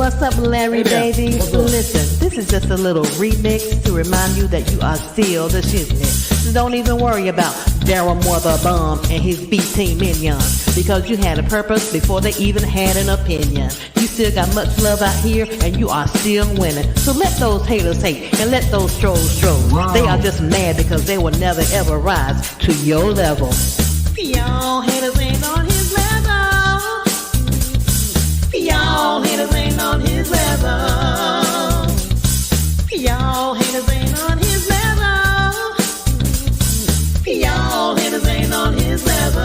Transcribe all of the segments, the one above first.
What's up, Larry, baby? Listen, this is just a little remix to remind you that you are still the shiznit. So don't even worry about Darryl the Bum and his B-team minions, because you had a purpose before they even had an opinion. You still got much love out here, and you are still winning. So let those haters hate, and let those trolls troll. Wow. They are just mad because they will never ever rise to your level. Y'all haters ain't on his level. Y'all haters ain't on his level. Y'all haters ain't on his level. Y'all haters ain't on his level.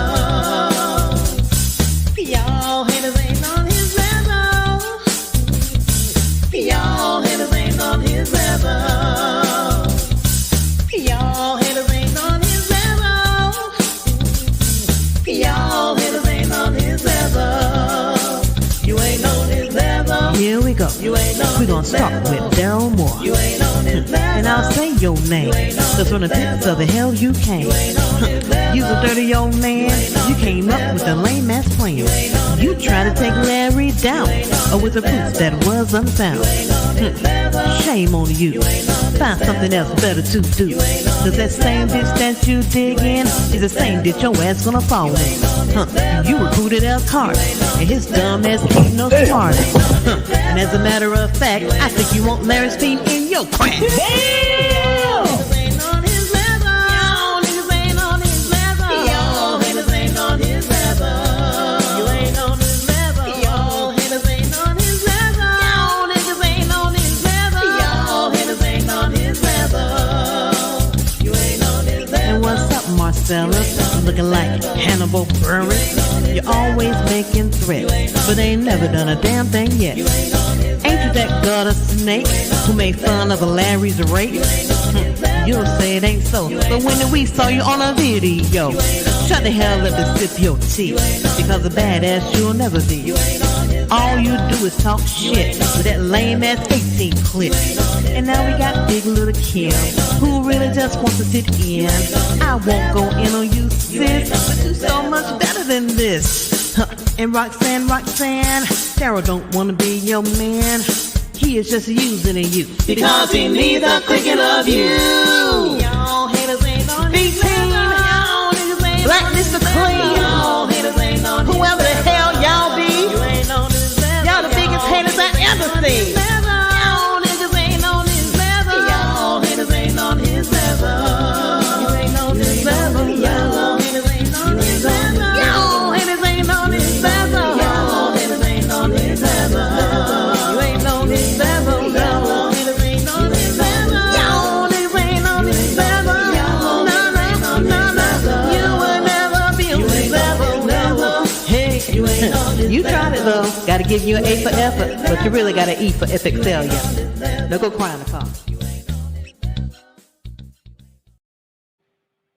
Y'all haters ain't on his level. Y'all haters ain't on his level. Y'all haters ain't on his level. Y'all haters ain't on his level. You ain't on his level. Here we go. We're gonna start with Darryl Moore. You ain't on his level. And I'll say your name, cause from the pits of the hell you came. You's a dirty old man. You came up with a lame ass plan. You tried to take Larry down, with a proof that was unfound. Shame on you. Find something else better to do. Cause that same ditch that you dig in is the same ditch your ass gonna fall in. You recruited El Cart, and his dumb ass ain't no smart. And as a matter of fact, I think you want Larry's feet in your crack. Marcellus, looking like Hannibal Buress. You're always making threats, but ain't never done a damn thing yet. Ain't you that gutter snake who made fun of Larry's rape? You'll say it ain't so, but when we saw you on a video, shut the hell up and sip your tea, because a badass you'll never be. All you do is talk shit with that lame ass 18 clip. And now we got Big Little Kim, who really just wants to sit in. I won't go in on you, sis, but you're so much better than this. And Roxanne, Darryl don't want to be your man. He is just using you because he needs a clicking of you. Y'all haters ain't on his level. Blackness the clean. Y'all haters ain't on his level. Whoever the hell y'all be, you ain't on his level. Y'all the biggest haters I ever seen. Y'all niggas ain't on his level. Y'all haters ain't on his level. You ain't on his level. Y'all haters ain't on his level. Y'all haters ain't on his level. Y'all haters ain't on his level. You ain't on his level. Y'all haters ain't on his level. Y'all niggas ain't on his level. Y'all ain't on his level. You will never be on his level. Hey, you ain't on his level. You tried it though. Gotta give you an A for effort, but you really got an E for epic failure. Now go cry in the car.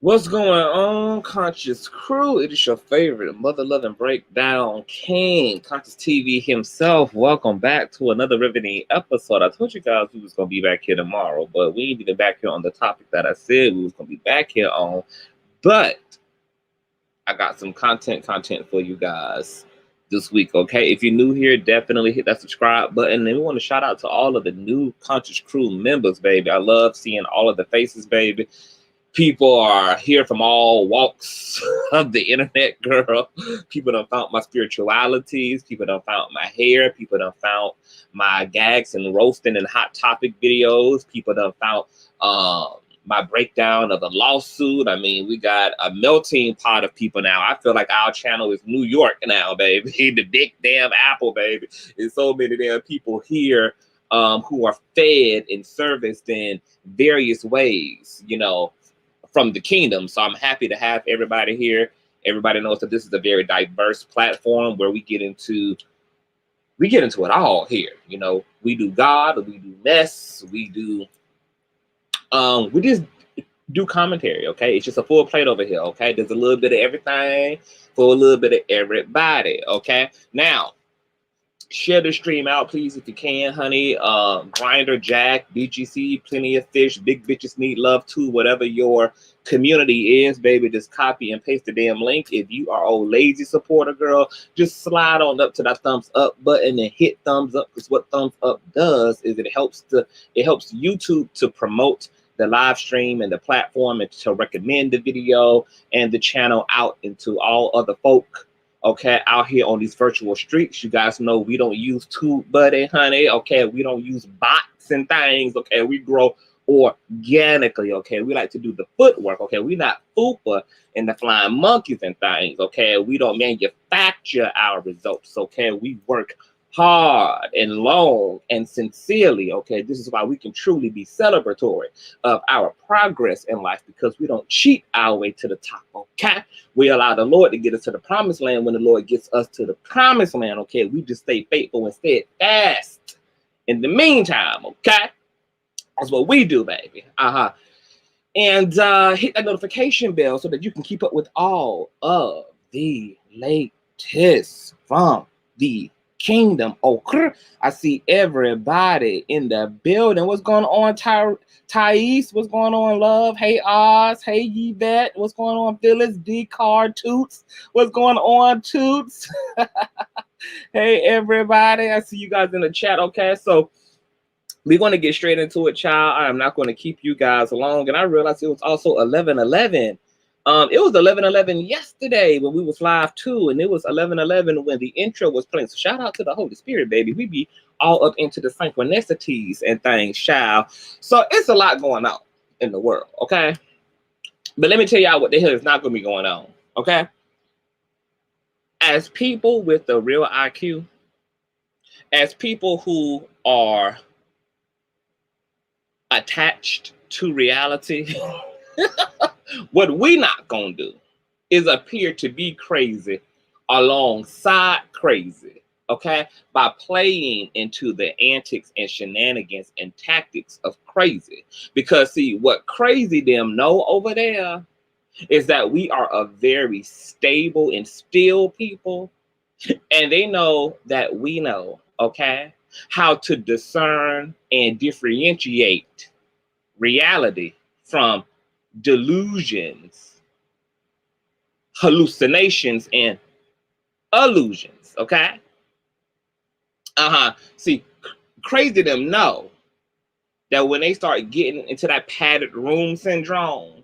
What's going on, Conscious Crew? It is your favorite mother-loving breakdown king, Consciouztv himself. Welcome back to another riveting episode. I told you guys we was going to be back here tomorrow, but we ain't even back here on the topic that I said we was going to be back here on. But I got some content for you guys this week, okay? If you're new here, definitely hit that subscribe button. And we want to shout out to all of the new Conscious Crew members, baby. I love seeing all of the faces, baby. People are here from all walks of the internet, girl. People done found my spiritualities. People done found my hair. People done found my gags and roasting and hot topic videos. People done found my breakdown of the lawsuit. I mean, we got a melting pot of people now. I feel like our channel is New York now, baby. The big damn apple, baby. There's so many damn people here who are fed and serviced in various ways, you know, from the kingdom. So I'm happy to have everybody here. Everybody knows that this is a very diverse platform where we get into it all here. You know, we do God, we do mess, we just do commentary, okay? It's just a full plate over here, okay? There's a little bit of everything for a little bit of everybody, okay? Now, Share the stream out, please, if you can, honey. Grinder, Jack, BGC, Plenty of Fish, Big Bitches Need Love too. Whatever your community is, baby, just copy and paste the damn link. If you are old lazy supporter girl, just slide on up to that thumbs up button and hit thumbs up. Because what thumbs up does is it helps YouTube to promote the live stream and the platform and to recommend the video and the channel out into all other folk. Okay, out here on these virtual streets. You guys know we don't use TubeBuddy, honey. Okay, we don't use bots and things. Okay, we grow organically. Okay, we like to do the footwork. Okay, we not Fupa and the flying monkeys and things. Okay, we don't manufacture our results. Okay, we work hard and long and sincerely. Okay, this is why we can truly be celebratory of our progress in life, because we don't cheat our way to the top. Okay, we allow the Lord to get us to the promised land. When the Lord gets us to the promised land, okay, we just stay faithful and steadfast in the meantime. Okay, that's what we do, baby. And hit that notification bell so that you can keep up with all of the latest from the kingdom. Okay, I see everybody in the building. What's going on, Thais? What's going on, love? Hey, Oz. Hey, Yvette. What's going on, Phyllis? D Card Toots. What's going on, Toots? Hey, everybody. I see you guys in the chat. Okay, so we're going to get straight into it, child. I am not going to keep you guys long. And I realized it was also 11/11. It was 11/11 yesterday when we was live too, and it was 11/11 when the intro was playing. So shout out to the Holy Spirit, baby. We be all up into the synchronicities and things, child. So it's a lot going on in the world, okay? But let me tell y'all what the hell is not going to be going on, okay? As people with the real IQ, as people who are attached to reality, what we not gonna do is appear to be crazy alongside crazy, okay? By playing into the antics and shenanigans and tactics of crazy. Because see, what crazy them know over there is that we are a very stable and still people, and they know that we know, okay, how to discern and differentiate reality from delusions, hallucinations, and illusions, okay? See, crazy them know that when they start getting into that padded room syndrome,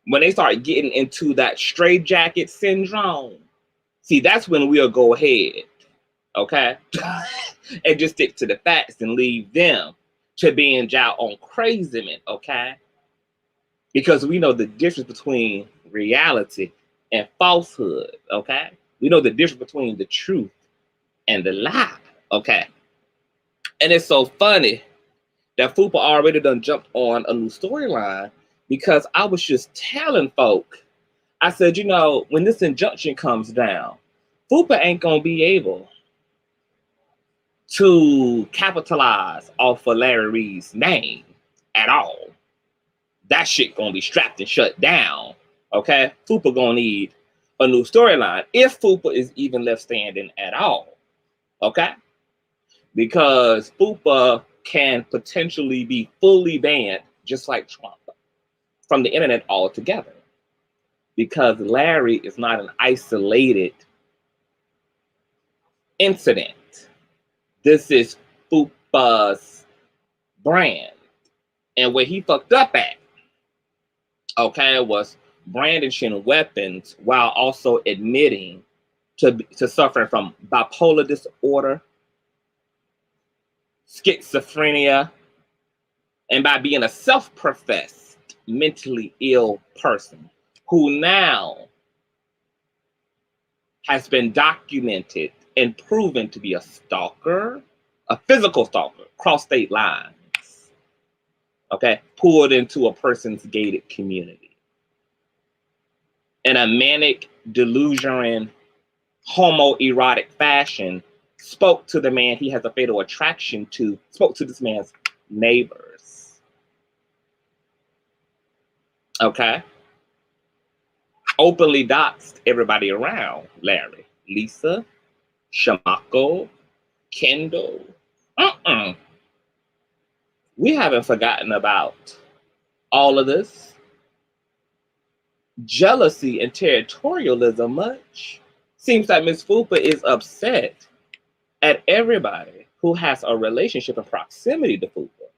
when they start getting into that straitjacket syndrome, see, that's when we'll go ahead, okay, and just stick to the facts and leave them to binge out on craziness, okay? Because we know the difference between reality and falsehood, okay? We know the difference between the truth and the lie, okay? And it's so funny that Fupa already done jumped on a new storyline, because I was just telling folk, I said, you know, when this injunction comes down, Fupa ain't gonna be able to capitalize off of Larry Reid's name at all. That shit gonna be strapped and shut down, okay? Fupa gonna need a new storyline, if Fupa is even left standing at all, okay? Because Fupa can potentially be fully banned, just like Trump, from the internet altogether. Because Larry is not an isolated incident. This is Fupa's brand. And where he fucked up at, okay, was brandishing weapons while also admitting to suffering from bipolar disorder, schizophrenia, and by being a self-professed mentally ill person who now has been documented and proven to be a stalker, a physical stalker, cross state lines, okay, pulled into a person's gated community. In a manic, delusional, homoerotic fashion, spoke to the man he has a fatal attraction to, spoke to this man's neighbors. Okay? Openly doxed everybody around Larry. Lisa, Shamako, Kendall. We haven't forgotten about all of this. Jealousy and territorialism much. Seems like Miss Fupa is upset at everybody who has a relationship and proximity to Fupa.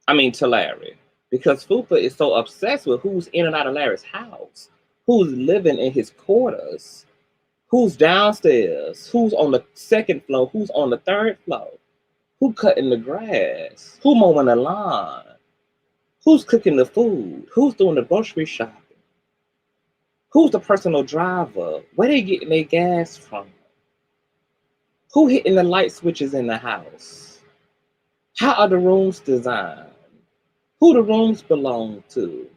I mean, to Larry. Because Fupa is so obsessed with who's in and out of Larry's house, who's living in his quarters, who's downstairs, who's on the second floor, who's on the third floor, who cutting the grass, who mowing the lawn, who's cooking the food, who's doing the grocery shopping, who's the personal driver, where they getting their gas from, who hitting the light switches in the house, how are the rooms designed, who the rooms belong to,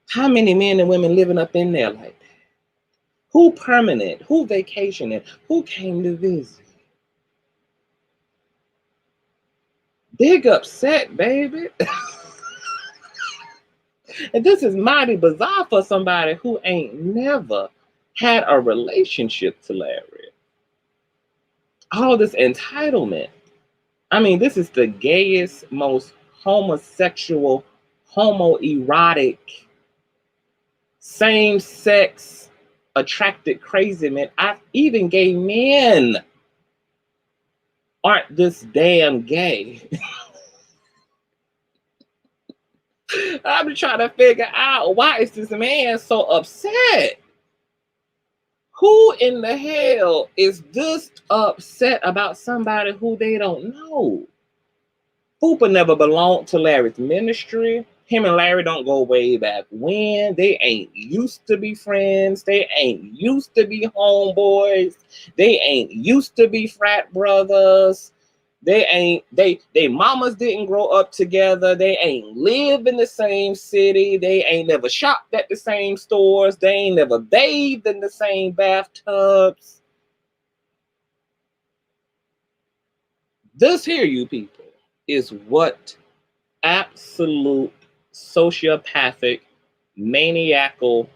how many men and women living up in there like that, who permanent, who vacationing, who came to visit. Big upset, baby. And this is mighty bizarre for somebody who ain't never had a relationship to Larry. All this entitlement. I mean, this is the gayest, most homosexual, homoerotic, same-sex attracted crazy man. Even gay men aren't this damn gay. I'm trying to figure out, why is this man so upset? Who in the hell is this upset about somebody who they don't know? Fupa never belonged to Larry's ministry. Him and Larry don't go way back when. They ain't used to be friends. They ain't used to be homeboys. They ain't used to be frat brothers. They mamas didn't grow up together. They ain't live in the same city. They ain't never shopped at the same stores. They ain't never bathed in the same bathtubs. This here, you people, is what absolute sociopathic, maniacal,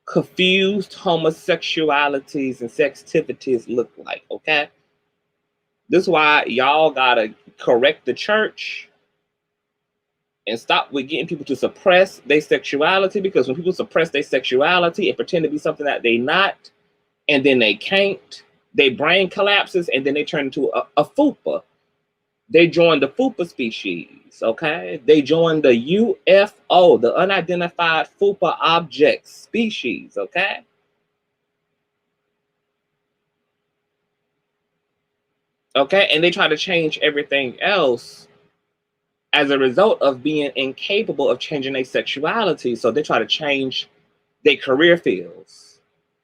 confused homosexualities and sextivities look like, okay? This is why y'all gotta correct the church and stop with getting people to suppress their sexuality, because when people suppress their sexuality and pretend to be something that they not, and then they can't, their brain collapses and then they turn into a Fupa. They join the Fupa species, okay? They join the UFO, the unidentified Fupa object species, okay? Okay, and they try to change everything else as a result of being incapable of changing their sexuality. So they try to change their career fields.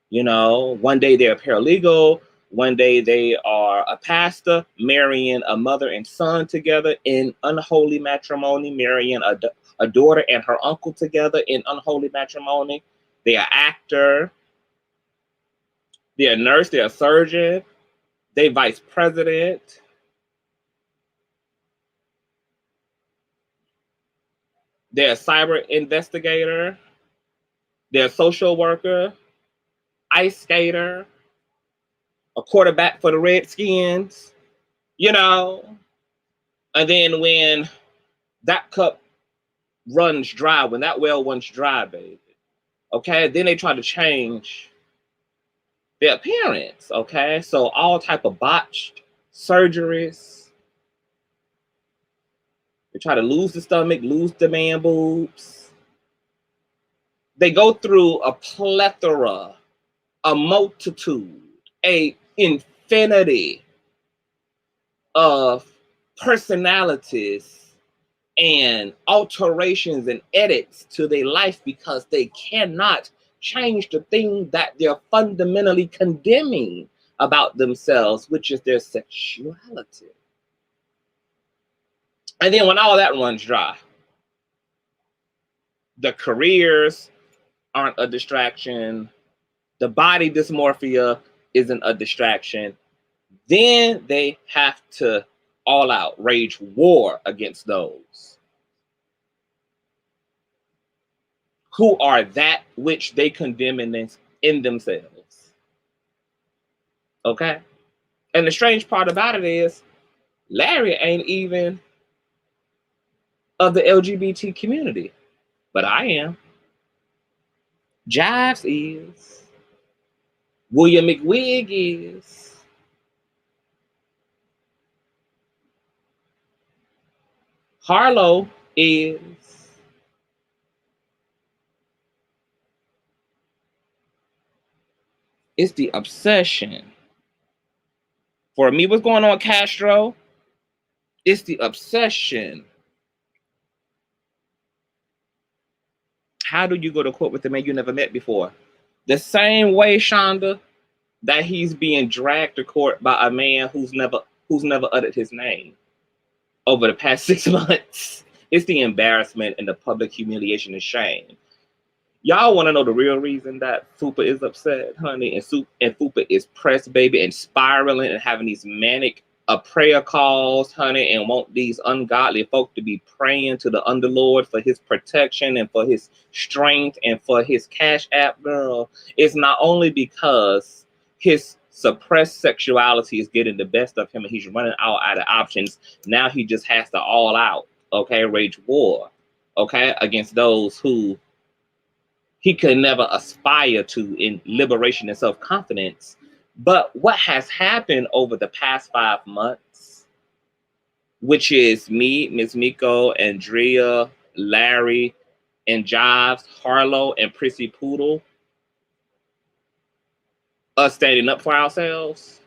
You know, one day they're a paralegal, one day they are a pastor, marrying a mother and son together in unholy matrimony, marrying a daughter and her uncle together in unholy matrimony. They're an actor, they're a nurse, they're a surgeon, they're vice president. They're a cyber investigator. They're a social worker, ice skater, a quarterback for the Redskins, you know. And then when that cup runs dry, when that well runs dry, baby, okay, then they try to change their appearance, okay? So all type of botched surgeries. They try to lose the stomach, lose the man boobs. They go through a plethora, a multitude, a infinity of personalities and alterations and edits to their life, because they cannot change the thing that they're fundamentally condemning about themselves, which is their sexuality. And then when all that runs dry, the careers aren't a distraction, the body dysmorphia isn't a distraction, then they have to all out rage war against those who are that which they condemn in themselves. Okay? And the strange part about it is Larry ain't even of the LGBT community, but I am. Jives is. William McWig is. Harlow is. It's the obsession. For me, what's going on, Castro? It's the obsession. How do you go to court with a man you never met before? The same way, Shonda, that he's being dragged to court by a man who's never uttered his name over the past 6 months. It's the embarrassment and the public humiliation and shame. Y'all want to know the real reason that Fupa is upset, honey? And Fupa is pressed, baby, and spiraling and having these manic prayer calls, honey, and want these ungodly folk to be praying to the underlord for his protection and for his strength and for his cash app, girl. It's not only because his suppressed sexuality is getting the best of him and he's running out of options. Now he just has to all out, okay, wage war, okay, against those who he could never aspire to in liberation and self-confidence. But what has happened over the past 5 months, which is me, Miss Miko, Andrea, Larry, and Jives, Harlow, and Prissy Poodle, us standing up for ourselves,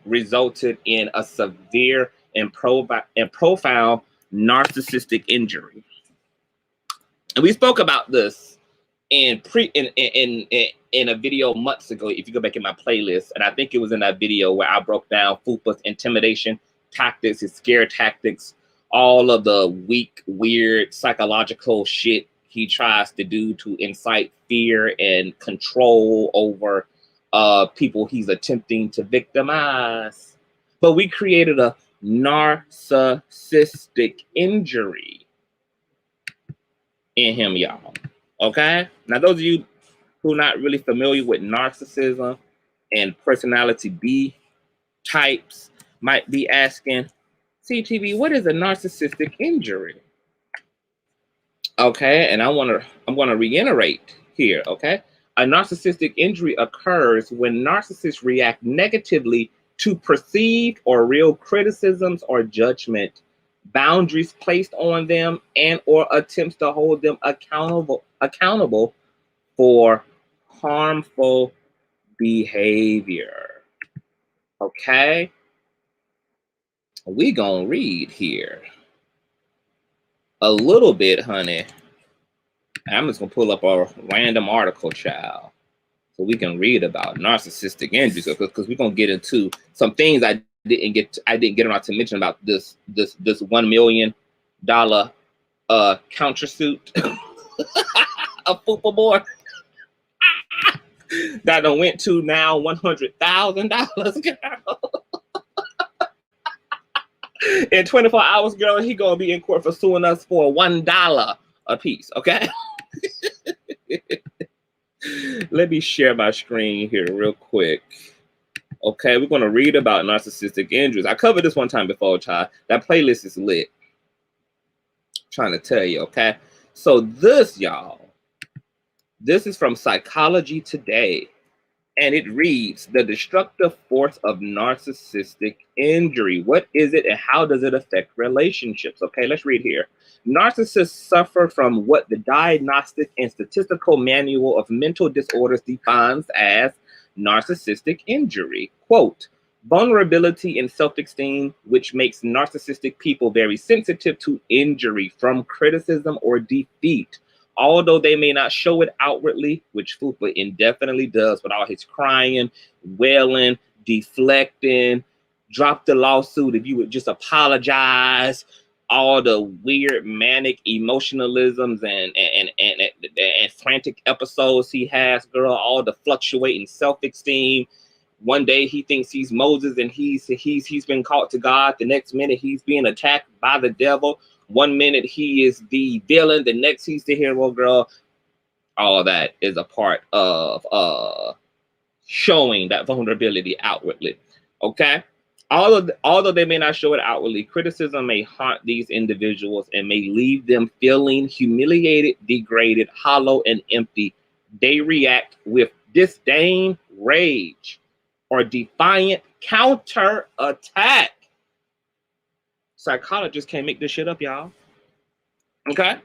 resulted in a severe and profound narcissistic injury. And we spoke about this in a video months ago, if you go back in my playlist, and I think it was in that video where I broke down Fupa's intimidation tactics, his scare tactics, all of the weak, weird psychological shit he tries to do to incite fear and control over people he's attempting to victimize. But we created a narcissistic injury in him, y'all. Okay? Now, those of you who are not really familiar with narcissism and personality B types might be asking, CTV, what is a narcissistic injury? Okay, and I'm gonna reiterate here, okay? A narcissistic injury occurs when narcissists react negatively to perceived or real criticisms or judgment, boundaries placed on them, and or attempts to hold them accountable for harmful behavior. Okay? We gonna read here a little bit, honey. I'm just gonna pull up a random article, child, so we can read about narcissistic injuries, because we're gonna get into some things I didn't get around to mention about this $1 million countersuit of Fupa boy that done went to now $100,000, girl. In 24 hours, girl, he gonna be in court for suing us for $1 a piece, okay? Let me share my screen here real quick. Okay, we're gonna read about narcissistic injuries. I covered this one time before, child. That playlist is lit. I'm trying to tell you, okay? So this, y'all, this is from Psychology Today. And it reads, the destructive force of narcissistic injury. What is it and how does it affect relationships? Okay, let's read here. Narcissists suffer from what the Diagnostic and Statistical Manual of Mental Disorders defines as narcissistic injury. Quote, vulnerability in self-esteem, which makes narcissistic people very sensitive to injury from criticism or defeat. Although they may not show it outwardly, which Fupa indefinitely does with all his crying, wailing, deflecting, drop the lawsuit if you would just apologize, all the weird manic emotionalisms and frantic episodes he has, girl, all the fluctuating self-esteem. One day he thinks he's Moses and he's been called to God. The next minute he's being attacked by the devil. One minute he is the villain, the next he's the hero, girl. all that is a part of showing that vulnerability outwardly. Okay? Although they may not show it outwardly, criticism may haunt these individuals and may leave them feeling humiliated, degraded, hollow, and empty. They react with disdain, rage, or defiant counterattack. Psychologists can't make this shit up, y'all. Okay?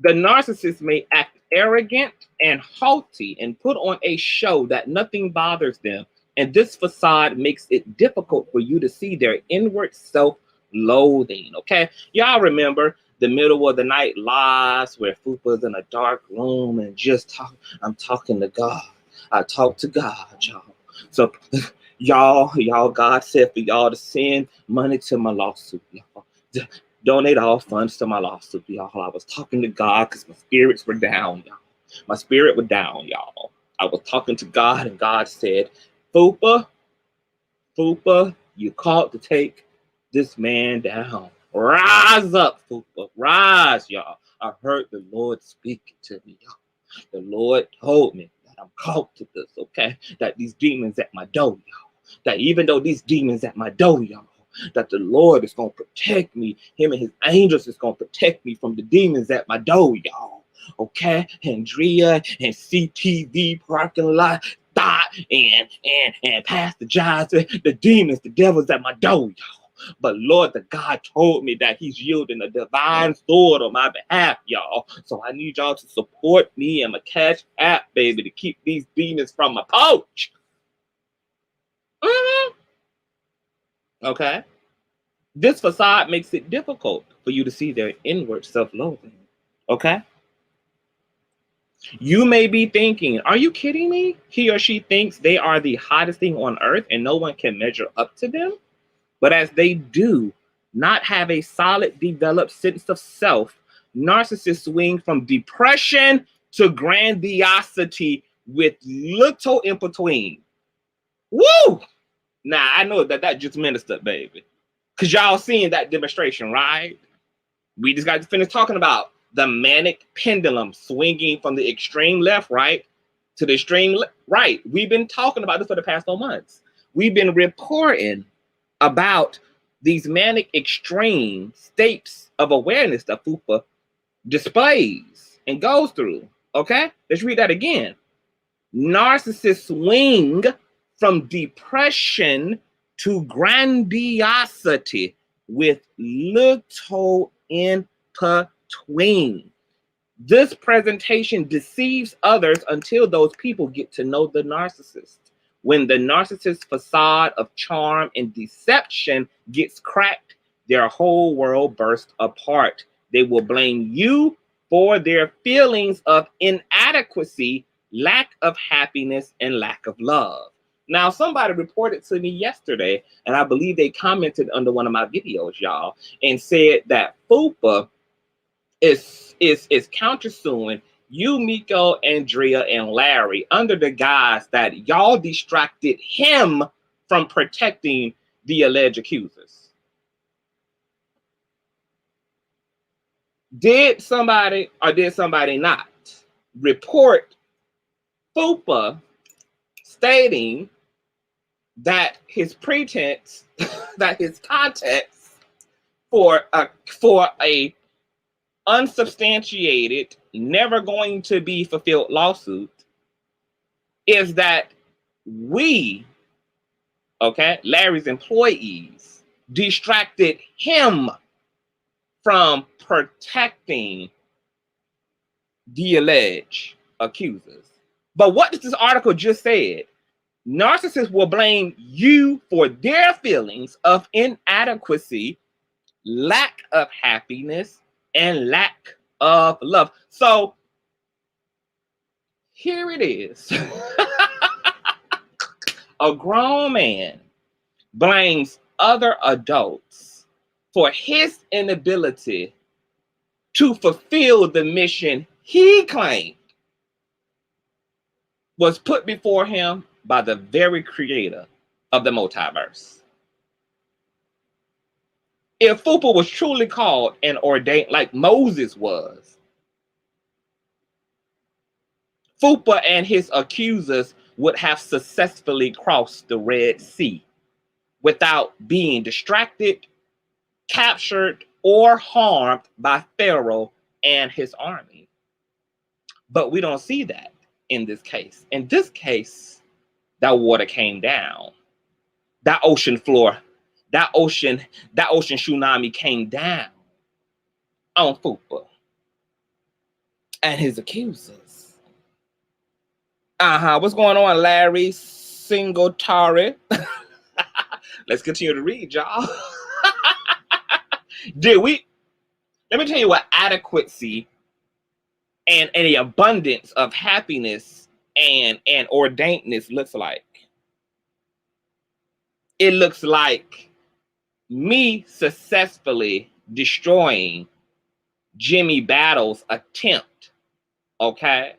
The narcissist may act arrogant and haughty and put on a show that nothing bothers them. And this facade makes it difficult for you to see their inward self-loathing. Okay? Y'all remember the middle of the night lives where Fupa's in a dark room and just I'm talking to God. I talk to God, y'all. So y'all, God said for y'all to send money to my lawsuit, y'all. Donate all funds to my lawsuit, y'all. I was talking to God because my spirits were down, y'all. My spirit was down, y'all. I was talking to God, and God said, Fupa, you called to take this man down. Rise up, Fupa. Rise, y'all. I heard the Lord speaking to me, y'all. The Lord told me that I'm called to this, okay? That these demons at my door, y'all. That even though these demons at my door, y'all, that the Lord is going to protect me. Him and his angels is going to protect me from the demons at my door, y'all. Okay? Andrea and CTV parking lot, Dot and Pastor Jives, the demons, the devils at my door, y'all. But Lord, the God told me that he's yielding a divine sword on my behalf, y'all. So I need y'all to support me and my Cash App, baby, to keep these demons from my pouch. Okay? This facade makes it difficult for you to see their inward self-loathing. Okay? You may be thinking, are you kidding me? He or she thinks they are the hottest thing on earth and no one can measure up to them. But as they do not have a solid developed sense of self, narcissists swing from depression to grandiosity with little in between. Woo! Now, I know that just ministered, baby. Because y'all seeing that demonstration, right? We just got to finish talking about the manic pendulum swinging from the extreme left, right, to the extreme right. We've been talking about this for the past 4 months. We've been reporting about these manic extreme states of awareness that Fupa displays and goes through. Okay? Let's read that again. Narcissists swing from depression to grandiosity with little in between. This presentation deceives others until those people get to know the narcissist. When the narcissist's facade of charm and deception gets cracked, their whole world bursts apart. They will blame you for their feelings of inadequacy, lack of happiness, and lack of love. Now, somebody reported to me yesterday, and I believe they commented under one of my videos, y'all, and said that Fupa is countersuing you, Miko, Andrea, and Larry under the guise that y'all distracted him from protecting the alleged accusers. Did somebody or did somebody not report Fupa stating that his pretense, that his context for a unsubstantiated, never going to be fulfilled lawsuit is that we, okay, Larry's employees, distracted him from protecting the alleged accusers. But what does this article just said? Narcissists will blame you for their feelings of inadequacy, lack of happiness, and lack of love. So here it is. A grown man blames other adults for his inability to fulfill the mission he claimed was put before him by the very creator of the multiverse. If Fupa was truly called and ordained like Moses was, Fupa and his accusers would have successfully crossed the Red Sea without being distracted, captured, or harmed by Pharaoh and his army. But we don't see that in this case. In this case, that water came down. That ocean floor, that ocean tsunami came down on Fupa and his accusers. What's going on, Larry Singletary? Let's continue to read, y'all. Let me tell you what adequacy and the abundance of happiness and ordainedness looks like. It looks like me successfully destroying Jimmy Battle's attempt, okay,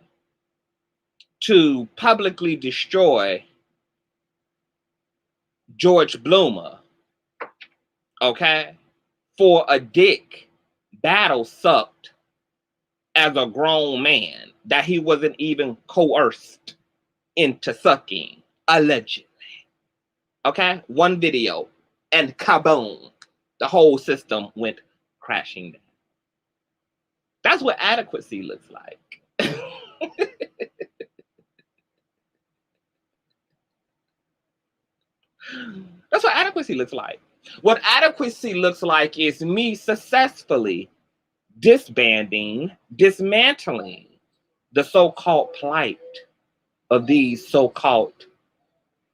to publicly destroy George Bloomer, okay, for a dick Battle sucked as a grown man that he wasn't even coerced into sucking, allegedly. Okay, one video and kaboom, the whole system went crashing down. That's what adequacy looks like. That's what adequacy looks like. What adequacy looks like is me successfully dismantling the so-called plight of these so-called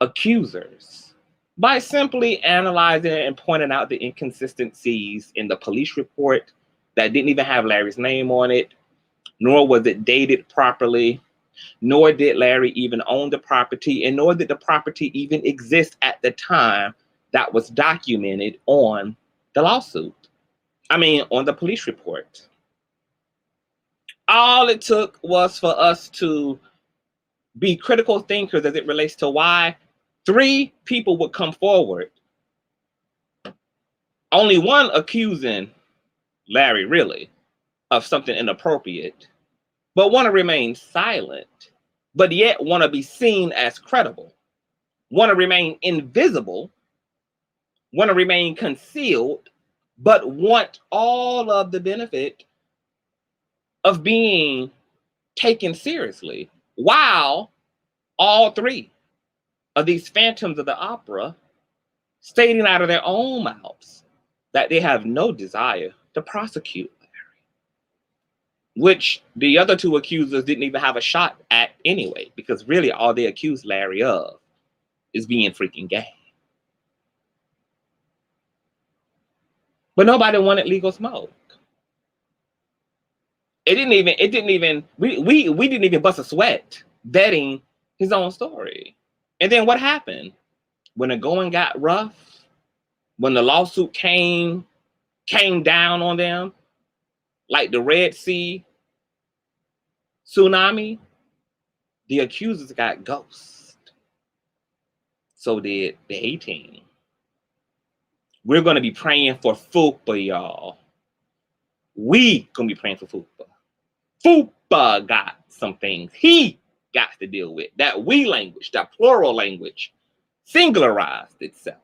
accusers by simply analyzing and pointing out the inconsistencies in the police report that didn't even have Larry's name on it, nor was it dated properly, nor did Larry even own the property, and nor did the property even exist at the time that was documented on the lawsuit. On the police report. All it took was for us to be critical thinkers as it relates to why 3 people would come forward. Only one accusing Larry, really, of something inappropriate, but want to remain silent, but yet want to be seen as credible, want to remain invisible, want to remain concealed, but want all of the benefit of being taken seriously, while all 3 of these phantoms of the opera stating out of their own mouths that they have no desire to prosecute Larry, which the other 2 accusers didn't even have a shot at anyway, because really all they accused Larry of is being freaking gay. But nobody wanted legal smoke. We didn't even bust a sweat vetting his own story. And then what happened? When the going got rough, when the lawsuit came down on them, like the Red Sea tsunami, the accusers got ghosted. So did the A-team. We're going to be praying for Fupa, y'all. We going to be praying for Fupa. Fupa got some things he got to deal with. That we language, that plural language, singularized itself.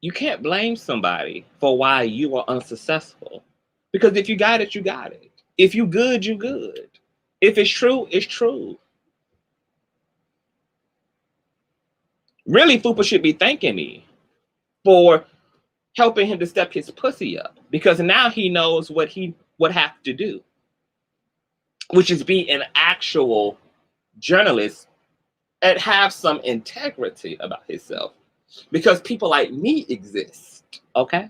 You can't blame somebody for why you are unsuccessful. Because if you got it, you got it. If you good, you good. If it's true, it's true. Really, Fupa should be thanking me for helping him to step his pussy up, because now he knows what he would have to do, which is be an actual journalist and have some integrity about himself, because people like me exist, okay,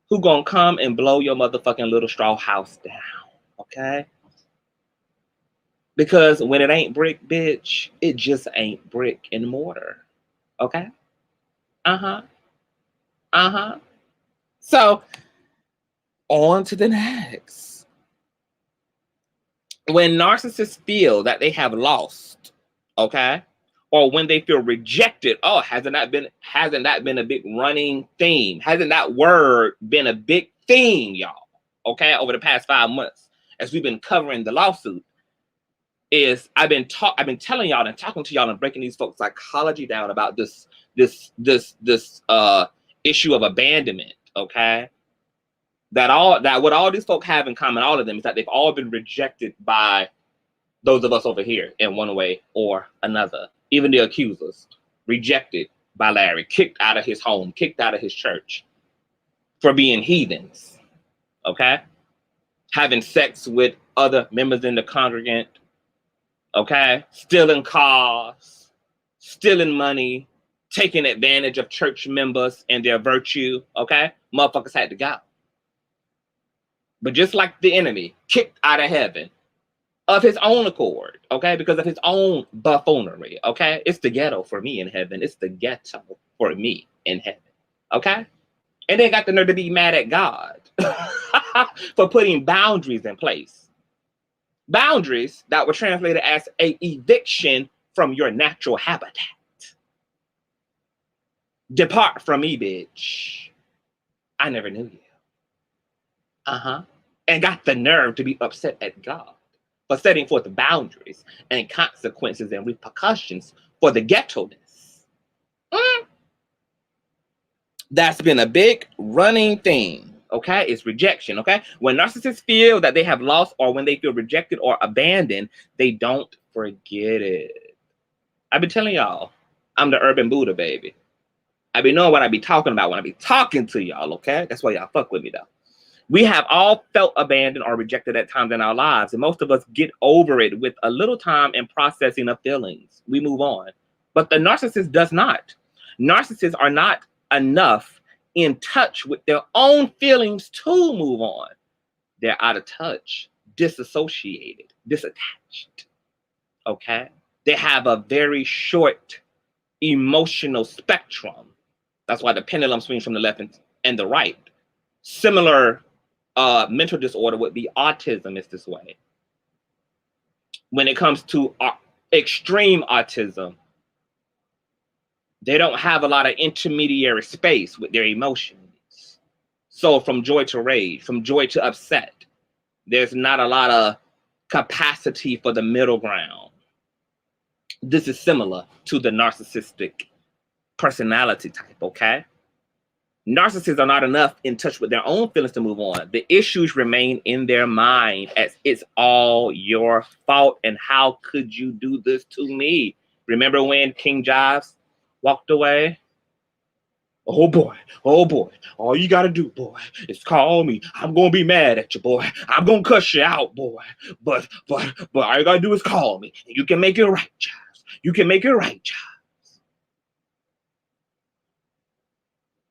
who gonna come and blow your motherfucking little straw house down, okay? Because when it ain't brick, bitch, it just ain't brick and mortar, okay? So, on to the next. When narcissists feel that they have lost, okay, or when they feel rejected. Oh, hasn't that been a big running theme? Hasn't that word been a big theme, y'all? Okay, over the past 5 months, as we've been covering the lawsuit, is I've been telling y'all and talking to y'all and breaking these folks' psychology down about this issue of abandonment. Okay, that what all these folks have in common, all of them, is that they've all been rejected by those of us over here in one way or another. Even the accusers, rejected by Larry, kicked out of his home, kicked out of his church for being heathens, okay? Having sex with other members in the congregant, okay? Stealing cars, stealing money, taking advantage of church members and their virtue, okay? Motherfuckers had to go. But just like the enemy, kicked out of heaven, of his own accord, okay? Because of his own buffoonery, okay? It's the ghetto for me in heaven. It's the ghetto for me in heaven, okay? And they got the nerve to be mad at God for putting boundaries in place. Boundaries that were translated as an eviction from your natural habitat. Depart from me, bitch. I never knew you. And got the nerve to be upset at God for setting forth the boundaries and consequences and repercussions for the ghetto-ness. That's been a big running theme, okay? It's rejection, okay? When narcissists feel that they have lost, or when they feel rejected or abandoned, they don't forget it. I've been telling y'all, I'm the urban Buddha, baby. I be knowing what I be talking about when I be talking to y'all, okay? That's why y'all fuck with me, though. We have all felt abandoned or rejected at times in our lives, and most of us get over it with a little time and processing of feelings. We move on. But the narcissist does not. Narcissists are not enough in touch with their own feelings to move on. They're out of touch, disassociated, disattached. Okay? They have a very short emotional spectrum. That's why the pendulum swings from the left and the right. Similar mental disorder would be autism is this way. When it comes to extreme autism, they don't have a lot of intermediary space with their emotions. So from joy to rage, from joy to upset, there's not a lot of capacity for the middle ground. This is similar to the narcissistic personality type, okay? Narcissists are not enough in touch with their own feelings to move on. The issues remain in their mind as it's all your fault. And how could you do this to me? Remember when King Jives walked away? Oh boy, all you gotta do, boy, is call me. I'm gonna be mad at you, boy. I'm gonna cuss you out, boy. But all you gotta do is call me. And you can make it right, Jives. You can make it right, Jives.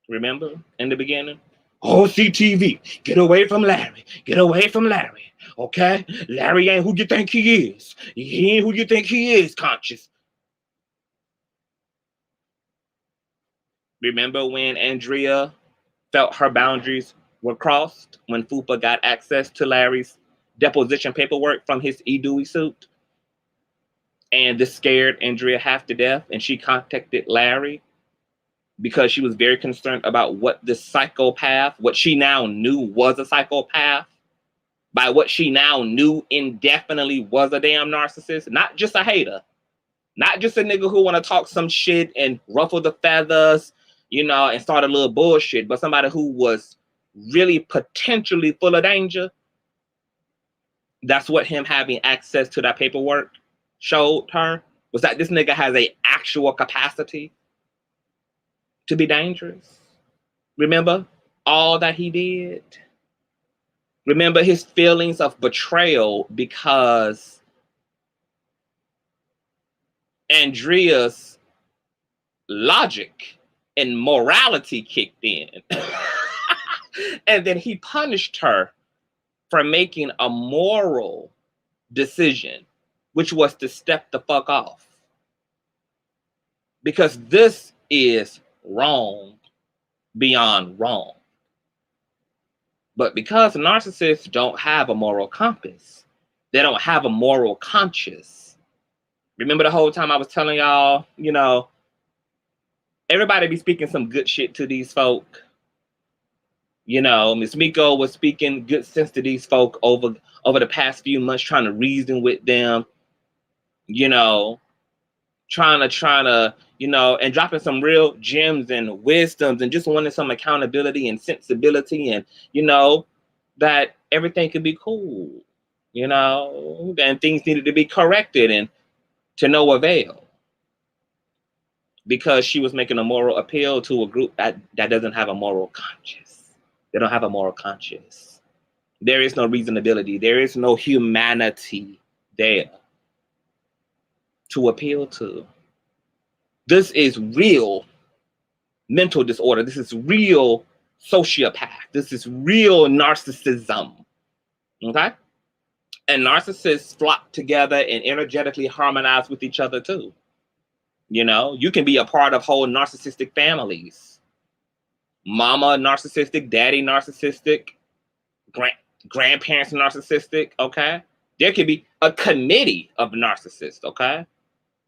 Remember in the beginning? Oh, CTV, get away from Larry. Get away from Larry. Okay? Larry ain't who you think he is. He ain't who you think he is, Conscious. Remember when Andrea felt her boundaries were crossed when Fupa got access to Larry's deposition paperwork from his E-Dewey suit? And this scared Andrea half to death, and she contacted Larry because she was very concerned about what this psychopath, what she now knew was a psychopath, by what she now knew indefinitely was a damn narcissist, not just a hater, not just a nigga who want to talk some shit and ruffle the feathers, you know, and start a little bullshit, but somebody who was really potentially full of danger. That's what him having access to that paperwork showed her, was that this nigga has a actual capacity to be dangerous. Remember all that he did? Remember his feelings of betrayal because Andrea's logic and morality kicked in. And then he punished her for making a moral decision, which was to step the fuck off. Because this is wrong beyond wrong. But because narcissists don't have a moral compass, they don't have a moral conscience. Remember the whole time I was telling y'all, you know, everybody be speaking some good shit to these folk. You know, Miss Miko was speaking good sense to these folk over the past few months, trying to reason with them, you know, trying to, you know, and dropping some real gems and wisdoms and just wanting some accountability and sensibility and, you know, that everything could be cool, you know, and things needed to be corrected and to no avail. Because she was making a moral appeal to a group that doesn't have a moral conscience. They don't have a moral conscience. There is no reasonability. There is no humanity there to appeal to. This is real mental disorder. This is real sociopath. This is real narcissism. Okay? And narcissists flock together and energetically harmonize with each other too. You know, you can be a part of whole narcissistic families. Mama narcissistic, daddy narcissistic, grandparents narcissistic, okay? There could be a committee of narcissists, okay?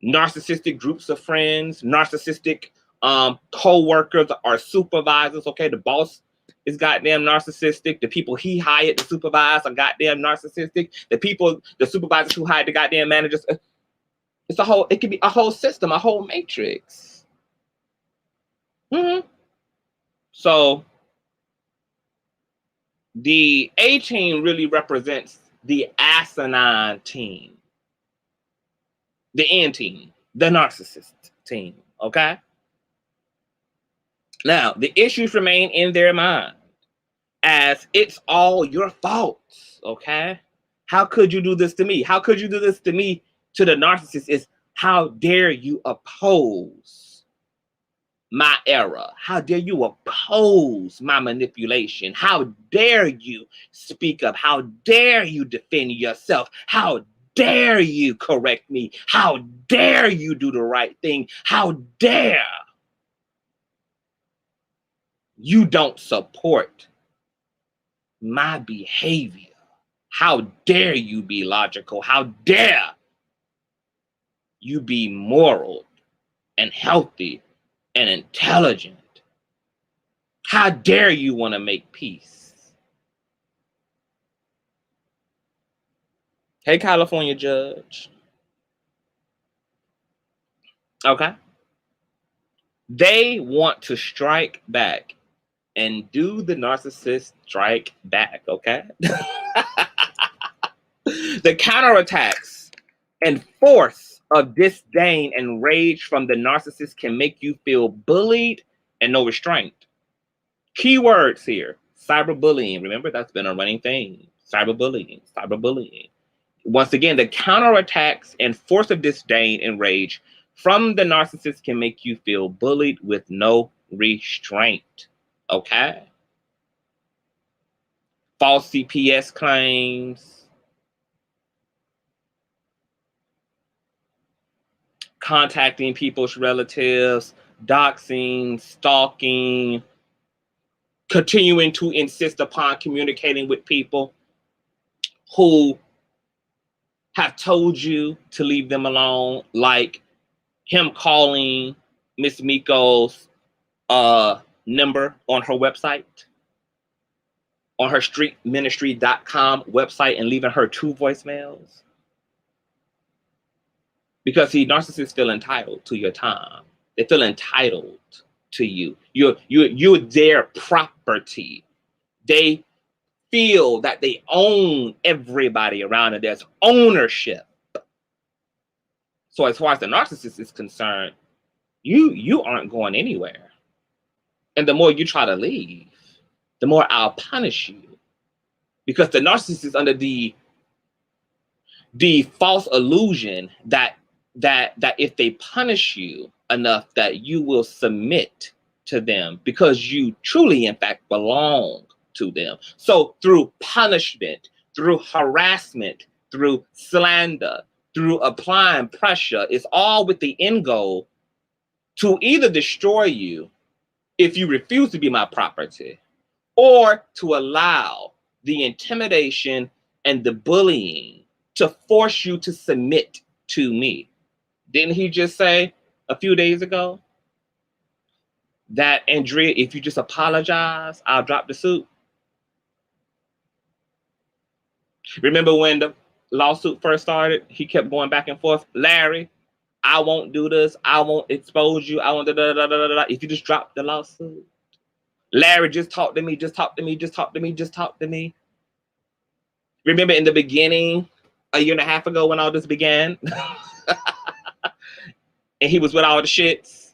Narcissistic groups of friends, narcissistic co-workers or supervisors, okay? The boss is goddamn narcissistic. The people he hired to supervise are goddamn narcissistic. The supervisors who hired the goddamn managers, it could be a whole system, a whole matrix. So the A team really represents the asinine team, the N team, the narcissist team, okay? Now, the issues remain in their mind as it's all your faults, okay? How could you do this to me? How could you do this to me? To the narcissist is, how dare you oppose my error? How dare you oppose my manipulation? How dare you speak up? How dare you defend yourself? How dare you correct me? How dare you do the right thing? How dare you don't support my behavior? How dare you be logical? How dare you be moral and healthy and intelligent? How dare you want to make peace? Hey, California judge. Okay. They want to strike back and do the narcissist strike back, okay? The counterattacks and force of disdain and rage from the narcissist can make you feel bullied and no restraint. Keywords here: cyberbullying. Remember, that's been a running thing. Cyberbullying. Once again, the counterattacks and force of disdain and rage from the narcissist can make you feel bullied with no restraint. Okay? False CPS claims, contacting people's relatives, doxing, stalking, continuing to insist upon communicating with people who have told you to leave them alone, like him calling Miss Miko's number on her website, on her streetministry.com website, and leaving her 2 voicemails. Because narcissists feel entitled to your time. They feel entitled to you. You're their property. They feel that they own everybody around, and there's ownership. So as far as the narcissist is concerned, you aren't going anywhere. And the more you try to leave, the more I'll punish you. Because the narcissist is under the false illusion that if they punish you enough, that you will submit to them, because you truly, in fact, belong to them. So through punishment, through harassment, through slander, through applying pressure, it's all with the end goal to either destroy you if you refuse to be my property, or to allow the intimidation and the bullying to force you to submit to me. Didn't he just say a few days ago that, Andrea, if you just apologize, I'll drop the suit? Remember when the lawsuit first started, he kept going back and forth, Larry, I won't do this, I won't expose you, I won't da da da da da da. If you just drop the lawsuit. Larry, just talk to me, just talk to me, just talk to me, just talk to me. Remember in the beginning, a year and a half ago when all this began, and he was with all the shits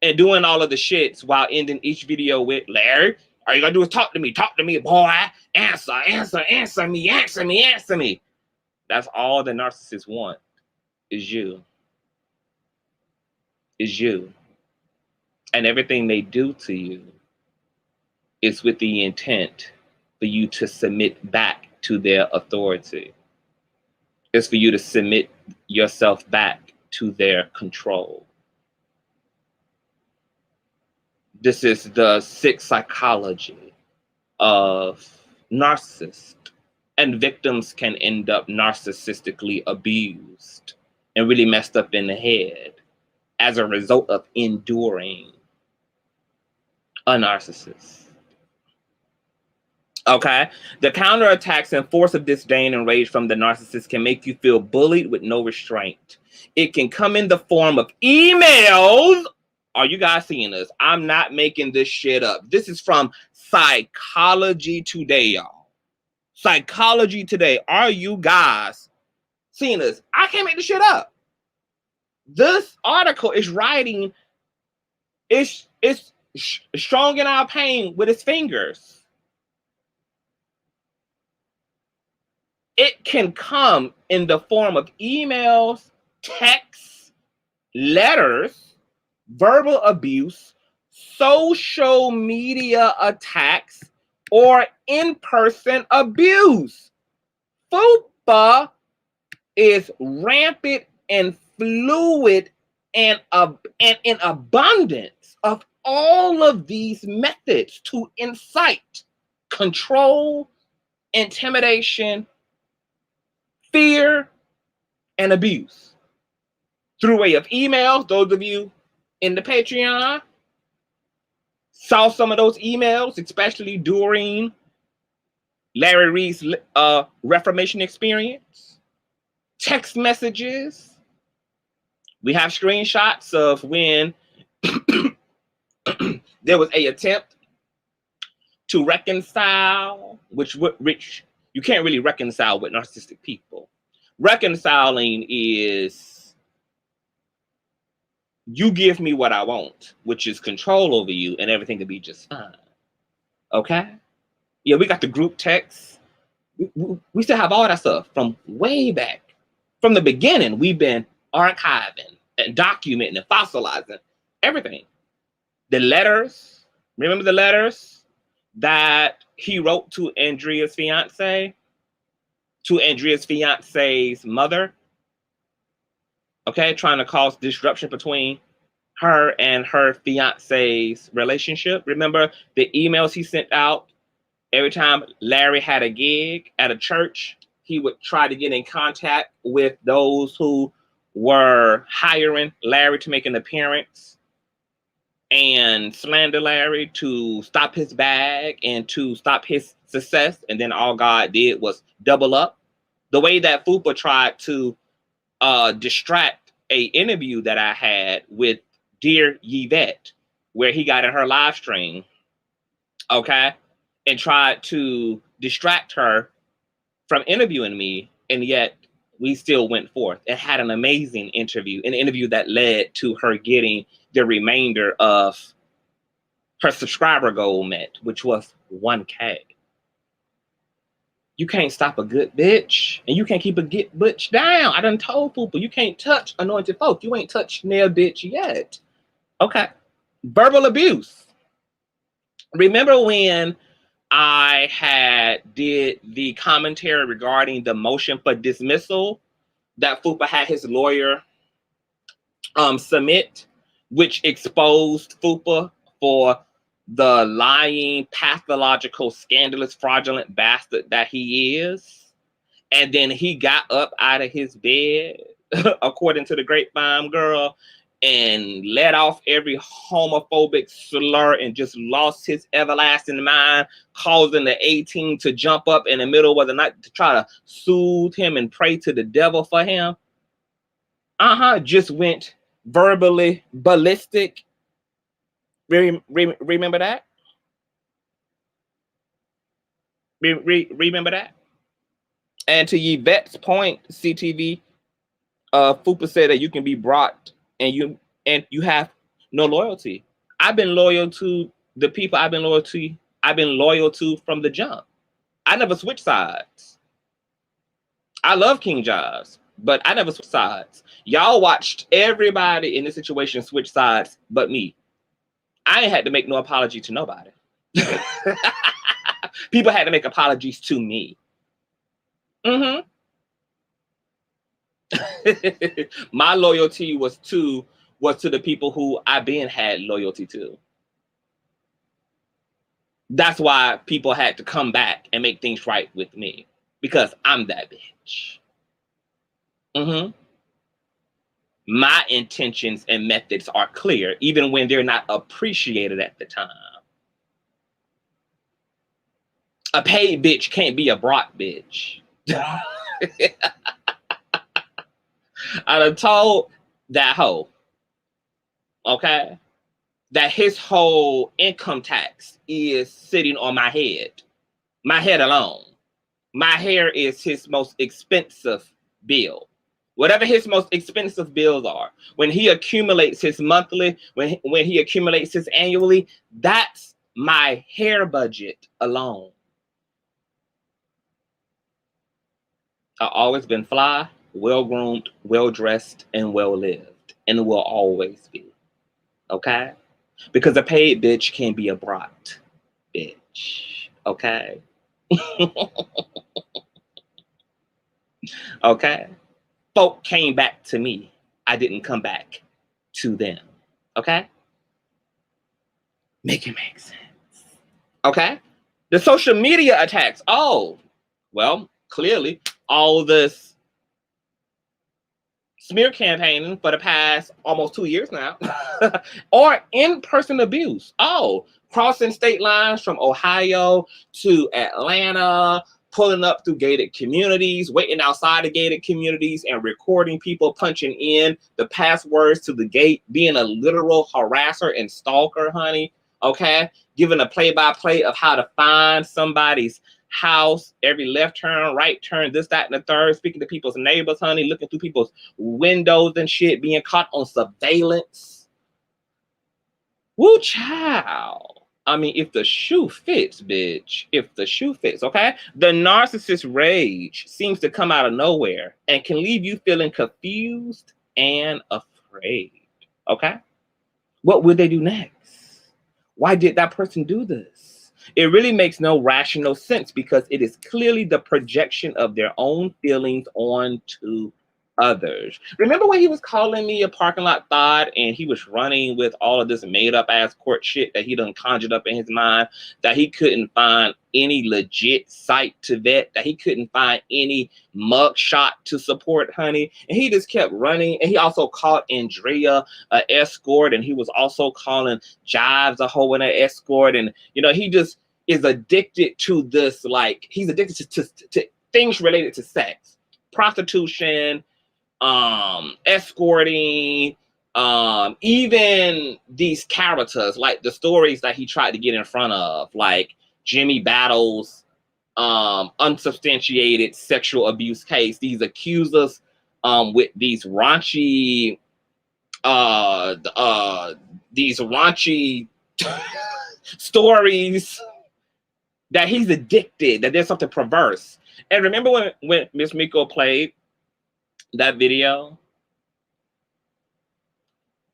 and doing all of the shits while ending each video with, Larry, all you gotta do is talk to me, boy, answer me. That's all the narcissists want, is you. Is you. And everything they do to you is with the intent for you to submit back to their authority. It's for you to submit yourself back to their control. This is the sick psychology of narcissists. And victims can end up narcissistically abused and really messed up in the head as a result of enduring a narcissist. Okay? The counterattacks and force of disdain and rage from the narcissist can make you feel bullied with no restraint. It can come in the form of emails. Are you guys seeing this? I'm not making this shit up. This is from Psychology Today, y'all. Psychology Today. Are you guys seeing this? I can't make this shit up. This article is writing, it's strong in our pain with its fingers. It can come in the form of emails, texts, letters, verbal abuse, social media attacks, or in-person abuse. Fupa is rampant and fluid and in abundance of all of these methods to incite, control, intimidation, fear, and abuse. Through way of emails, those of you in the Patreon saw some of those emails, especially during Larry Reid's Reformation experience. Text messages. We have screenshots of when there was an attempt to reconcile, which you can't really reconcile with narcissistic people. Reconciling is you give me what I want, which is control over you, and everything will be just fine. Okay? Yeah, we got the group text. We still have all that stuff from way back. From the beginning, we've been archiving and documenting and fossilizing everything. The letters, remember the letters that he wrote to Andrea's fiance, to Andrea's fiance's mother, okay, trying to cause disruption between her and her fiance's relationship. Remember the emails he sent out every time Larry had a gig at a church? He would try to get in contact with those who were hiring Larry to make an appearance and slander Larry to stop his bag and to stop his success. And then all God did was double up. The way that Fupa tried to distract a interview that I had with dear Yvette, where he got in her live stream, okay, and tried to distract her from interviewing me, and yet we still went forth and had an amazing interview, an interview that led to her getting the remainder of her subscriber goal met, which was 1K. You can't stop a good bitch, and you can't keep a good bitch down. I done told people you can't touch anointed folk. You ain't touched their bitch yet. Okay. Verbal abuse. Remember when I did the commentary regarding the motion for dismissal that Fupa had his lawyer submit, which exposed Fupa for the lying, pathological, scandalous, fraudulent bastard that he is. And then he got up out of his bed according to the grapevine girl, and let off every homophobic slur and just lost his everlasting mind, causing the 18 to jump up in the middle of the night to try to soothe him and pray to the devil for him. Just went verbally ballistic. Remember that? Remember that? And to Yvette's point, CTV, Fupa said that you can be brought and you have no loyalty. I've been loyal to the people I've been loyal to from the jump. I never switched sides. I love King Jives, but I never switched sides. Y'all watched everybody in this situation switch sides but me. I ain't had to make no apology to nobody. People had to make apologies to me. My loyalty was to the people who I been had loyalty to. That's why people had to come back and make things right with me, because I'm that bitch. My intentions and methods are clear, even when they're not appreciated at the time. A paid bitch can't be a brought bitch. I done told that hoe, okay, that his whole income tax is sitting on my head alone. My hair is his most expensive bill. Whatever his most expensive bills are, when he accumulates his monthly, when he accumulates his annually, that's my hair budget alone. I've always been fly, well-groomed, well-dressed, and well-lived, and will always be, okay? Because a paid bitch can be a brought bitch, okay? Okay? Folk came back to me. I didn't come back to them, okay? Make it make sense, okay? The social media attacks, oh, well, clearly, all this smear campaigning for the past almost 2 years now, or in-person abuse. Oh, crossing state lines from Ohio to Atlanta, pulling up through gated communities, waiting outside the gated communities and recording people punching in the passwords to the gate, being a literal harasser and stalker, honey, okay? Giving a play-by-play of how to find somebody's house, every left turn, right turn, this, that, and the third, speaking to people's neighbors, honey, looking through people's windows and shit, being caught on surveillance. Woo, child. I mean, if the shoe fits, bitch, if the shoe fits, okay? The narcissist rage seems to come out of nowhere and can leave you feeling confused and afraid, okay? What would they do next? Why did that person do this? It really makes no rational sense because it is clearly the projection of their own feelings onto others. Remember when he was calling me a parking lot thought and he was running with all of this made up ass court shit that he done conjured up in his mind, that he couldn't find any legit site to vet, that he couldn't find any mug shot to support, honey. And he just kept running. And he also called Andrea an escort, and he was also calling Jives a hoe and an escort. And, you know, he just is addicted to this, like, he's addicted to things related to sex, prostitution, escorting, even these characters, like the stories that he tried to get in front of, like Jimmy Battle's unsubstantiated sexual abuse case, these accusers with these raunchy stories that he's addicted, that there's something perverse. And remember when Miss Miko played that video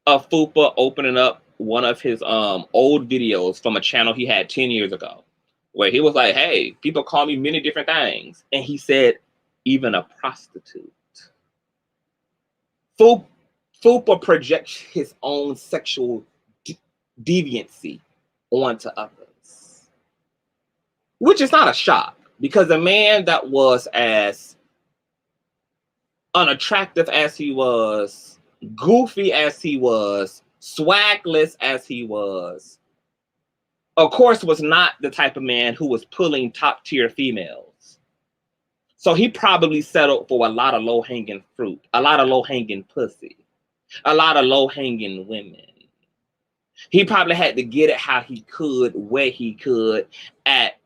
of Fupa opening up one of his old videos from a channel he had 10 years ago, where he was like, hey, people call me many different things. And he said, even a prostitute. Fupa projects his own sexual deviancy onto others, which is not a shock, because a man that was as unattractive as he was, goofy as he was, swagless as he was, of course, was not the type of man who was pulling top tier females. So he probably settled for a lot of low hanging fruit, a lot of low hanging pussy, a lot of low hanging women. He probably had to get it how he could, where he could, at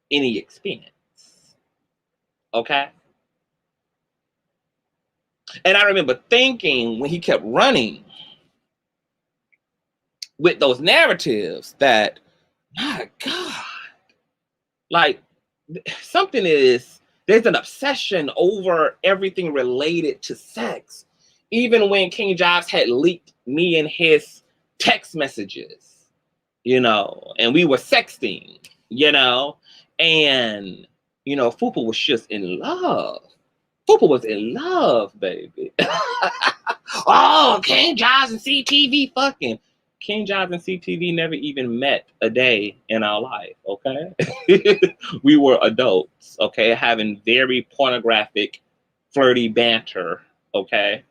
any expense. Okay? And I remember thinking when he kept running with those narratives that, my God, like there's an obsession over everything related to sex. Even when King Jives had leaked me and his text messages, and we were sexting, and, Fupa was just in love. Fupa was in love, baby. Oh, King Jives and CTV fucking. King Jives and CTV never even met a day in our life, okay? We were adults, okay? Having very pornographic, flirty banter, okay?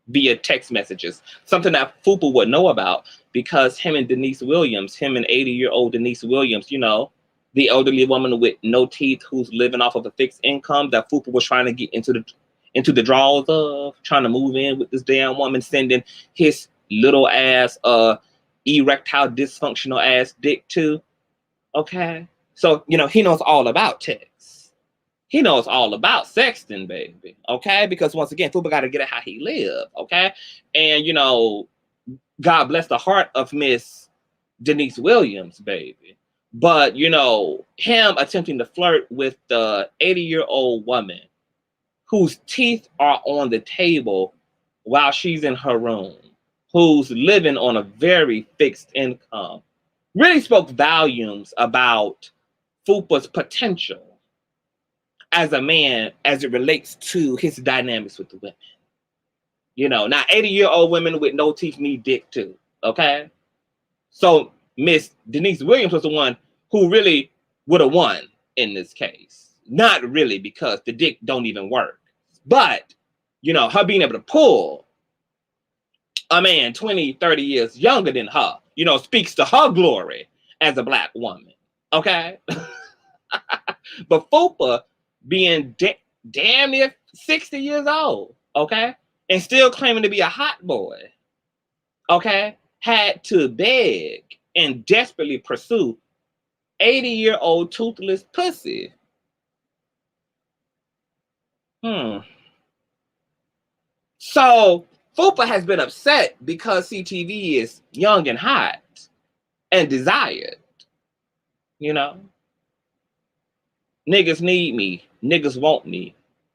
Via text messages. Something that Fupa would know about because him and 80-year-old Denise Williams, the elderly woman with no teeth who's living off of a fixed income that Fupa was trying to get into the draws of, trying to move in with this damn woman, sending his little ass erectile dysfunctional ass dick to. Okay, so he knows all about text. He knows all about sexting, baby. Okay, because once again, Fupa got to get it how he live. Okay, and God bless the heart of Miss Denise Williams, baby. But him attempting to flirt with the 80-year-old woman whose teeth are on the table while she's in her room, who's living on a very fixed income, really spoke volumes about Fupa's potential as a man as it relates to his dynamics with the women. Now 80-year-old women with no teeth need dick too, okay? So Miss Denise Williams was the one who really would have won in this case. Not really, because the dick don't even work. But, her being able to pull a man 20, 30 years younger than her, speaks to her glory as a Black woman. Okay? But Fupa being damn near 60 years old, okay? And still claiming to be a hot boy, okay? Had to beg and desperately pursue 80-year-old toothless pussy. So Fupa has been upset because CTV is young and hot and desired. Niggas need me. Niggas want me.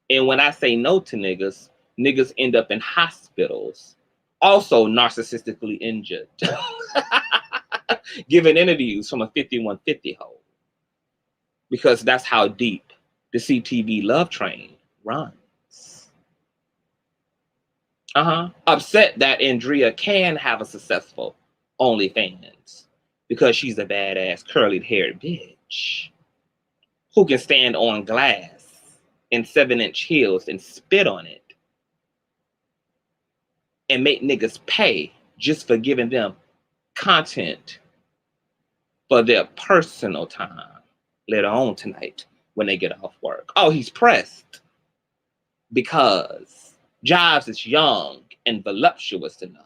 And when I say no to niggas, niggas end up in hospitals. Also narcissistically injured. Giving interviews from a 5150 hole. Because that's how deep the CTV love train runs. Upset that Andrea can have a successful OnlyFans because she's a badass curly-haired bitch who can stand on glass in 7-inch heels and spit on it and make niggas pay just for giving them content for their personal time later on tonight when they get off work. Oh, he's pressed because Jives is young and voluptuous enough,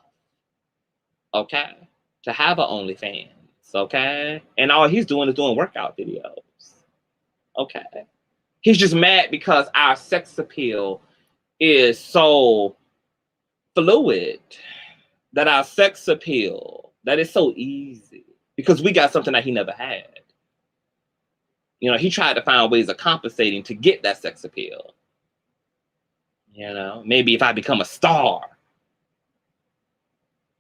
okay, to have an OnlyFans, okay? And all he's doing is doing workout videos, okay? He's just mad because our sex appeal is so fluid, that our sex appeal, that is so easy, because we got something that he never had. He tried to find ways of compensating to get that sex appeal. Maybe if I become a star,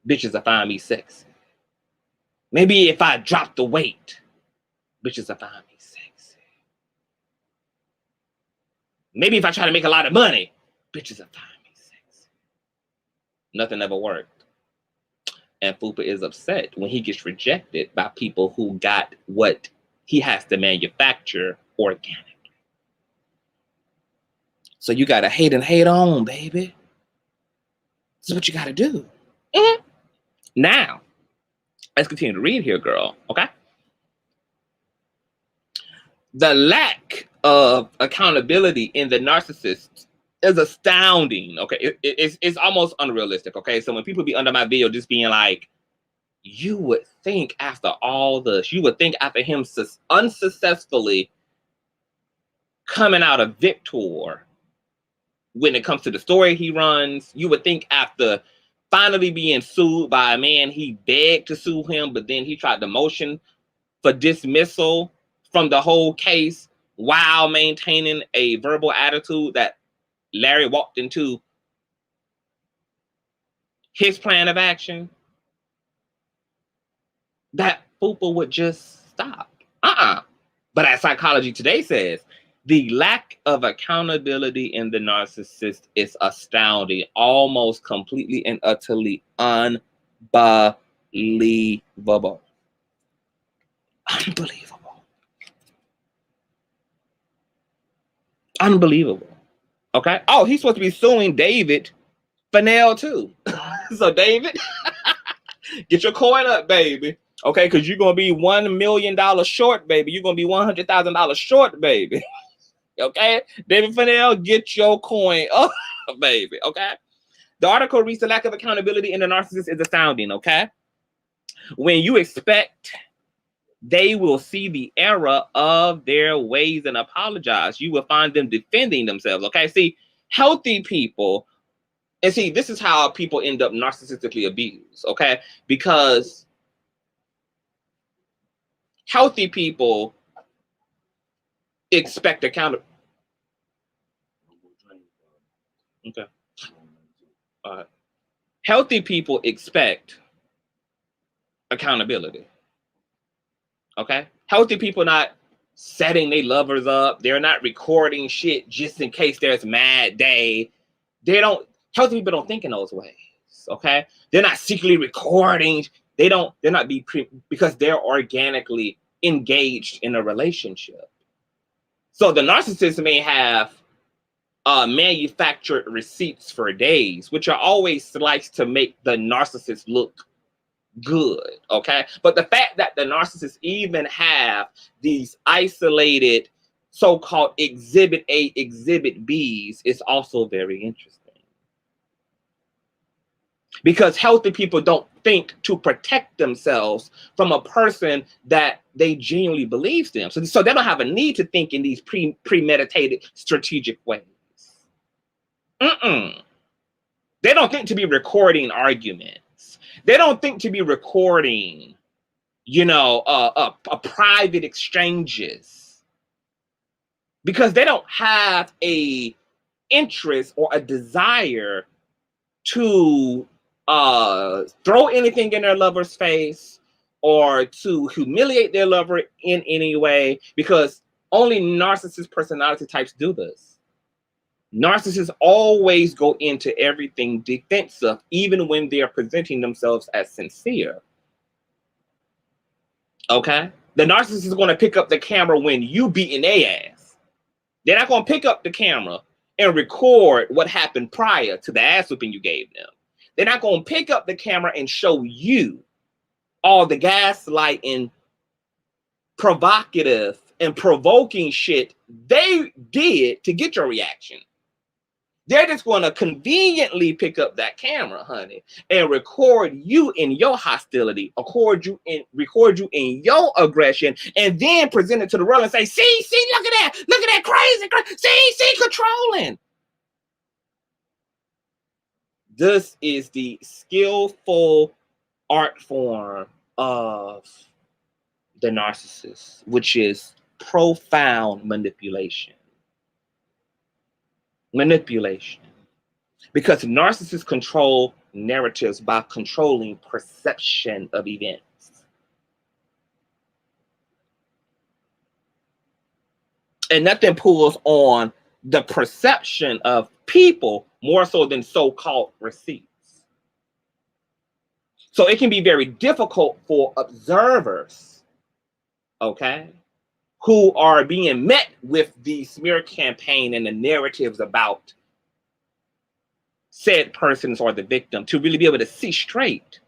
bitches will find me sexy. Maybe if I drop the weight, bitches will find me sexy. Maybe if I try to make a lot of money, bitches will find me sexy. Nothing ever worked. And Fupa is upset when he gets rejected by people who got what he has to manufacture organically. So you got to hate and hate on, baby. This is what you got to do. Mm-hmm. Now, let's continue to read here, girl. Okay? The lack of accountability in the narcissist is astounding. Okay? It's almost unrealistic. Okay? So when people be under my video just being like, you would think after all this, you would think after him unsuccessfully coming out a victor when it comes to the story he runs, you would think after finally being sued by a man he begged to sue him, but then he tried to motion for dismissal from the whole case while maintaining a verbal attitude that Larry walked into his plan of action, that Fupa would just stop. But as Psychology Today says, the lack of accountability in the narcissist is astounding, almost completely and utterly unbelievable. Unbelievable. Okay? Oh, he's supposed to be suing David Fennell too. So David, get your coin up, baby. Okay, because you're going to be $1 million short, baby. You're going to be $100,000 short, baby. Okay? David Fennell, get your coin up, baby. Okay? The article reads the lack of accountability in the narcissist is astounding. Okay? When you expect they will see the error of their ways and apologize, you will find them defending themselves. Okay? See, healthy people, and see, this is how people end up narcissistically abused. Okay? Because healthy people expect accountability. Okay. Healthy people expect accountability. Okay? Healthy people not setting their lovers up. They're not recording shit just in case there's mad day. Healthy people don't think in those ways. Okay? They're not secretly recording. They're not because they're organically engaged in a relationship. So the narcissist may have manufactured receipts for days, which are always sliced to make the narcissist look good. Okay. But the fact that the narcissists even have these isolated so-called exhibit A, exhibit Bs is also very interesting. Because healthy people don't think to protect themselves from a person that they genuinely believes them. So they don't have a need to think in these premeditated, strategic ways. They don't think to be recording arguments. They don't think to be recording, private exchanges. Because they don't have a interest or a desire to throw anything in their lover's face or to humiliate their lover in any way, because only narcissist personality types do this. Narcissists always go into everything defensive, even when they are presenting themselves as sincere. Okay? The narcissist is going to pick up the camera when you beating their ass. They're not going to pick up the camera and record what happened prior to the ass whooping you gave them. They're not going to pick up the camera and show you all the gaslighting, provocative, and provoking shit they did to get your reaction. They're just going to conveniently pick up that camera, honey, and record you in your hostility, record you in your aggression, and then present it to the world and say, see, look at that crazy, see, controlling. This is the skillful art form of the narcissist, which is profound manipulation. Because narcissists control narratives by controlling perception of events. And nothing pulls on the perception of people more so than so-called receipts. So it can be very difficult for observers, okay, who are being met with the smear campaign and the narratives about said persons or the victim to really be able to see straight.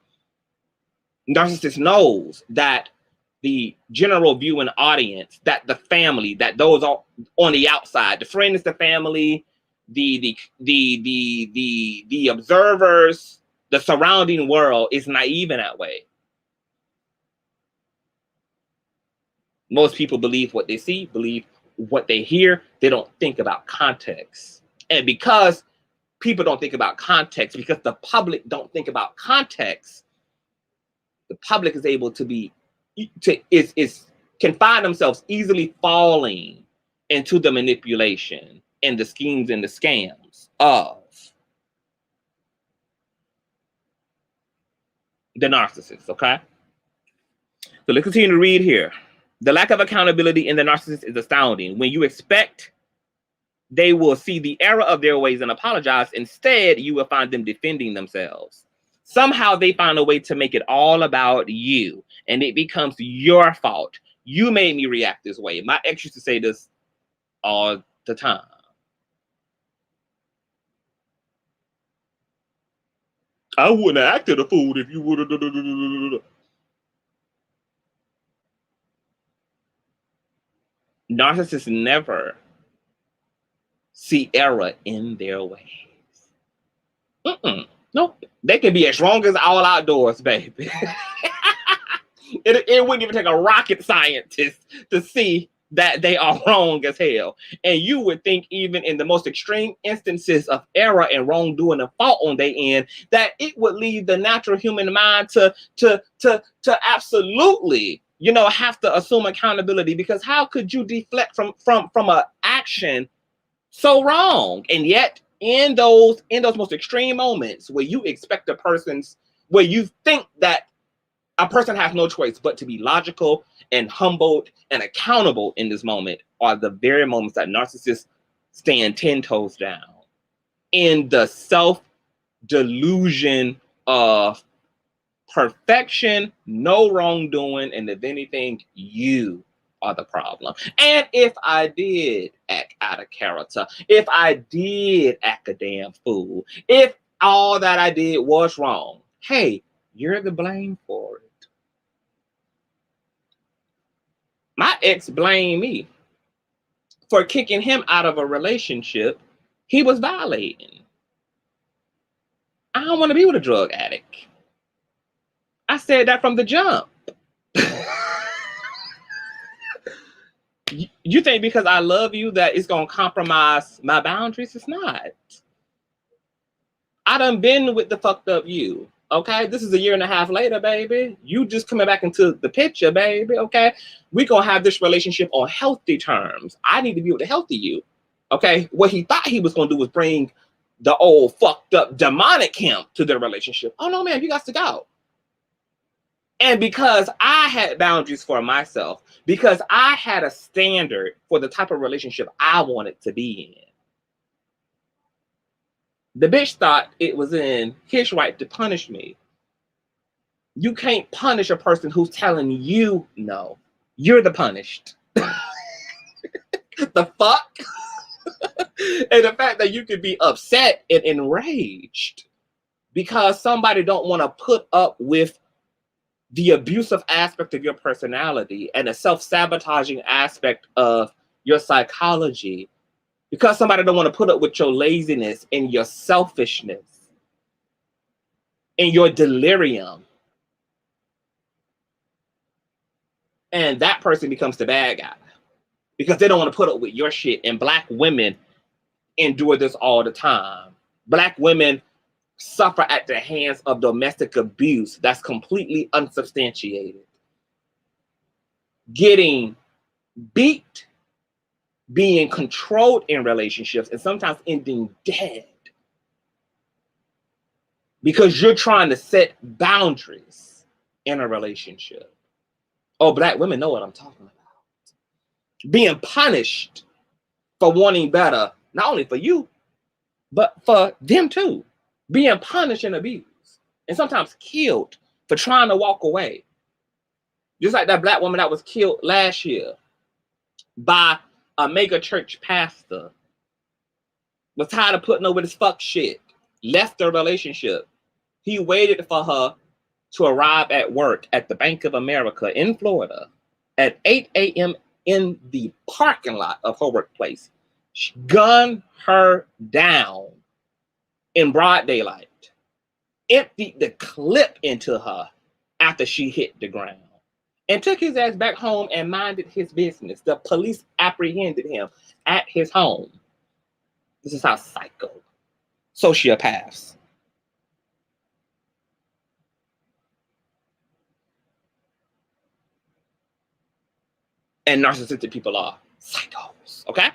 Narcissist knows that the general viewing audience, that the family, that those are on the outside, the friends, the family, the observers, the surrounding world is naive in that way. Most people believe what they see, believe what they hear. They don't think about context. And because people don't think about context, because the public don't think about context, the public is able to be can find themselves easily falling into the manipulation and the schemes and the scams of the narcissist. Okay, so let's continue to read here. The lack of accountability in the narcissist is astounding. When you expect they will see the error of their ways and apologize, instead you will find them defending themselves. Somehow they find a way to make it all about you, and it becomes your fault. You made me react this way. My ex used to say this all the time. I wouldn't have acted a fool if you would have. Narcissists never see error in their ways. Nope. They can be as strong as all outdoors, baby. It wouldn't even take a rocket scientist to see that they are wrong as hell. And you would think even in the most extreme instances of error and wrongdoing and fault on their end, that it would lead the natural human mind to absolutely, have to assume accountability, because how could you deflect from an action so wrong? And yet in those most extreme moments where you expect where you think that a person has no choice but to be logical and humbled and accountable in this moment, are the very moments that narcissists stand 10 toes down in the self-delusion of perfection, no wrongdoing, and if anything, you are the problem. And if I did act out of character, if I did act a damn fool, if all that I did was wrong, hey, you're the blame for it. My ex blamed me for kicking him out of a relationship he was violating. I don't want to be with a drug addict. I said that from the jump. You think because I love you that it's going to compromise my boundaries? It's not. I done been with the fucked up you. Okay, this is a year and a half later, baby. You just coming back into the picture, baby. Okay, we gonna have this relationship on healthy terms. I need to be with the healthy you. Okay, what he thought he was gonna do was bring the old fucked up demonic him to their relationship. Oh no, man, you got to go. And because I had boundaries for myself, because I had a standard for the type of relationship I wanted to be in, the bitch thought it was in his right to punish me. You can't punish a person who's telling you no. You're the punished. The fuck? And the fact that you could be upset and enraged because somebody don't want to put up with the abusive aspect of your personality and the self-sabotaging aspect of your psychology, because somebody don't want to put up with your laziness and your selfishness and your delirium. And that person becomes the bad guy because they don't want to put up with your shit. And Black women endure this all the time. Black women suffer at the hands of domestic abuse that's completely unsubstantiated. Getting beat, being controlled in relationships, and sometimes ending dead because you're trying to set boundaries in a relationship. Oh, Black women know what I'm talking about. Being punished for wanting better, not only for you, but for them too. Being punished and abused, and sometimes killed for trying to walk away. Just like that Black woman that was killed last year by a mega church pastor, was tired of putting up with his fuck shit, left the relationship. He waited for her to arrive at work at the Bank of America in Florida at 8 a.m. in the parking lot of her workplace. She gunned her down in broad daylight, emptied the clip into her after she hit the ground, and took his ass back home and minded his business. The police apprehended him at his home. This is how psycho sociopaths and narcissistic people are. Psychos, okay?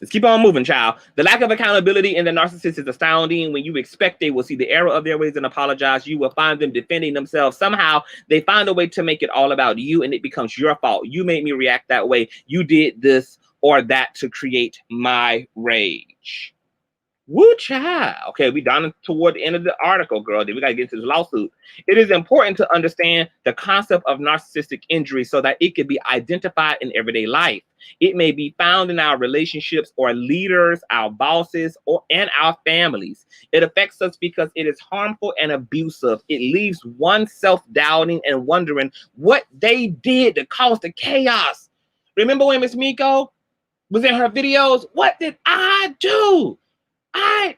Let's keep on moving, child. The lack of accountability in the narcissist is astounding. When you expect they will see the error of their ways and apologize, you will find them defending themselves. Somehow, they find a way to make it all about you, and it becomes your fault. You made me react that way. You did this or that to create my rage. Woo, child. Okay, we down toward the end of the article, girl. Then we got to get into this lawsuit. It is important to understand the concept of narcissistic injury so that it can be identified in everyday life. It may be found in our relationships or leaders, our bosses, and our families. It affects us because it is harmful and abusive. It leaves one self-doubting and wondering what they did to cause the chaos. Remember when Miss Miko was in her videos? What did I do?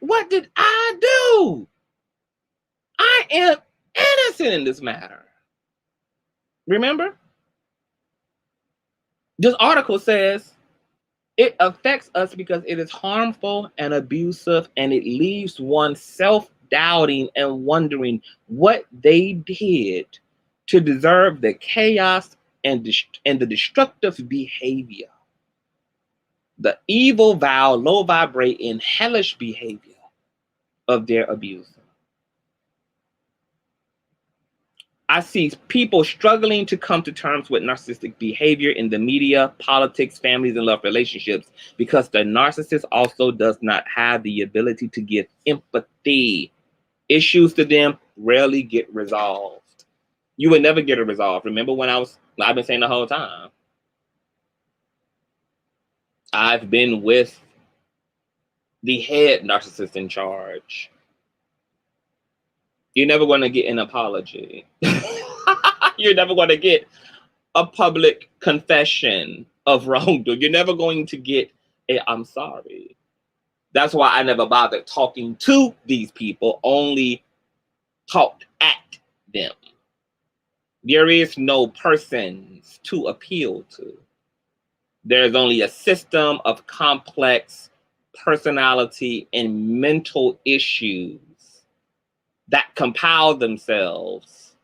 What did I do? I am innocent in this matter. Remember? This article says it affects us because it is harmful and abusive, and it leaves one self-doubting and wondering what they did to deserve the chaos and the destructive behavior. The evil, vile, low vibrating, hellish behavior of their abuser. I see people struggling to come to terms with narcissistic behavior in the media, politics, families, and love relationships because the narcissist also does not have the ability to give empathy. Issues to them rarely get resolved. You would never get it resolved. Remember when I've been saying the whole time, I've been with the head narcissist in charge. You're never going to get an apology. You're never going to get a public confession of wrongdoing. You're never going to get a I'm sorry. That's why I never bothered talking to these people, only talked at them. There is no persons to appeal to. There's only a system of complex personality and mental issues that compile themselves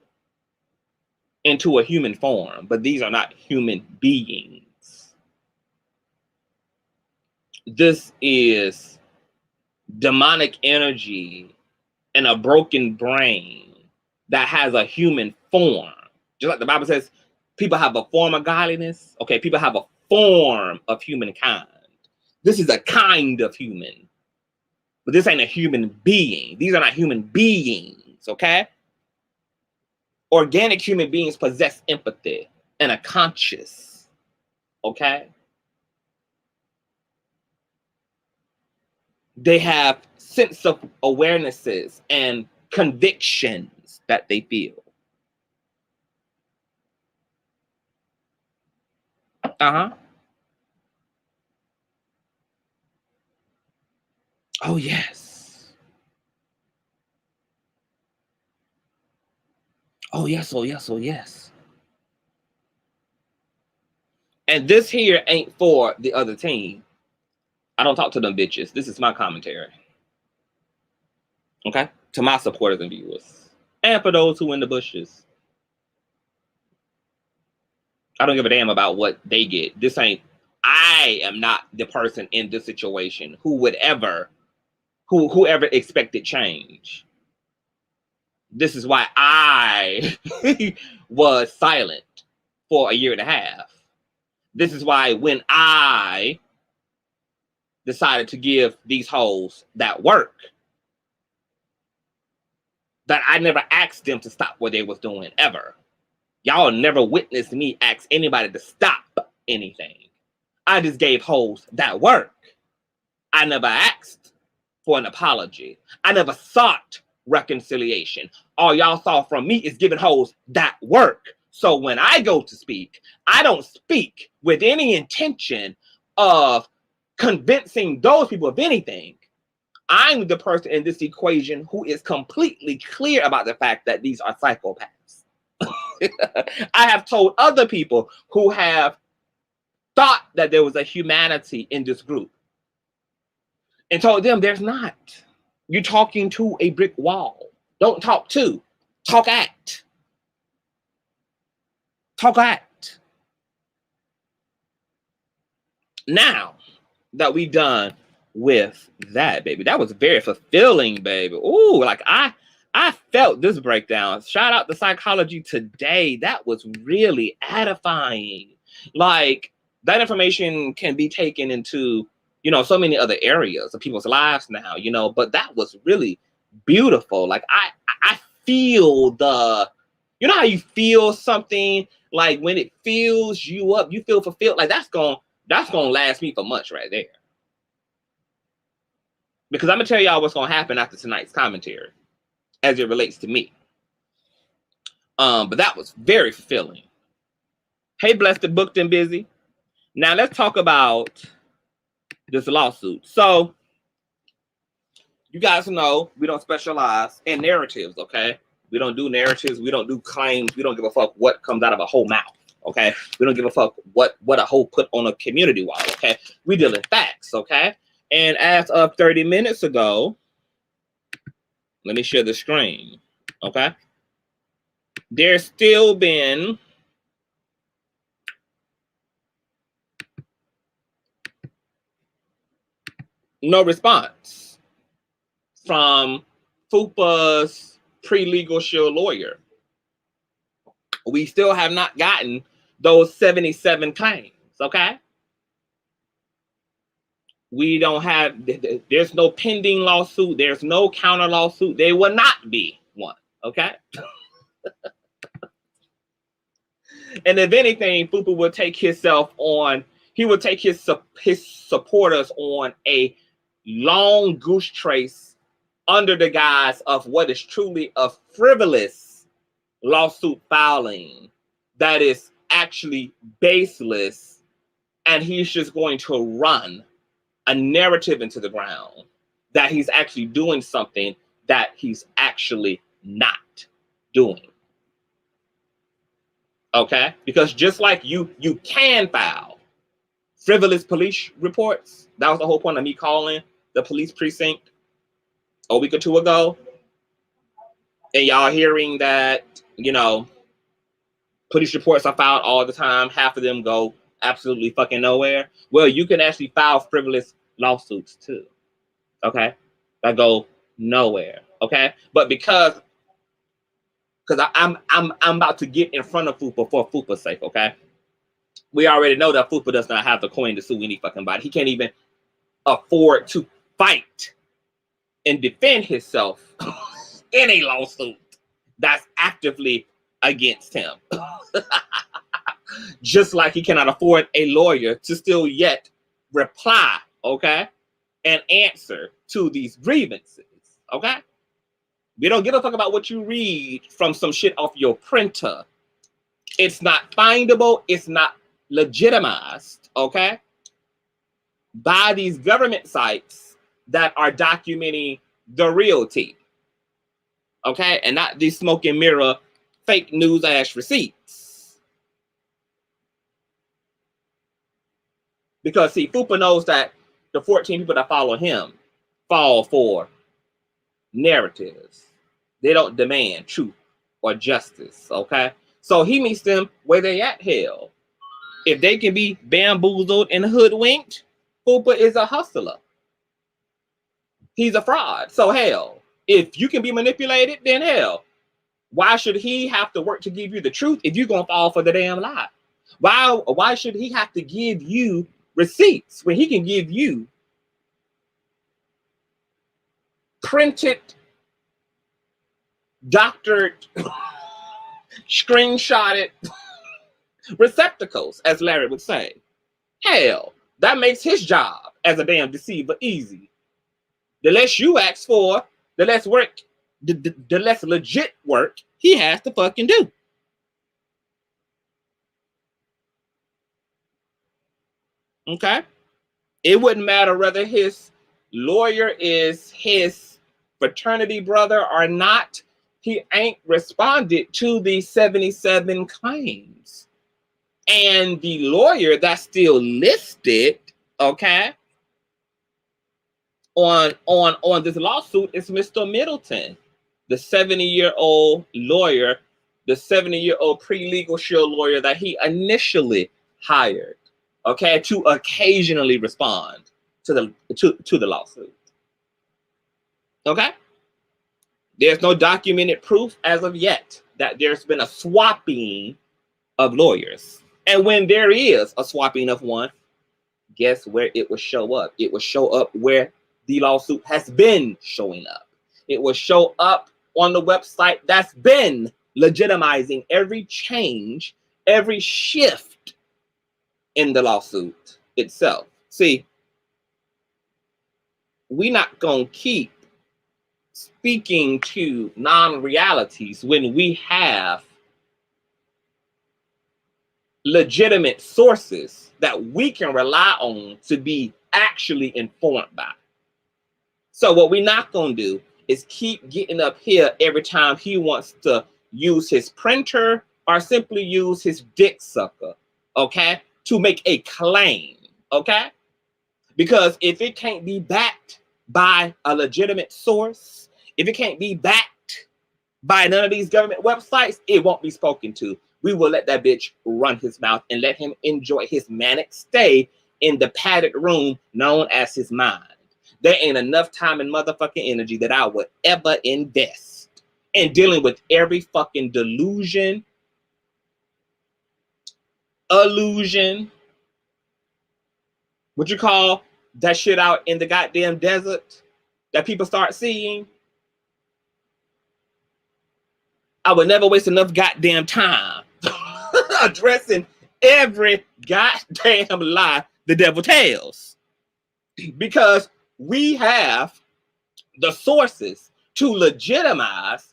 into a human form, but these are not human beings. This is demonic energy and a broken brain that has a human form. Just like the Bible says, people have a form of godliness. Okay, people have a form of humankind. This is a kind of human, but this ain't a human being. These are not human beings, okay? Organic human beings possess empathy and a conscience, okay? They have sense of awarenesses and convictions that they feel. Oh, yes. Oh, yes, oh, yes, oh, yes. And this here ain't for the other team. I don't talk to them bitches. This is my commentary. Okay? To my supporters and viewers. And for those who in the bushes. I don't give a damn about what they get. I am not the person in this situation whoever expected change. This is why I was silent for a year and a half. This is why when I decided to give these hoes that work, that I never asked them to stop what they was doing, ever. Y'all never witnessed me ask anybody to stop anything. I just gave hoes that work. I never asked for an apology. I never sought reconciliation. All y'all saw from me is giving hoes that work. So when I go to speak, I don't speak with any intention of convincing those people of anything. I'm the person in this equation who is completely clear about the fact that these are psychopaths. I have told other people who have thought that there was a humanity in this group and told them there's not. You're talking to a brick wall. Don't talk to, talk at. Talk at. Now that we done with that, baby, that was very fulfilling, baby. Ooh, like I felt this breakdown. Shout out to Psychology Today. That was really edifying. Like, that information can be taken into, you know, so many other areas of people's lives now, you know, but that was really beautiful. Like, I feel the, you know how you feel something, like when it fills you up, you feel fulfilled. Like, that's gonna last me for months right there. Because I'm gonna tell y'all what's gonna happen after tonight's commentary as it relates to me. But that was very fulfilling. Hey, Blessed, Booked and Busy. Now let's talk about this lawsuit. So you guys know we don't specialize in narratives, okay? We don't do narratives. We don't do claims. We don't give a fuck what comes out of a whole mouth, okay? We don't give a fuck what a hoe put on a community wall, okay? We deal in facts, okay? And as of 30 minutes ago, let me share the screen, okay? There's still been no response from Fupa's pre-legal shield lawyer. We still have not gotten those 77 claims, okay? We don't have, there's no pending lawsuit. There's no counter lawsuit. There will not be one, okay? And if anything, Fupa will take himself on, he will take his supporters on a long goose trace under the guise of what is truly a frivolous lawsuit filing that is actually baseless, and he's just going to run a narrative into the ground that he's actually doing something that he's actually not doing. Okay? Because just like you can file frivolous police reports, that was the whole point of me calling the police precinct a week or two ago, and y'all hearing that, you know, police reports are filed all the time, half of them go absolutely fucking nowhere. Well, you can actually file frivolous lawsuits too, okay, that go nowhere, okay? But because I'm about to get in front of Fupa for Fupa's sake, okay? We already know that Fupa does not have the coin to sue any fucking body. He can't even afford to fight and defend himself in a lawsuit that's actively against him. Just like he cannot afford a lawyer to still yet reply, okay, and answer to these grievances, okay? We don't give a fuck about what you read from some shit off your printer. It's not findable. It's not legitimized, okay, by these government sites that are documenting the real tea, okay, and not these smoke and mirror fake news ass receipts. Because see, Fupa knows that the 14 people that follow him fall for narratives. They don't demand truth or justice, okay? So he meets them where they at, hell. If they can be bamboozled and hoodwinked, Fupa is a hustler. He's a fraud. So hell, if you can be manipulated, then hell, why should he have to work to give you the truth if you're going to fall for the damn lie? Why should he have to give you receipts when he can give you printed, doctored, screenshotted receptacles, as Larry would say? Hell, That makes his job as a damn deceiver easy. The less you ask for, the less work, the less legit work he has to fucking do. Okay? It wouldn't matter whether his lawyer is his fraternity brother or not. He ain't responded to the 77 claims. And the lawyer that's still listed, okay, on this lawsuit is Mr. Middleton, the 70-year-old lawyer, the 70-year-old pre-legal shield lawyer that he initially hired, okay, to occasionally respond to the lawsuit. Okay? There's no documented proof as of yet that there's been a swapping of lawyers. And when there is a swapping of one, guess where it will show up? It will show up where the lawsuit has been showing up. It will show up on the website that's been legitimizing every change, every shift in the lawsuit itself. See, we're not going to keep speaking to non-realities when we have legitimate sources that we can rely on to be actually informed by. So what we're not going to do is keep getting up here every time he wants to use his printer or simply use his dick sucker, okay, to make a claim, okay? Because if it can't be backed by a legitimate source, if it can't be backed by none of these government websites, it won't be spoken to. We will let that bitch run his mouth and let him enjoy his manic stay in the padded room known as his mind. There ain't enough time and motherfucking energy that I would ever invest in dealing with every fucking delusion, illusion, what you call that shit out in the goddamn desert that people start seeing. I would never waste enough goddamn time addressing every goddamn lie the devil tells, because we have the sources to legitimize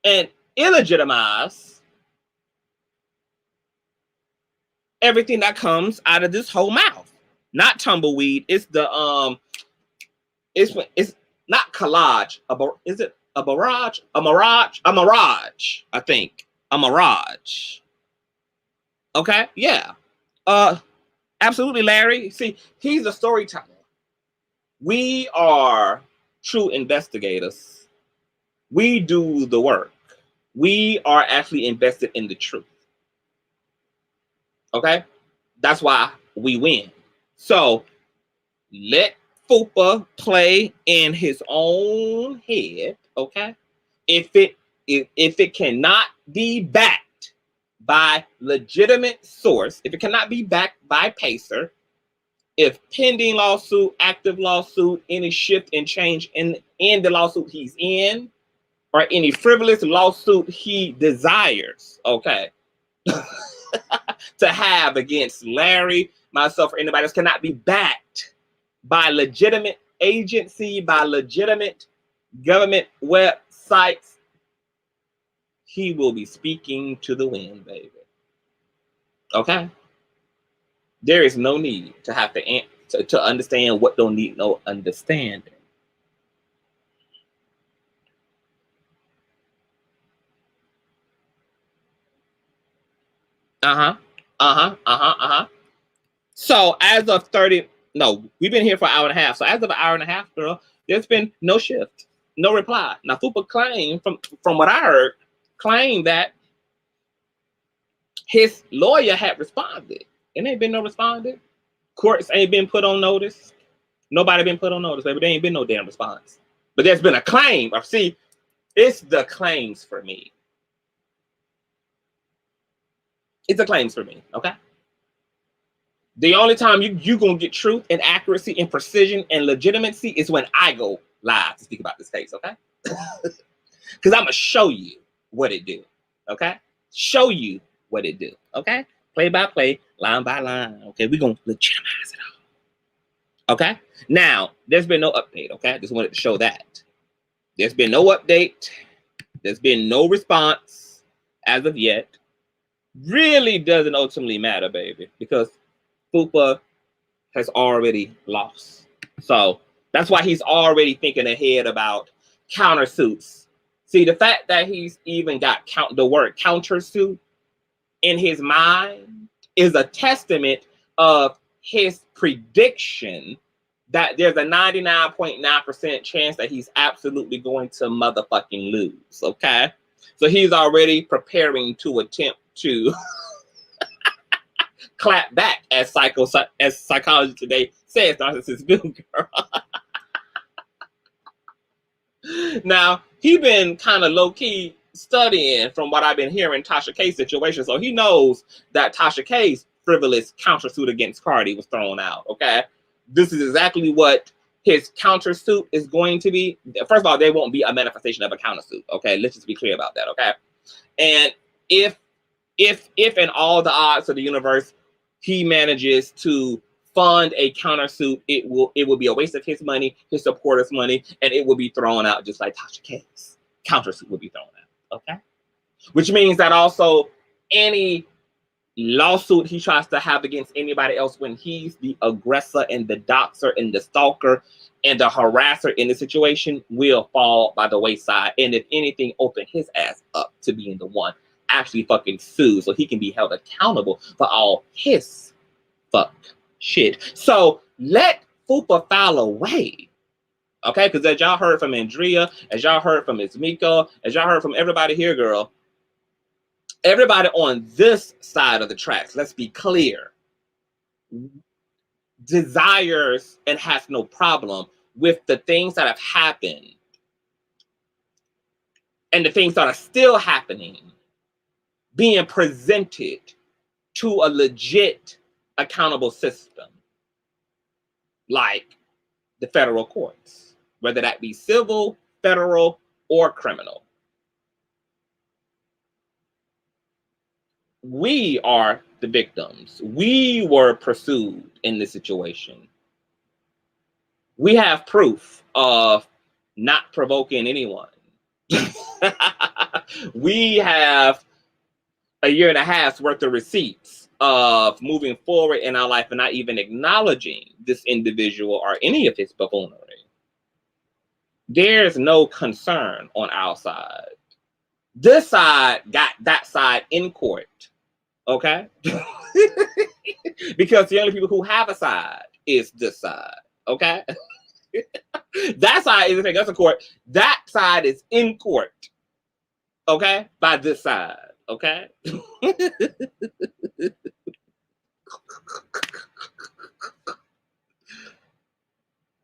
and illegitimize everything that comes out of this whole mouth. Not tumbleweed. It's the it's not collage. Is it a barrage? A mirage? A mirage, I think. A mirage. Okay, yeah. Absolutely, Larry. See, he's a storyteller. We are true investigators. We do the work. We are actually invested in the truth. Okay? That's why we win. So let Fupa play in his own head, okay? If it cannot be backed by legitimate source, if it cannot be backed by Pacer, if pending lawsuit, active lawsuit, any shift and change in the lawsuit he's in, or any frivolous lawsuit he desires, okay, to have against Larry, myself, or anybody else, cannot be backed by legitimate agency, by legitimate government websites, he will be speaking to the wind, baby. Okay? There is no need to have to understand what don't need no understanding. So as of 30, no, we've been here for an hour and a half. So as of an hour and a half, girl, there's been no shift, no reply. Now, Fupa claimed, from what I heard, claimed that his lawyer had responded. And ain't been no responded. Courts ain't been put on notice. Nobody been put on notice, baby. There ain't been no damn response. But there's been a claim. See, it's the claims for me. It's the claims for me, okay? The only time you gonna get truth and accuracy and precision and legitimacy is when I go live to speak about this case, okay? Because I'm gonna show you what it do, okay? Show you what it do, okay? play by play, line by line. Okay, we're gonna legitimize it all. Okay, now there's been no update. Okay, I just wanted to show that there's been no update. There's been no response as of yet. Really doesn't ultimately matter, baby, because Fupa has already lost. So that's why he's already thinking ahead about countersuits. See, the fact that he's even got the word countersuit in his mind is a testament of his prediction that there's a 99.9% chance that he's absolutely going to motherfucking lose, okay? So he's already preparing to attempt to clap back, as Psychology Today says, narcissist bill girl. Now, he been kind of low-key studying from what I've been hearing Tasha K's situation, so he knows that Tasha K's frivolous countersuit against Cardi was thrown out, okay? This is exactly what his countersuit is going to be. First of all, there won't be a manifestation of a countersuit, okay? Let's just be clear about that, okay? And if in all the odds of the universe, he manages to fund a countersuit, it will be a waste of his money, his supporters' money, and it will be thrown out just like Tasha K's countersuit will be thrown out, okay? Which means that also any lawsuit he tries to have against anybody else when he's the aggressor and the doxer and the stalker and the harasser in the situation will fall by the wayside. And if anything, open his ass up to being the one actually fucking sued so he can be held accountable for all his fuck shit. So let Fupa file away. Okay, because as y'all heard from Andrea, as y'all heard from Ms. Miko, as y'all heard from everybody here, girl, everybody on this side of the tracks, let's be clear, desires and has no problem with the things that have happened and the things that are still happening being presented to a legit accountable system like the federal courts, whether that be civil, federal, or criminal. We are the victims. We were pursued in this situation. We have proof of not provoking anyone. We have a year and a half's worth of receipts of moving forward in our life and not even acknowledging this individual or any of his buffoonery. There's no concern on our side. This side got that side in court. Okay? Because the only people who have a side is this side. Okay? That side is in court. That side is in court. Okay? By this side. Okay?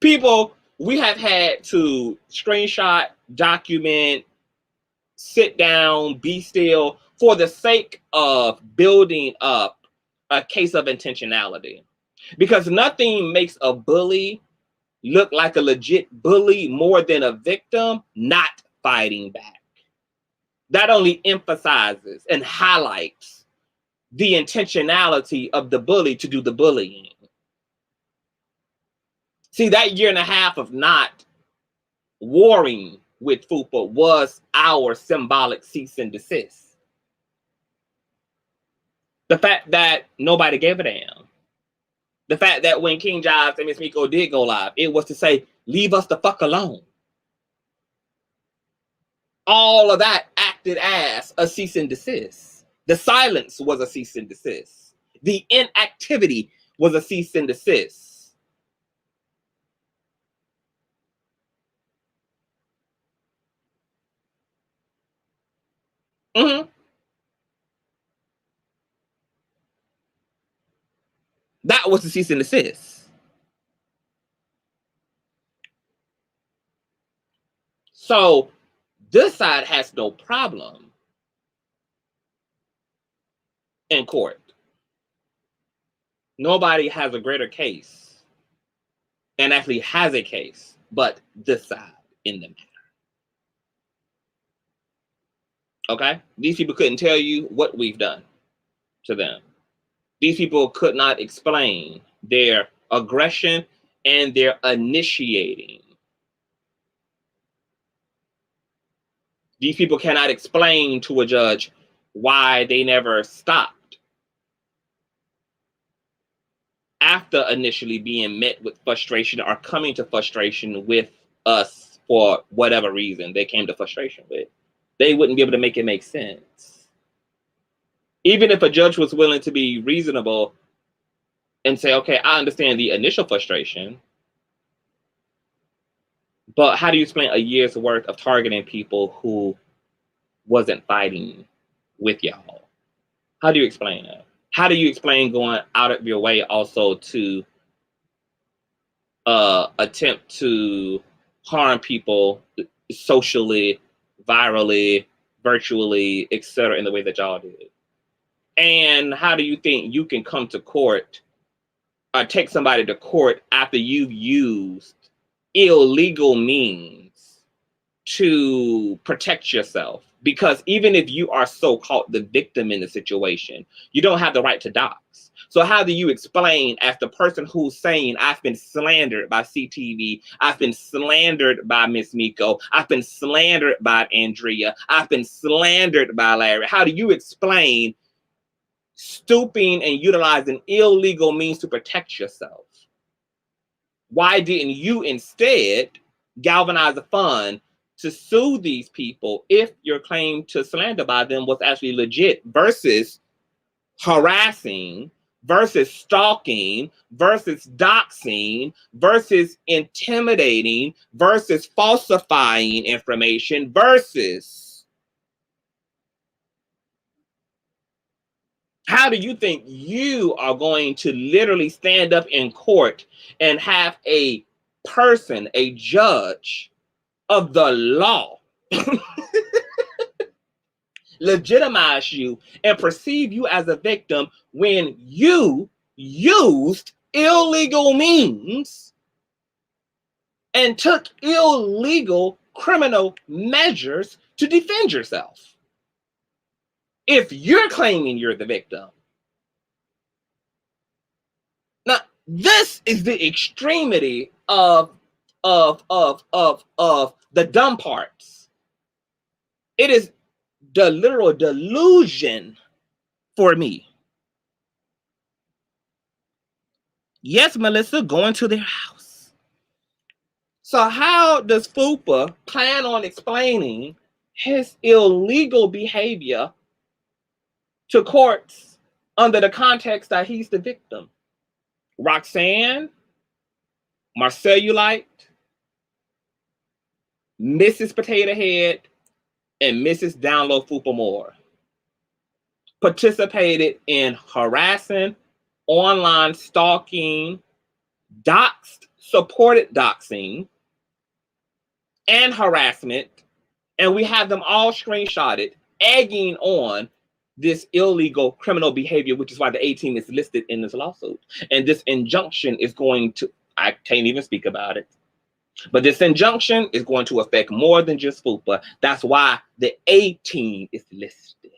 People, we have had to screenshot, document, sit down, be still, for the sake of building up a case of intentionality. Because nothing makes a bully look like a legit bully more than a victim not fighting back. That only emphasizes and highlights the intentionality of the bully to do the bullying. See, that year and a half of not warring with Fupa was our symbolic cease and desist. The fact that nobody gave a damn. The fact that when King Jives and Miss Miko did go live, it was to say, leave us the fuck alone. All of that acted as a cease and desist. The silence was a cease and desist. The inactivity was a cease and desist. That was the cease and desist. So this side has no problem in court. Nobody has a greater case and actually has a case but this side in the matter. Okay? These people couldn't tell you what we've done to them. These people could not explain their aggression and their initiating. These people cannot explain to a judge why they never stopped after initially being met with frustration or coming to frustration with us for whatever reason they came to frustration with. They wouldn't be able to make it make sense. Even if a judge was willing to be reasonable and say, okay, I understand the initial frustration, but how do you explain a year's worth of targeting people who wasn't fighting with y'all? How do you explain that? How do you explain going out of your way also to attempt to harm people socially, virally, virtually, etc., in the way that y'all did? And how do you think you can come to court or take somebody to court after you've used illegal means to protect yourself? Because even if you are so-called the victim in the situation, you don't have the right to dox. So how do you explain, as the person who's saying, I've been slandered by CTV, I've been slandered by Miss Miko, I've been slandered by Andrea, I've been slandered by Larry? How do you explain stooping and utilizing illegal means to protect yourself? Why didn't you instead galvanize a fund to sue these people if your claim to slander by them was actually legit, versus harassing, versus stalking, versus doxing, versus intimidating, versus falsifying information, versus how do you think you are going to literally stand up in court and have a person, a judge of the law, legitimize you and perceive you as a victim when you used illegal means and took illegal criminal measures to defend yourself? If you're claiming you're the victim. Now, this is the extremity of the dumb parts. It is the literal delusion for me. Yes, Melissa, going to their house. So how does Fupa plan on explaining his illegal behavior to courts under the context that he's the victim? Roxanne, Marcellus, Mrs. Potato Head, and Mrs. Download Fupa Moore participated in harassing, online stalking, doxed, supported doxing, and harassment, and we have them all screenshotted, egging on this illegal criminal behavior, which is why the 18 is listed in this lawsuit. And this injunction is going to, I can't even speak about it, but this injunction is going to affect more than just Fupa. That's why the 18 is listed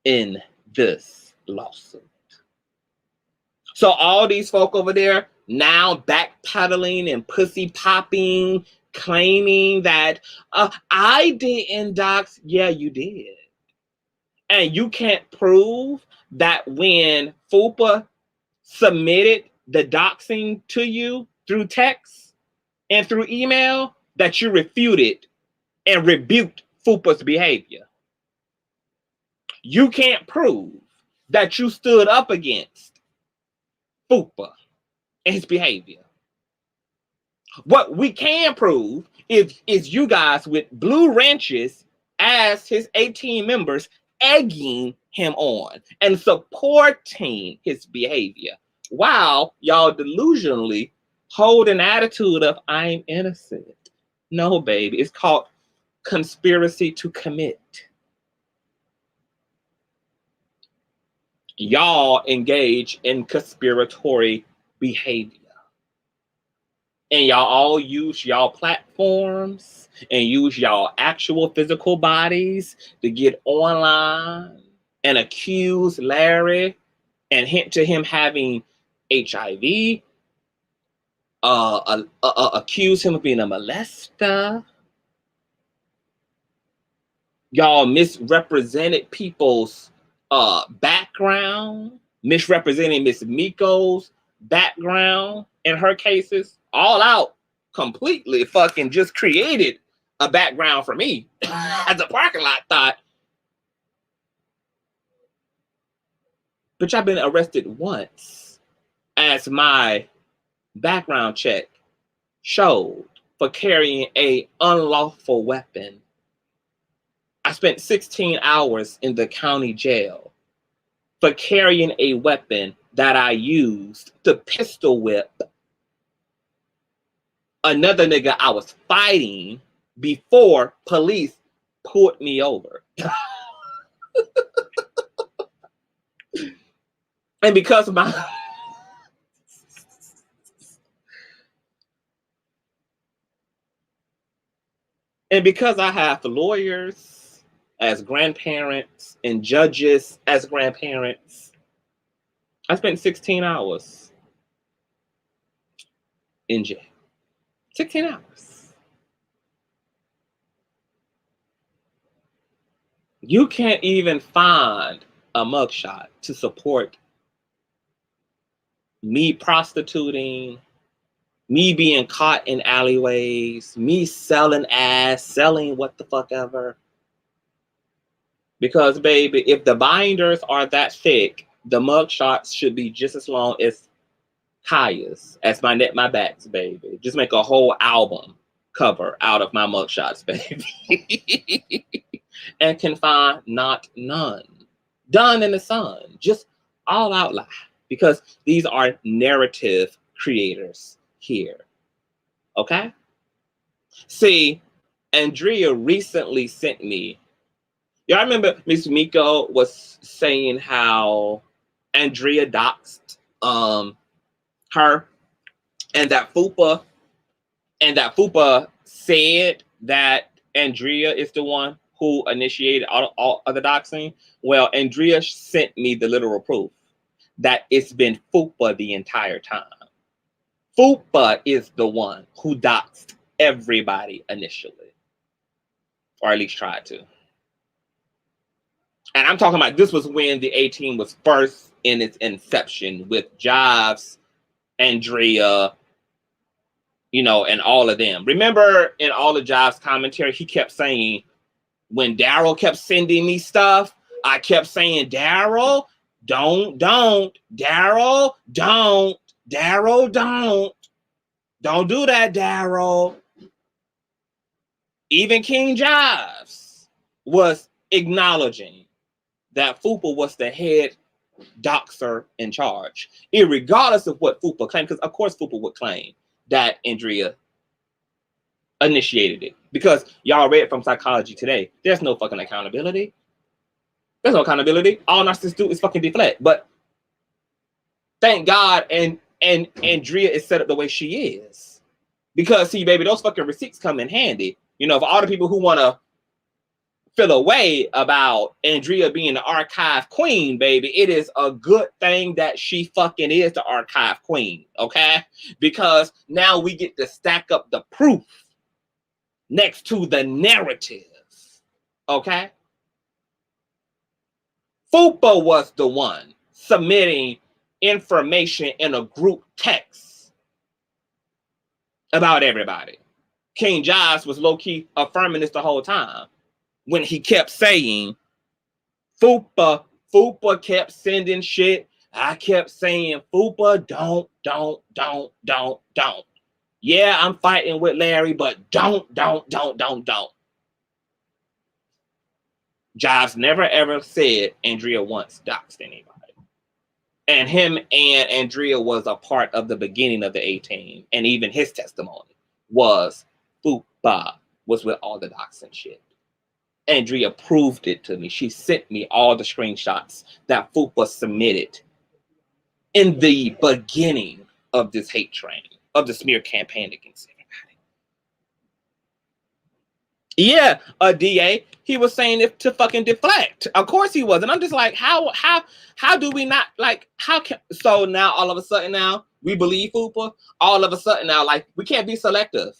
in this lawsuit. So all these folk over there now backpedaling and pussy popping, claiming that I didn't dox. Yeah, you did. And you can't prove that when Fupa submitted the doxing to you through text and through email, that you refuted and rebuked Fupa's behavior. You can't prove that you stood up against Fupa and his behavior. What we can prove is you guys with blue wrenches as his 18 members egging him on and supporting his behavior while y'all delusionally hold an attitude of I'm innocent. No, baby, it's called conspiracy to commit. Y'all engage in conspiratory behavior. And y'all all use y'all platforms and use y'all actual physical bodies to get online and accuse Larry and hint to him having HIV, accuse him of being a molester. Y'all misrepresented people's background, misrepresenting Miss Miko's background in her cases, all out, completely fucking just created a background for me as a parking lot thought. Bitch, I've been arrested once, as my background check showed, for carrying a unlawful weapon. I spent 16 hours in the county jail for carrying a weapon that I used to pistol whip another nigga I was fighting before police pulled me over. And because of my and because I have lawyers as grandparents and judges as grandparents, I spent 16 hours in jail. 16 hours. You can't even find a mugshot to support me prostituting, me being caught in alleyways, me selling ass, selling what the fuck ever. Because, baby, if the binders are that thick, the mugshots should be just as long as Kaya's, as my backs, baby. Just make a whole album cover out of my mugshots, baby. And can find not none. Done in the sun. Just all out lie. Because these are narrative creators here. Okay? See, Andrea recently sent me. Y'all remember Miss Miko was saying how Andrea doxed her, and that Fupa said that Andrea is the one who initiated all of the doxing. Well, Andrea sent me the literal proof that it's been Fupa the entire time. Fupa is the one who doxed everybody initially, or at least tried to. And I'm talking about, this was when the A-Team was first in its inception with Jives, Andrea, you know, and all of them. Remember in all of Jives' commentary, he kept saying, when Darryl kept sending me stuff, I kept saying, Darryl, don't, Darryl, don't do that, Darryl. Even King Jives was acknowledging that Fupa was the head doxer in charge, irregardless of what Fupa claimed, because of course Fupa would claim that Andrea initiated it. Because y'all read from Psychology Today, there's no fucking accountability. There's no accountability. All narcissists do is fucking deflect. But thank God and Andrea is set up the way she is. Because see, baby, those fucking receipts come in handy. You know, for all the people who want to feel a way about Andrea being the archive queen, baby, it is a good thing that she fucking is the archive queen, okay? Because now we get to stack up the proof next to the narrative, okay? Fupa was the one submitting information in a group text about everybody. King Jives was low-key affirming this the whole time when he kept saying, Fupa kept sending shit. I kept saying, Fupa, don't. Yeah, I'm fighting with Larry, but don't. Jives never ever said Andrea once doxed anybody. And him and Andrea was a part of the beginning of the A-Team. And even his testimony was Fupa was with all the doxing shit. Andrea proved it to me. She sent me all the screenshots that Fupa submitted in the beginning of this hate train, of the smear campaign against everybody. Yeah, a DA. He was saying it to fucking deflect. Of course he was. And I'm just like, how do we not, like, how can, so now all of a sudden now we believe Fupa? All of a sudden now, like, we can't be selective.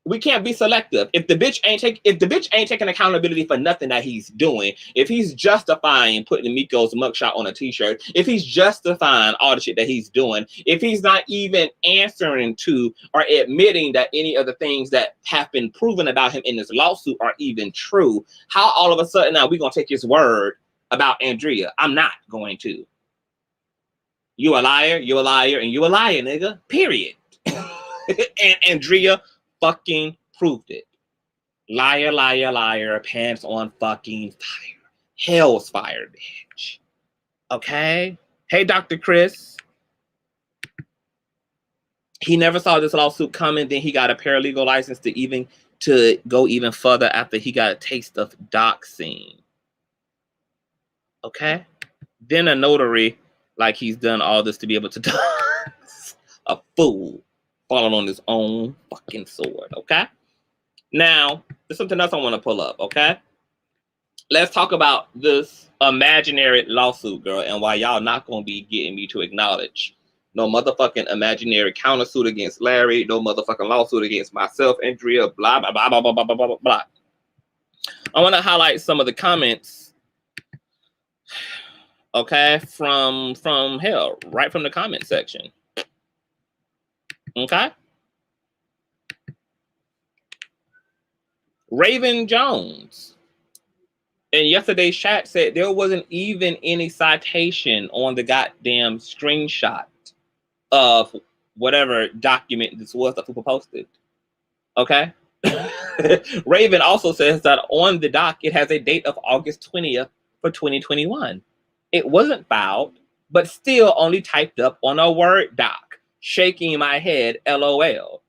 We can't be selective. If the bitch ain't taking accountability for nothing that he's doing, if he's justifying putting Miko's mugshot on a t-shirt, if he's justifying all the shit that he's doing, if he's not even answering to or admitting that any of the things that have been proven about him in this lawsuit are even true, how all of a sudden now we gonna take his word about Andrea? I'm not going to. You a liar, and you a liar, nigga. Period. And Andrea fucking proved it. Liar, liar, liar, pants on fucking fire. Hell's fire, bitch. Okay? Hey, Dr. Chris. He never saw this lawsuit coming. Then he got a paralegal license to go even further after he got a taste of doxing. Okay? Then a notary, like he's done all this to be able to dox. A fool. Falling on his own fucking sword, okay? Now, there's something else I want to pull up, okay? Let's talk about this imaginary lawsuit, girl, and why y'all not going to be getting me to acknowledge no motherfucking imaginary countersuit against Larry, no motherfucking lawsuit against myself, Andrea, blah, blah, blah, blah, blah, blah, blah, blah, blah. I want to highlight some of the comments, okay, from hell, right from the comment section. Okay. Raven Jones in yesterday's chat said there wasn't even any citation on the goddamn screenshot of whatever document this was that Fupa posted. Okay. Raven also says that on the doc it has a date of August 20th for 2021. It wasn't filed, but still only typed up on a Word doc. Shaking my head, LOL.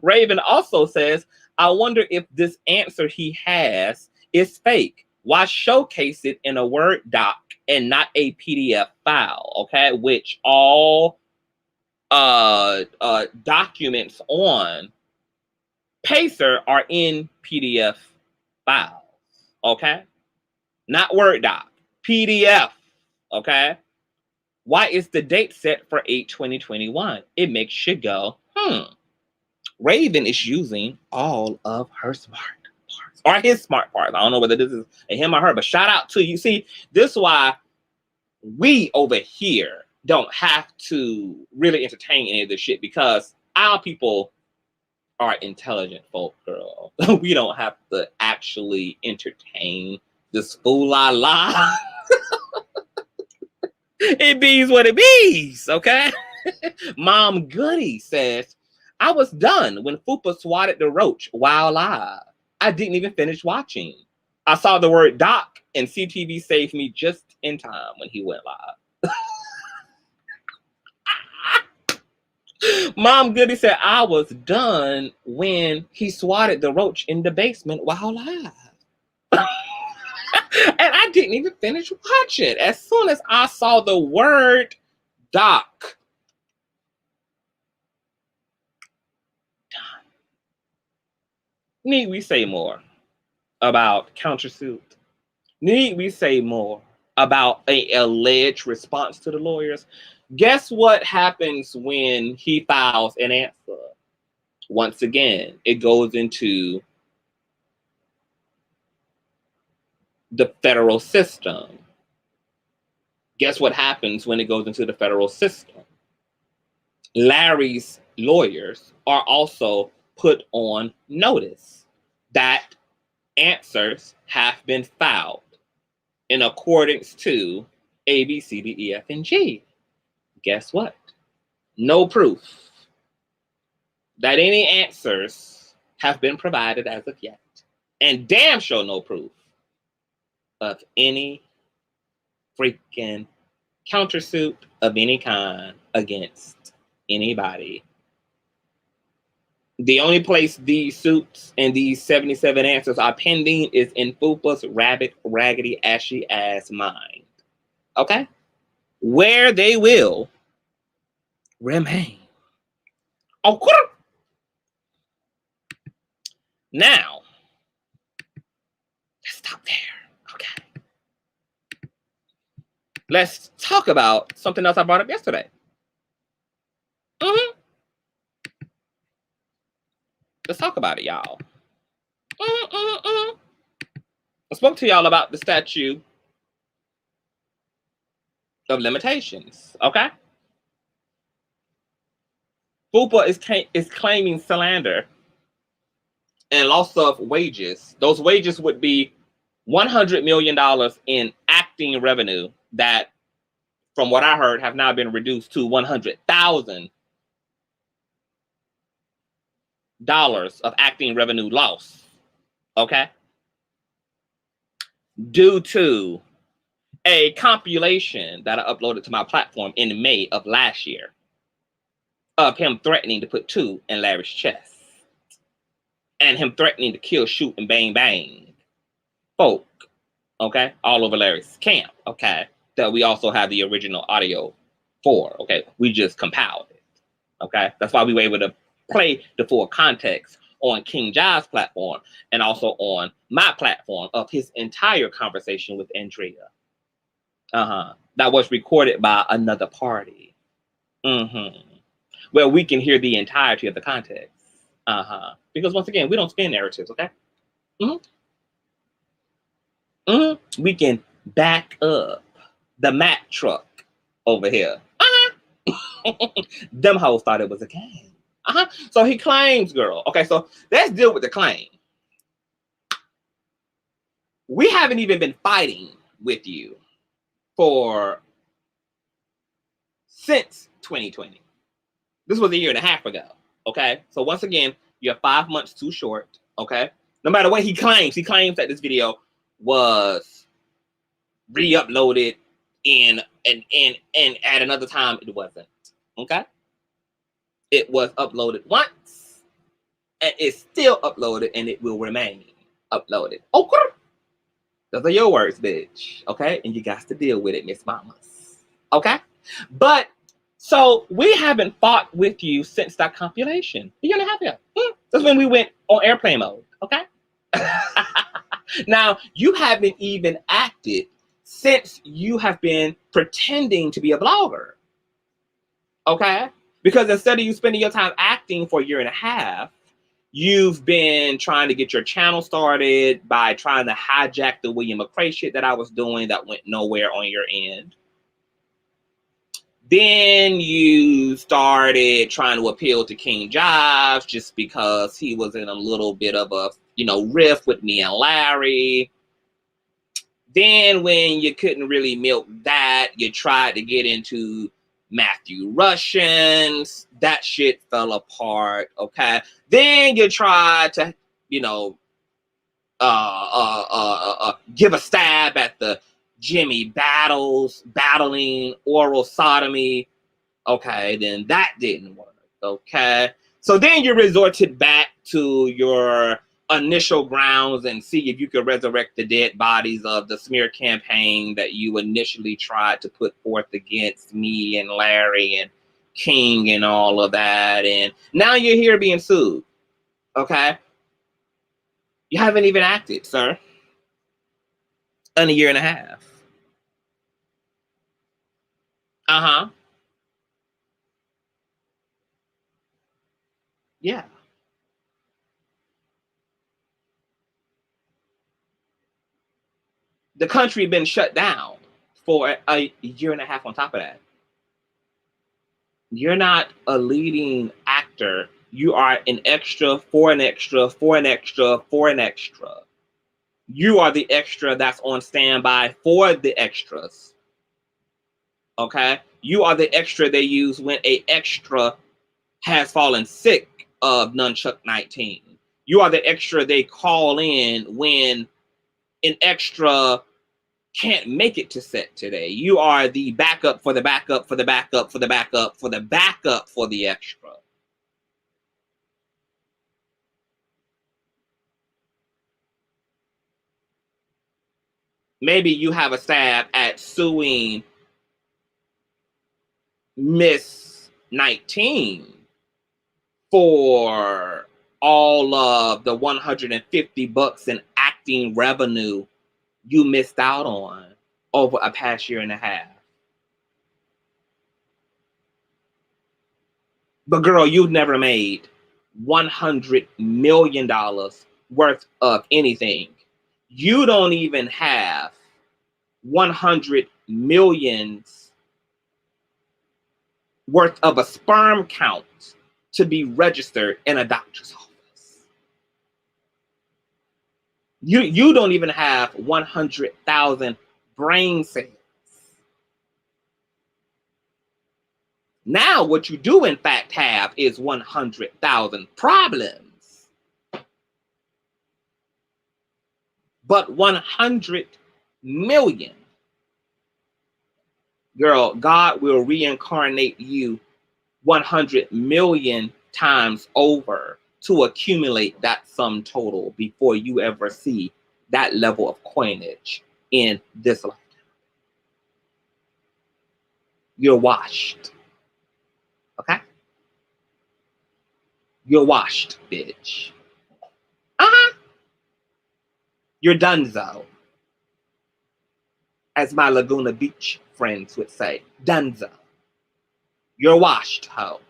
Raven also says, I wonder if this answer he has is fake. Why showcase it in a Word doc and not a PDF file? Okay, which all documents on Pacer are in PDF files. Okay, not Word doc, PDF. Okay. Why is the date set for 8/2021? It makes you go, Raven is using all of her smart parts, or his smart parts. I don't know whether this is a him or her, but shout out to you. See, this is why we over here don't have to really entertain any of this shit, because our people are intelligent folk, girl. We don't have to actually entertain this fool-la-la. It bees what it bees, okay? Mom Goody says, I was done when Fupa swatted the roach while live. I didn't even finish watching. I saw the word doc and CTV saved me just in time when he went live. Mom Goody said, I was done when he swatted the roach in the basement while live. And I didn't even finish watching. As soon as I saw the word doc, done. Need we say more about countersuit? Need we say more about an alleged response to the lawyers? Guess what happens when he files an answer? Once again, it goes into the federal system. Guess what happens when it goes into the federal system? Larry's lawyers are also put on notice that answers have been filed in accordance to A, B, C, D, E, F, and G. Guess what? No proof that any answers have been provided as of yet. And damn sure no proof of any freaking countersuit of any kind against anybody. The only place these suits and these 77 answers are pending is in Fupa's raggedy, ashy ass mind. Okay? Where they will remain. Oh, Now, let's stop there. Okay. Let's talk about something else I brought up yesterday. Let's talk about it, y'all. I spoke to y'all about the statute of limitations, okay? Fupa is claiming slander and loss of wages. Those wages would be $100 million in acting revenue that, from what I heard, have now been reduced to $100,000 of acting revenue loss, okay? Due to a compilation that I uploaded to my platform in May of last year of him threatening to put two in Larry's chest and him threatening to kill, shoot, and bang, bang folk, okay, all over Larry's camp, okay, that we also have the original audio for, okay? We just compiled it, okay? That's why we were able to play the full context on King Jives' platform and also on my platform of his entire conversation with Andrea. That was recorded by another party. Where we can hear the entirety of the context. Because once again, we don't spin narratives, okay? We can back up the Mack truck over here. Them hoes thought it was a game. So he claims, girl. Okay, so let's deal with the claim. We haven't even been fighting with you since 2020. This was a year and a half ago. Okay, so once again, you're 5 months too short. Okay, no matter what he claims that this video was re-uploaded and at another time it wasn't. Okay, it was uploaded once and it's still uploaded and it will remain uploaded. Okay, those are your words, bitch. Okay, and you got to deal with it, Miss Mamas. Okay, but so we haven't fought with you since that compilation. A year and a half ago. That's when we went on airplane mode. Okay. Now you haven't even acted since you have been pretending to be a blogger. Okay, because instead of you spending your time acting for a year and a half, you've been trying to get your channel started by trying to hijack the William McCray shit that I was doing that went nowhere on your end. Then you started trying to appeal to King Jives just because he was in a little bit of a, rift with me and Larry. Then when you couldn't really milk that, you tried to get into Matthew Russians. That shit fell apart, okay? Then you tried to, give a stab at the Jimmy battling oral sodomy. Okay, then that didn't work. Okay, so then you resorted back to your initial grounds and see if you could resurrect the dead bodies of the smear campaign that you initially tried to put forth against me and Larry and King and all of that. And now you're here being sued. Okay, you haven't even acted, sir, in a year and a half. Yeah. The country been shut down for a year and a half on top of that. You're not a leading actor. You are an extra for an extra for an extra for an extra. You are the extra that's on standby for the extras. Okay? You are the extra they use when a extra has fallen sick of Nunchuck 19. You are the extra they call in when an extra can't make it to set today. You are the backup for the backup for the backup for the backup for the backup for the extra. Maybe you have a stab at suing Miss 19 for all of the $150 in acting revenue you missed out on over a past year and a half. But girl, you've never made $100 million worth of anything. You don't even have 100 million worth of a sperm count to be registered in a doctor's office. You don't even have 100,000 brain cells. Now what you do in fact have is 100,000 problems. But 100 million. Girl, God will reincarnate you 100 million times over to accumulate that sum total before you ever see that level of coinage in this lifetime. You're washed. Okay? You're washed, bitch. You're donezo. As my Laguna Beach friends would say, donezo. You're washed, ho.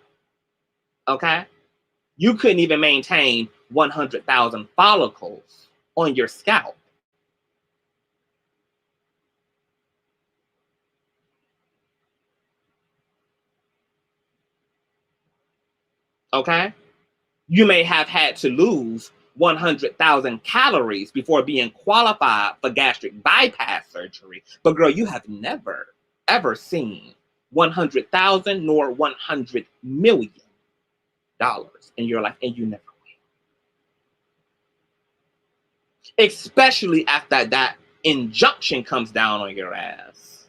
Okay? You couldn't even maintain 100,000 follicles on your scalp. Okay? You may have had to lose 100,000 calories before being qualified for gastric bypass surgery. But girl, you have never, ever seen 100,000 nor 100 million dollars in your life, and you never will. Especially after that injunction comes down on your ass.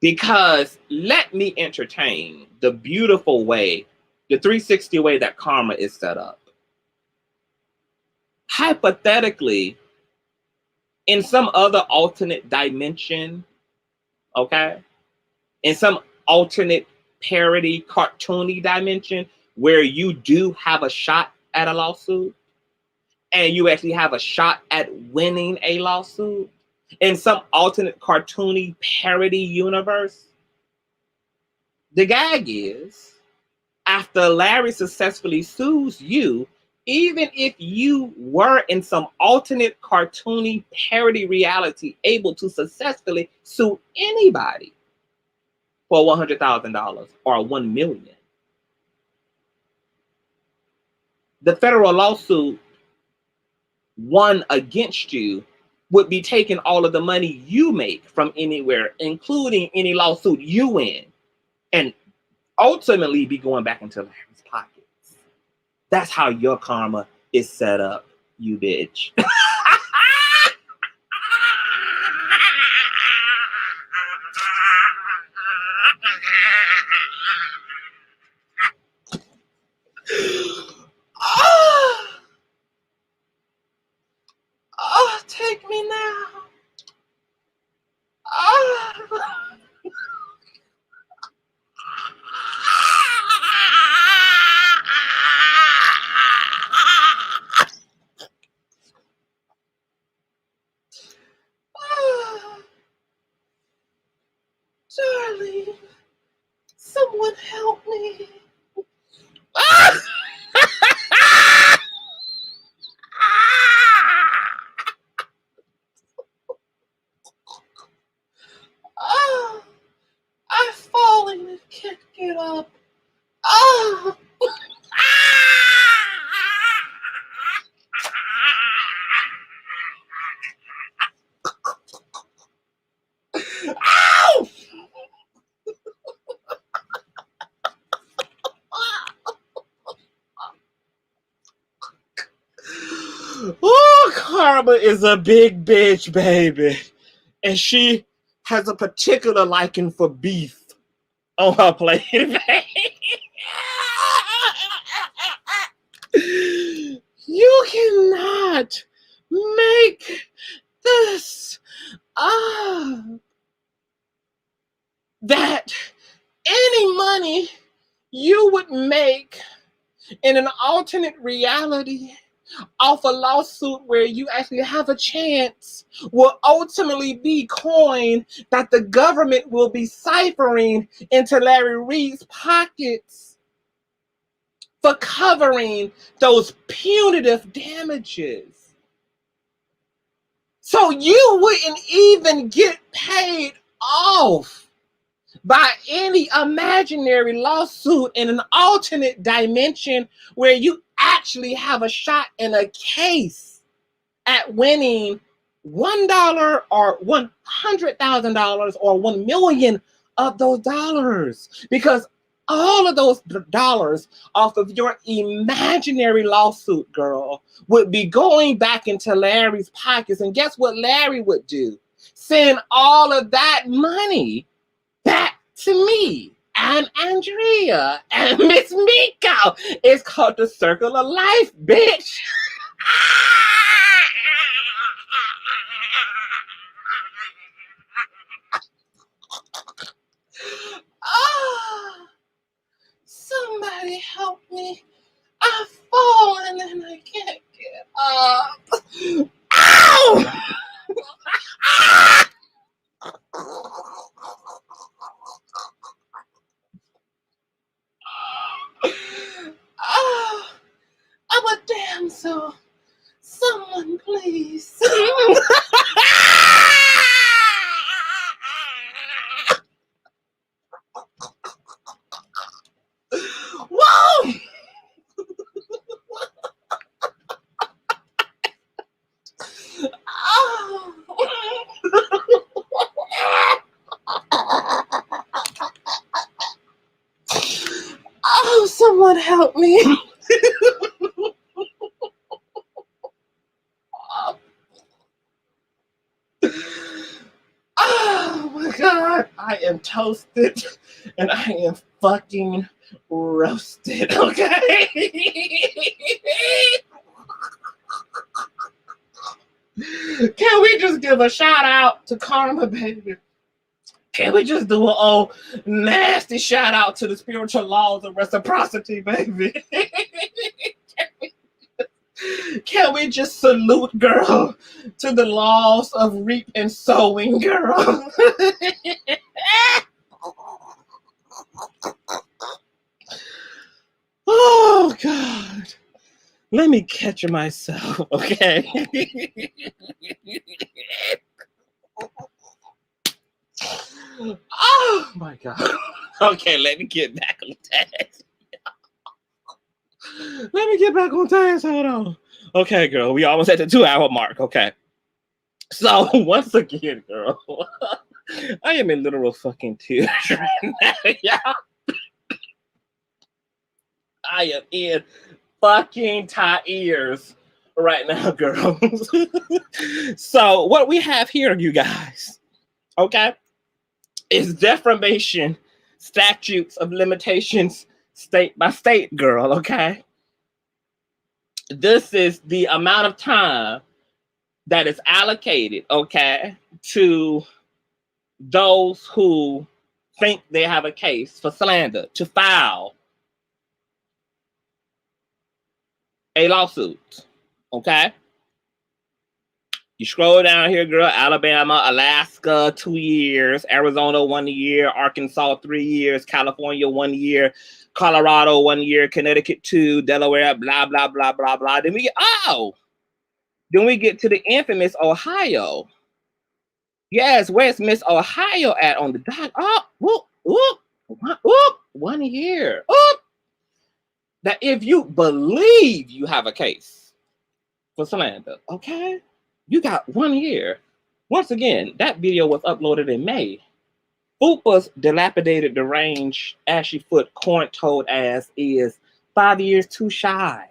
Because let me entertain the beautiful way, the 360 way that karma is set up. Hypothetically, in some other alternate dimension, okay, in some alternate parody, cartoony dimension where you do have a shot at a lawsuit and you actually have a shot at winning a lawsuit, in some alternate cartoony parody universe, the gag is, after Larry successfully sues you, even if you were in some alternate cartoony parody reality able to successfully sue anybody for $100,000 or $1 million, the federal lawsuit won against you would be taking all of the money you make from anywhere, including any lawsuit you win, and ultimately be going back into Larry's pockets. That's how your karma is set up, you bitch. Take me now. Darling, someone help me. I've fallen and can't get up. Oh. Ow! Oh, Karma is a big bitch, baby. And she has a particular liking for beef on her plate. You cannot make this up. That any money you would make in an alternate reality off a lawsuit where you actually have a chance will ultimately be coin that the government will be ciphering into Larry Reid's pockets for covering those punitive damages. So you wouldn't even get paid off by any imaginary lawsuit in an alternate dimension where you actually have a shot in a case at winning $1 or $100,000 or 1 million of those dollars, because all of those dollars off of your imaginary lawsuit, girl, would be going back into Larry's pockets. And guess what Larry would do? Send all of that money back to me and Andrea and Miss Miko. It's called the circle of life, bitch. Oh, somebody help me. I've fallen and I can't get up. Ow! Oh, I'm a damsel. Someone please. Whoa! Oh. Oh, someone help me. Oh my God, I am toasted and I am fucking roasted, okay? Can we just give a shout out to Karma, baby? Can we just do an old nasty shout out to the spiritual laws of reciprocity, baby? Can we just salute, girl, to the laws of reap and sowing, girl? Oh, God. Let me catch myself, okay? Oh, my God. Okay, let me get back on task. Let me get back on task. Hold on. Okay, girl. We almost at the 2-hour mark. Okay. So, once again, girl, I am in literal fucking tears right now, y'all. I am in fucking tears right now, girls. So, what we have here, you guys, okay, is defamation statutes of limitations state by state, girl, okay? This is the amount of time that is allocated, okay, to those who think they have a case for slander to file a lawsuit, okay? You scroll down here, girl. Alabama, Alaska, 2 years. Arizona, 1 year. Arkansas, 3 years. California, 1 year. Colorado, 1 year. Connecticut, 2. Delaware, blah, blah, blah, blah, blah. Then we get to the infamous Ohio. Yes, where's Miss Ohio at on the dot? Oh, whoop, 1 year. Whoop. That if you believe you have a case for slander, okay? You got 1 year. Once again, that video was uploaded in May. Fupa's dilapidated, deranged, ashy foot, corn-toed ass is 5 years too shy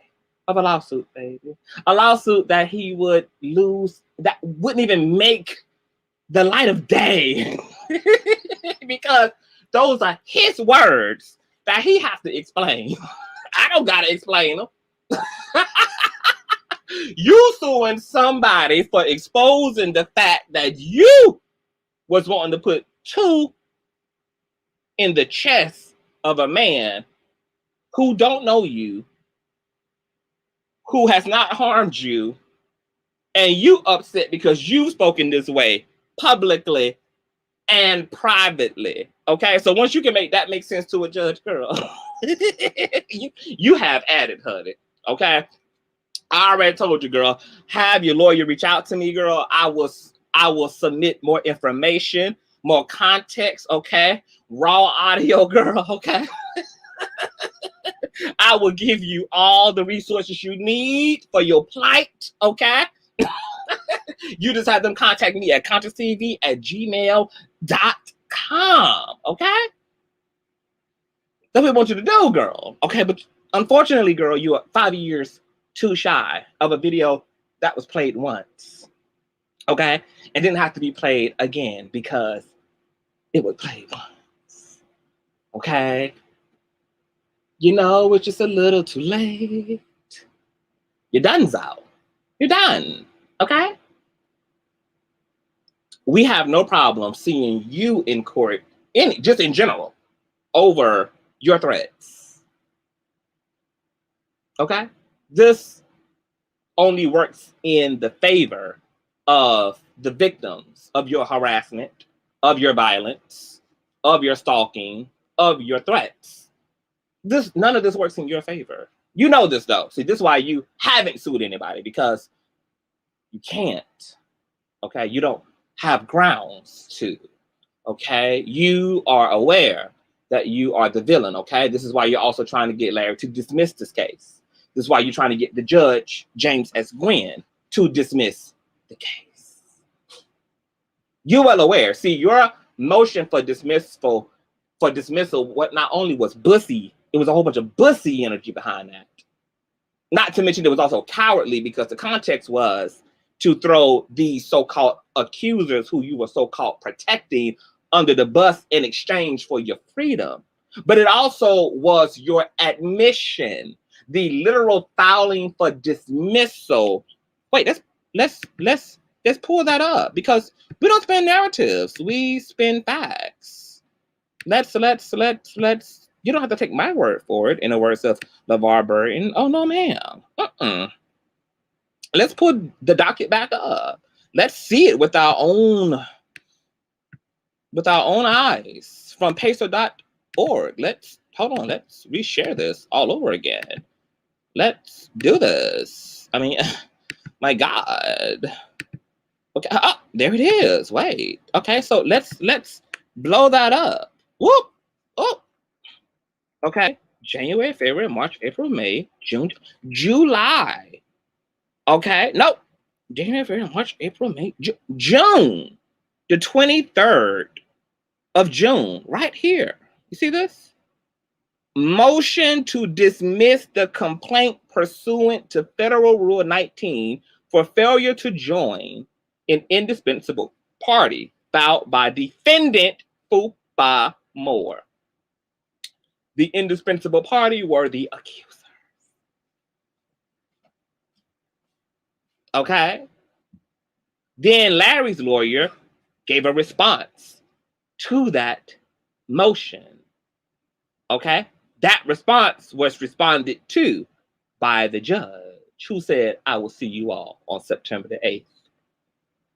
of a lawsuit, baby. A lawsuit that he would lose, that wouldn't even make the light of day. Because those are his words that he has to explain. I don't gotta explain them. You suing somebody for exposing the fact that you was wanting to put 2 in the chest of a man who don't know you, who has not harmed you, and you upset because you've spoken this way publicly and privately. Okay, so once you can make that make sense to a judge, girl, you have added, honey. Okay, I already told you, girl. Have your lawyer reach out to me, girl. I will submit more information, more context. Okay, raw audio, girl. Okay. I will give you all the resources you need for your plight, okay? You just have them contact me at consciouztv@gmail.com, okay? That's what I want you to do, girl, okay? But unfortunately, girl, you are 5 years too shy of a video that was played once, okay? It didn't have to be played again because it was played once, okay? You know, it's just a little too late. You're done, Zal. You're done, okay? We have no problem seeing you in court, just in general, over your threats, okay? This only works in the favor of the victims of your harassment, of your violence, of your stalking, of your threats. None of this works in your favor. You know this though. See, this is why you haven't sued anybody, because you can't. Okay, you don't have grounds to. Okay, you are aware that you are the villain. Okay, this is why you're also trying to get Larry to dismiss this case. This is why you're trying to get the judge, James S. Gwynn, to dismiss the case. You're well aware. See, your motion for dismissal, what not only was bussy, it was a whole bunch of bussy energy behind that. Not to mention it was also cowardly, because the context was to throw these so-called accusers who you were so-called protecting under the bus in exchange for your freedom. But it also was your admission, the literal filing for dismissal. Wait, let's pull that up, because we don't spin narratives, we spin facts. Let's you don't have to take my word for it, in the words of LeVar Burton. Oh no, ma'am. Let's put the docket back up. Let's see it with our own eyes from pacer.org. Let's reshare this all over again. Let's do this. I mean, my God. Okay, oh, there it is. Wait. Okay, so let's blow that up. Whoop. Oh. Okay, January, February, March, April, May, June, July. Okay, no, January, February, March, April, May, June, the 23rd of June, right here. You see this? Motion to dismiss the complaint pursuant to Federal Rule 19 for failure to join an indispensable party, filed by defendant Fupa Moore. The indispensable party were the accusers. Okay. Then Larry's lawyer gave a response to that motion. Okay. That response was responded to by the judge, who said, I will see you all on September the 8th.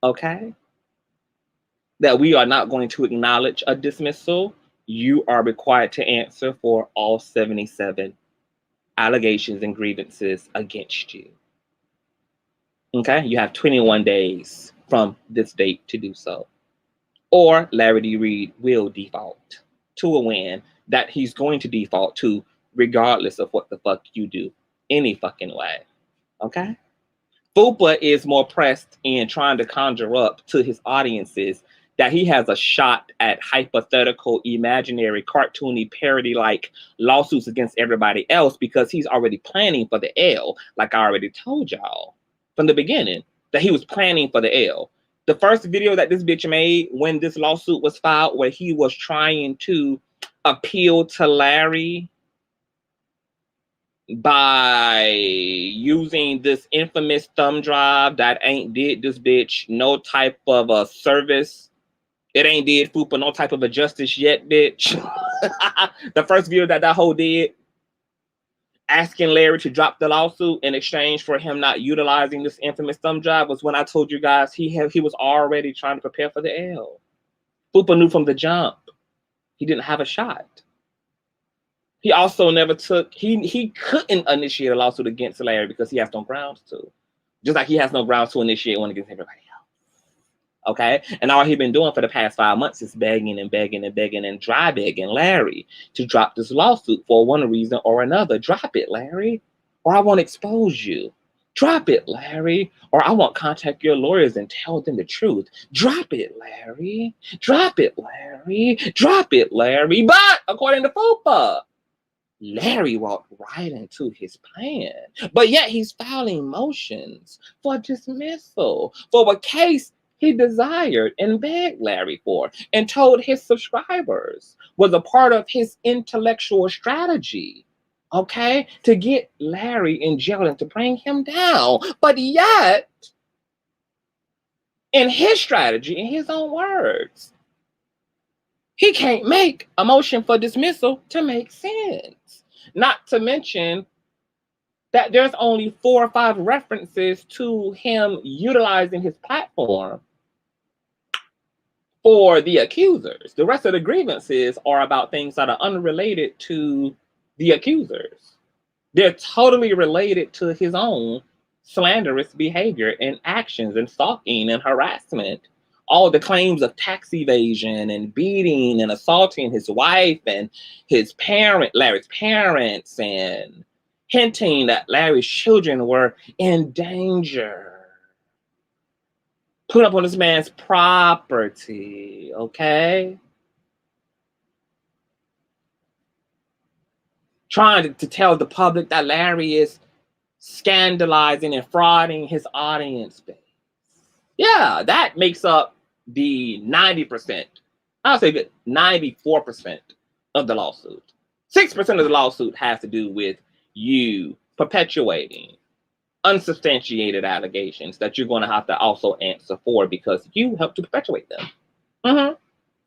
Okay. That we are not going to acknowledge a dismissal. You are required to answer for all 77 allegations and grievances against you. Okay, you have 21 days from this date to do so. Or Larry D. Reid will default to a win that he's going to default to regardless of what the fuck you do any fucking way. Okay? Fupa is more pressed in trying to conjure up to his audiences that he has a shot at hypothetical, imaginary, cartoony, parody-like lawsuits against everybody else, because he's already planning for the L, like I already told y'all from the beginning, that he was planning for the L. The first video that this bitch made when this lawsuit was filed, where he was trying to appeal to Larry by using this infamous thumb drive that ain't did this bitch no type of a service. It ain't did Fupa no type of a justice yet, bitch. The first video that hoe did, asking Larry to drop the lawsuit in exchange for him not utilizing this infamous thumb drive was when I told you guys he was already trying to prepare for the L. Fupa knew from the jump he didn't have a shot. He also never took, he couldn't initiate a lawsuit against Larry because he has no grounds to. Just like he has no grounds to initiate one against everybody else. Okay? And all he's been doing for the past 5 months is begging and begging and begging and dry begging Larry to drop this lawsuit for one reason or another. Drop it, Larry, or I won't expose you. Drop it, Larry, or I won't contact your lawyers and tell them the truth. Drop it, Larry. Drop it, Larry. Drop it, Larry. But according to Fupa, Larry walked right into his plan, but yet he's filing motions for dismissal for a case he desired and begged Larry for and told his subscribers was a part of his intellectual strategy, okay, to get Larry in jail and to bring him down. But yet, in his strategy, in his own words, he can't make a motion for dismissal to make sense. Not to mention that there's only 4 or 5 references to him utilizing his platform for the accusers. The rest of the grievances are about things that are unrelated to the accusers. They're totally related to his own slanderous behavior and actions and stalking and harassment. All the claims of tax evasion and beating and assaulting his wife and his Larry's parents, and hinting that Larry's children were in danger. Put up on this man's property, okay? Trying to tell the public that Larry is scandalizing and frauding his audience base. Yeah, that makes up the 90%. I'll say that 94% of the lawsuit. 6% of the lawsuit has to do with you perpetuating unsubstantiated allegations that you're going to have to also answer for because you helped to perpetuate them.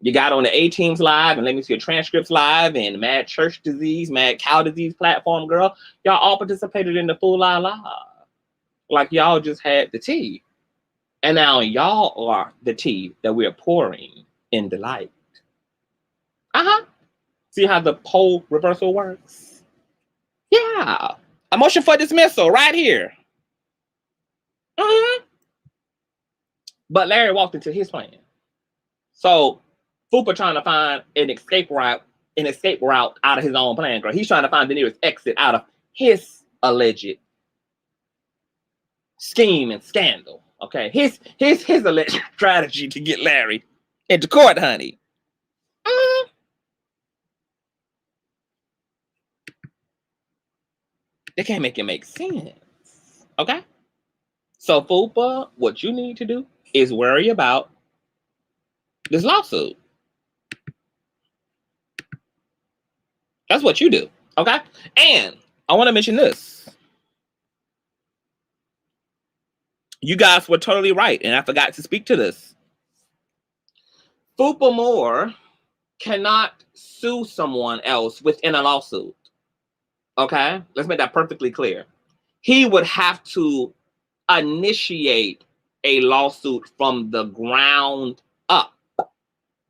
You got on the A-Teams Live and Let Me See Your Transcripts Live and Mad Church Disease, Mad Cow Disease platform, girl. Y'all all participated in the Full Lie Live. Like y'all just had the tea. And now y'all are the tea that we're pouring in the light. See how the pole reversal works? Yeah. A motion for dismissal right here. But Larry walked into his plan. So Fupa trying to find an escape route out of his own plan, girl. He's trying to find the nearest exit out of his alleged scheme and scandal. Okay, his alleged strategy to get Larry into court, honey. They can't make it make sense. Okay? So, Fupa, what you need to do is worry about this lawsuit. That's what you do. Okay? And I want to mention this. You guys were totally right, and I forgot to speak to this. Fupa Moore cannot sue someone else within a lawsuit. Okay? Let's make that perfectly clear. He would have to initiate a lawsuit from the ground up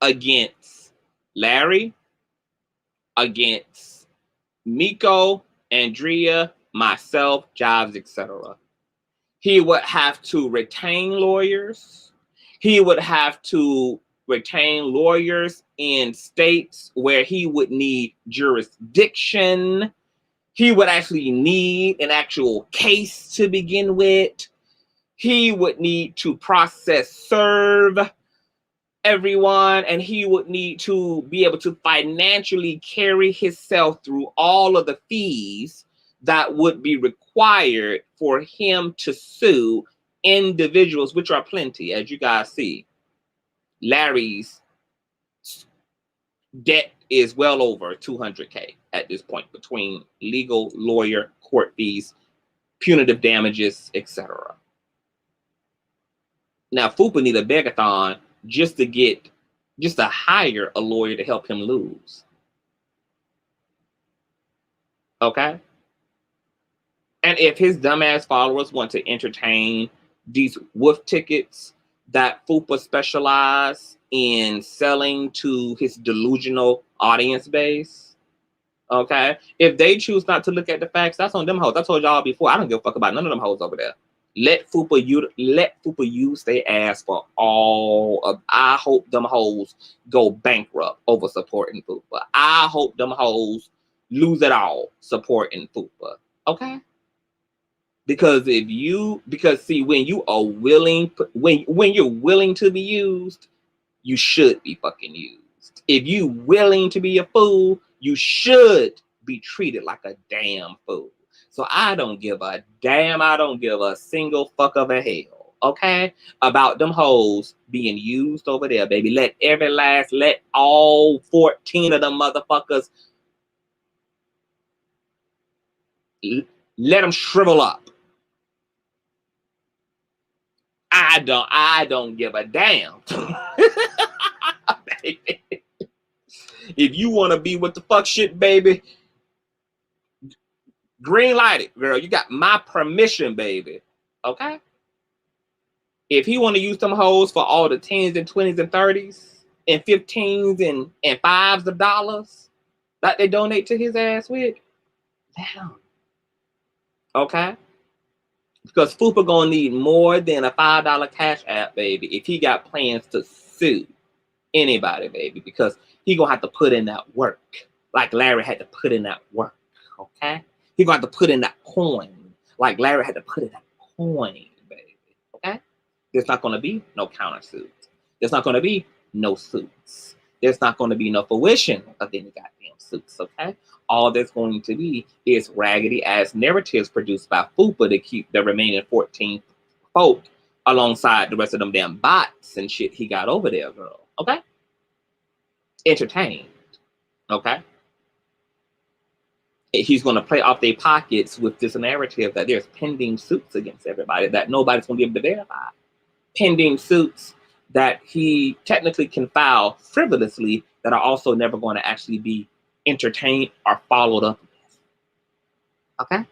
against Larry, against Miko, Andrea, myself, Jives, etc. He would have to retain lawyers. He would have to retain lawyers in states where he would need jurisdiction. He would actually need an actual case to begin with. He would need to process serve everyone, and he would need to be able to financially carry himself through all of the fees that would be required for him to sue individuals, which are plenty, as you guys see. Larry's debt is well over $200K at this point between legal, lawyer, court fees, punitive damages, etc. Now, Fupa need a begathon just to hire a lawyer to help him lose. Okay? And if his dumbass followers want to entertain these wolf tickets that Fupa specialize in selling to his delusional audience base, okay? If they choose not to look at the facts, that's on them hoes. I told y'all before, I don't give a fuck about none of them hoes over there. Let Fupa use their ass for all of. I hope them hoes go bankrupt over supporting Fupa. I hope them hoes lose it all supporting Fupa. Okay? Because see, when you are willing, when you're willing to be used, you should be fucking used. If you willing to be a fool, you should be treated like a damn fool. So I don't give a damn. I don't give a single fuck of a hell, okay, about them hoes being used over there, baby. Let all 14 of them motherfuckers, let them shrivel up. I don't give a damn. Baby. If you want to be with the fuck shit, baby, green light it, girl. You got my permission, baby. Okay? If he want to use them hoes for all the 10s and 20s and 30s and 15s and 5s of dollars that they donate to his ass with, let him. Okay? Because Fupa gonna need more than a $5 cash app, baby, if he got plans to sue anybody, baby, because he gonna have to put in that work, like Larry had to put in that work. Okay, he gonna have to put in that coin, like Larry had to put in that coin, baby. Okay, there's not gonna be no countersuit. There's not gonna be no suits. There's not gonna be no fruition of any goddamn suits. Okay, all there's going to be is raggedy ass narratives produced by Fupa to keep the remaining 14 folk alongside the rest of them damn bots and shit he got over there, girl. Okay? Entertained. Okay? He's going to play off their pockets with this narrative that there's pending suits against everybody that nobody's going to be able to verify. Pending suits that he technically can file frivolously that are also never going to actually be entertained or followed up with. Okay?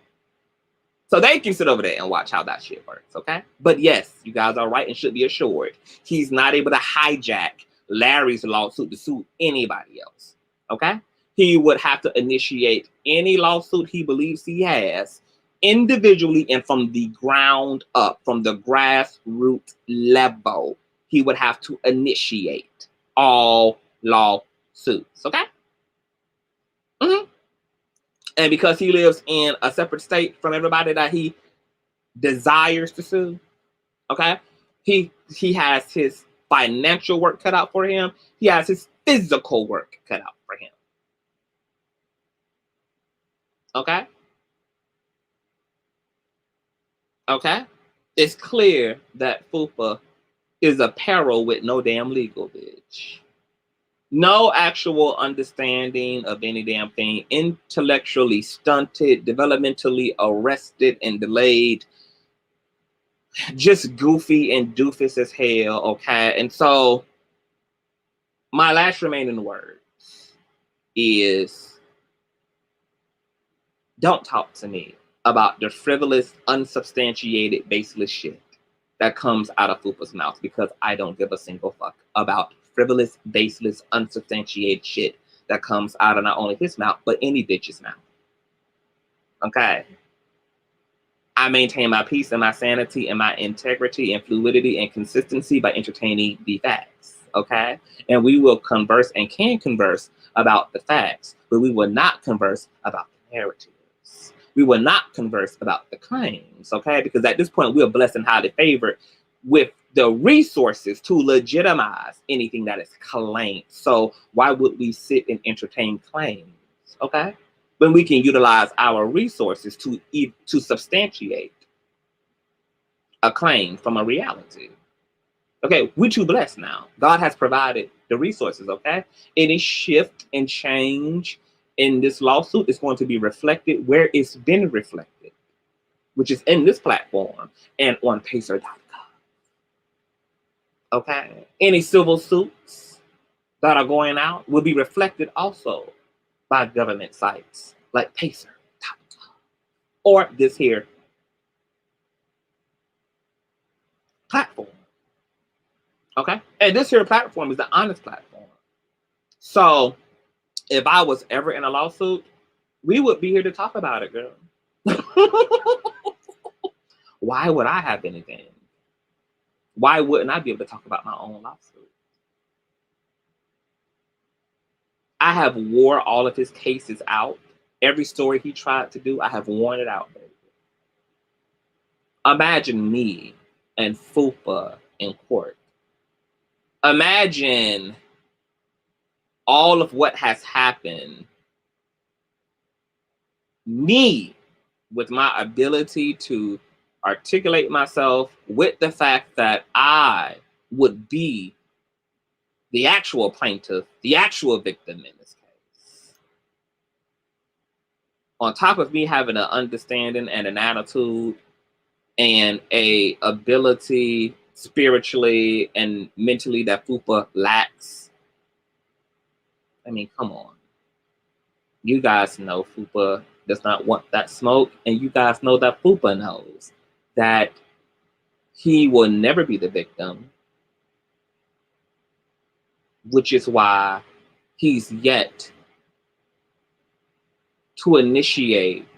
So they can sit over there and watch how that shit works, okay? But yes, you guys are right and should be assured. He's not able to hijack Larry's lawsuit to sue anybody else, okay? He would have to initiate any lawsuit he believes he has individually and from the ground up, from the grassroots level. He would have to initiate all lawsuits, okay? Mm-hmm. And because he lives in a separate state from everybody that he desires to sue, okay, he has his financial work cut out for him. He has his physical work cut out for him. Okay? Okay? It's clear that Fupa is a peril with no damn legal, bitch. No actual understanding of any damn thing. Intellectually stunted, developmentally arrested and delayed. Just goofy and doofus as hell, okay? And so, my last remaining words is, don't talk to me about the frivolous, unsubstantiated, baseless shit that comes out of Fupa's mouth, because I don't give a single fuck about frivolous, baseless, unsubstantiated shit that comes out of not only his mouth, but any bitch's mouth. Okay? I maintain my peace and my sanity and my integrity and fluidity and consistency by entertaining the facts. Okay? And we will converse and can converse about the facts, but we will not converse about the narratives. We will not converse about the claims, okay? Because at this point, we are blessed and highly favored with the resources to legitimize anything that is claimed. So why would we sit and entertain claims, okay? When we can utilize our resources to substantiate a claim from a reality. Okay, we're too blessed now. God has provided the resources, okay? Any shift and change in this lawsuit is going to be reflected where it's been reflected, which is in this platform and on pacer.com. Okay? Any civil suits that are going out will be reflected also by government sites like pacer.com. or this here platform. Okay? And this here platform is the honest platform. So if I was ever in a lawsuit, we would be here to talk about it, girl. Why would I have anything? Why wouldn't I be able to talk about my own lawsuit? I have wore all of his cases out. Every story he tried to do, I have worn it out, baby. Imagine me and Fupa in court. Imagine all of what has happened. Me, with my ability to articulate myself, with the fact that I would be the actual plaintiff, the actual victim in this case. On top of me having an understanding and an attitude and a ability spiritually and mentally that Fupa lacks. I mean, come on. You guys know Fupa does not want that smoke, and you guys know that Fupa knows that he will never be the victim, which is why he's yet to initiate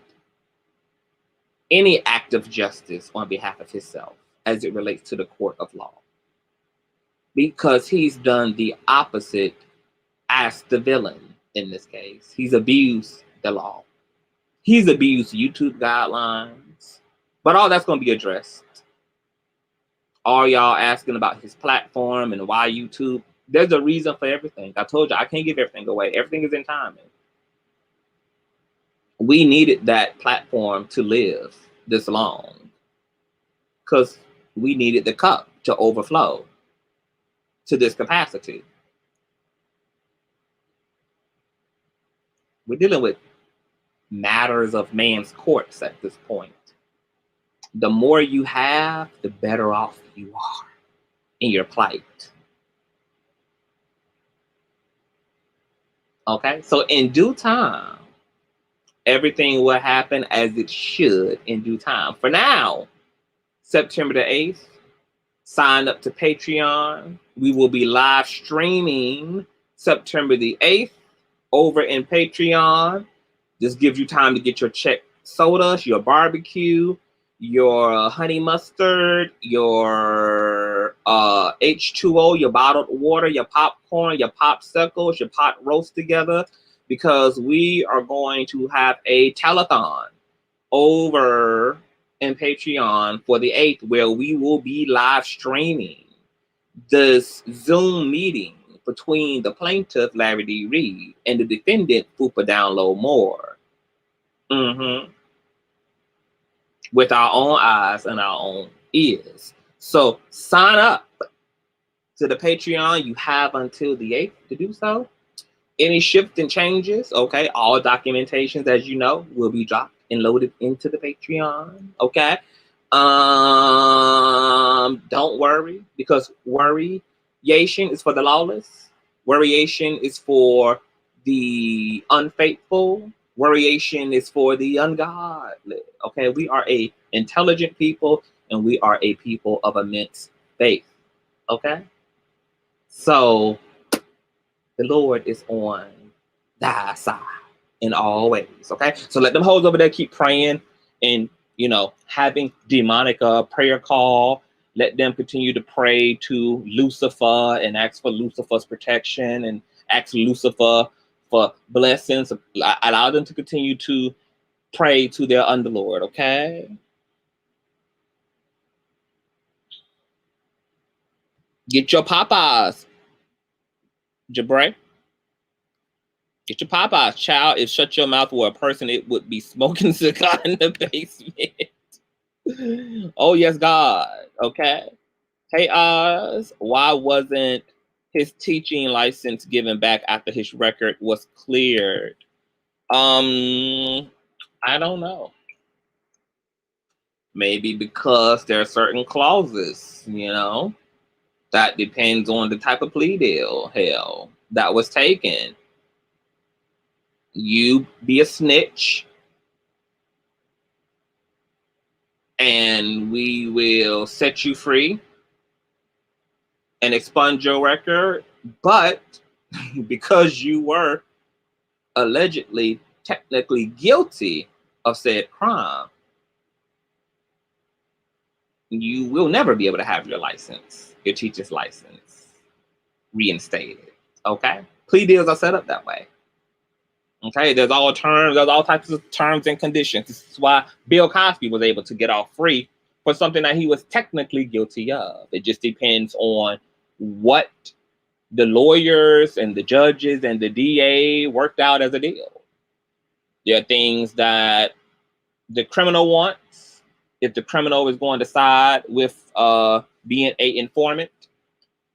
any act of justice on behalf of himself as it relates to the court of law. Because he's done the opposite as the villain in this case. He's abused the law. He's abused YouTube guidelines. But all that's going to be addressed. All y'all asking about his platform and why YouTube. There's a reason for everything. I told you, I can't give everything away. Everything is in timing. We needed that platform to live this long because we needed the cup to overflow to this capacity. We're dealing with matters of man's courts at this point. The more you have, the better off you are in your plight. Okay, so in due time, everything will happen as it should in due time. For now, September the 8th, sign up to Patreon. We will be live streaming September the 8th over in Patreon. This gives you time to get your check soda, your barbecue, your honey mustard, your H2O, your bottled water, your popcorn, your popsicles, your pot roast together, because we are going to have a telethon over in Patreon for the 8th, where we will be live streaming this Zoom meeting between the plaintiff, Larry D. Reid, and the defendant, Fupa Download More. With our own eyes and our own ears. So sign up to the Patreon. You have until the 8th to do so. Any shift and changes, okay, all documentations, as you know, will be dropped and loaded into the Patreon, okay? Don't worry, because worryation is for the lawless. Worryation is for the unfaithful. Worryation is for the ungodly, okay? We are a intelligent people, and we are a people of immense faith, okay? So the Lord is on thy side in all ways, okay? So let them hoes over there keep praying and, you know, having demonic prayer call. Let them continue to pray to Lucifer and ask for Lucifer's protection and ask Lucifer for blessings. Allow them to continue to pray to their underlord, okay? Get your Popeyes, Jabray. Get your Popeyes, child. If Shut Your Mouth were a person, it would be smoking cigar in the basement. Oh, yes, God. Okay. Hey, Oz, why wasn't his teaching license given back after his record was cleared? I don't know. Maybe because there are certain clauses, you know, that depends on the type of plea deal, hell, that was taken. You be a snitch, and we will set you free and expunge your record. But because you were allegedly, technically guilty of said crime, you will never be able to have your license, your teacher's license, reinstated. Okay? Plea deals are set up that way. Okay, there's all types of terms and conditions. This is why Bill Cosby was able to get off free for something that he was technically guilty of. It just depends on what the lawyers and the judges and the DA worked out as a deal. There are things that the criminal wants. If the criminal is going to side with being an informant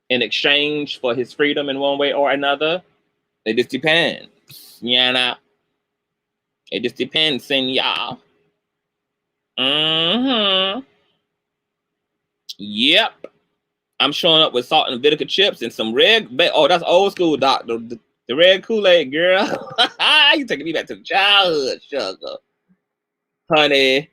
in exchange for his freedom in one way or another, it just depends. Yeah, nah. It just depends, y'all. Yep. I'm showing up with salt and vinegar chips and some red. Oh, that's old school, doctor. The red Kool-Aid, girl. You taking me back to the childhood, sugar. Honey,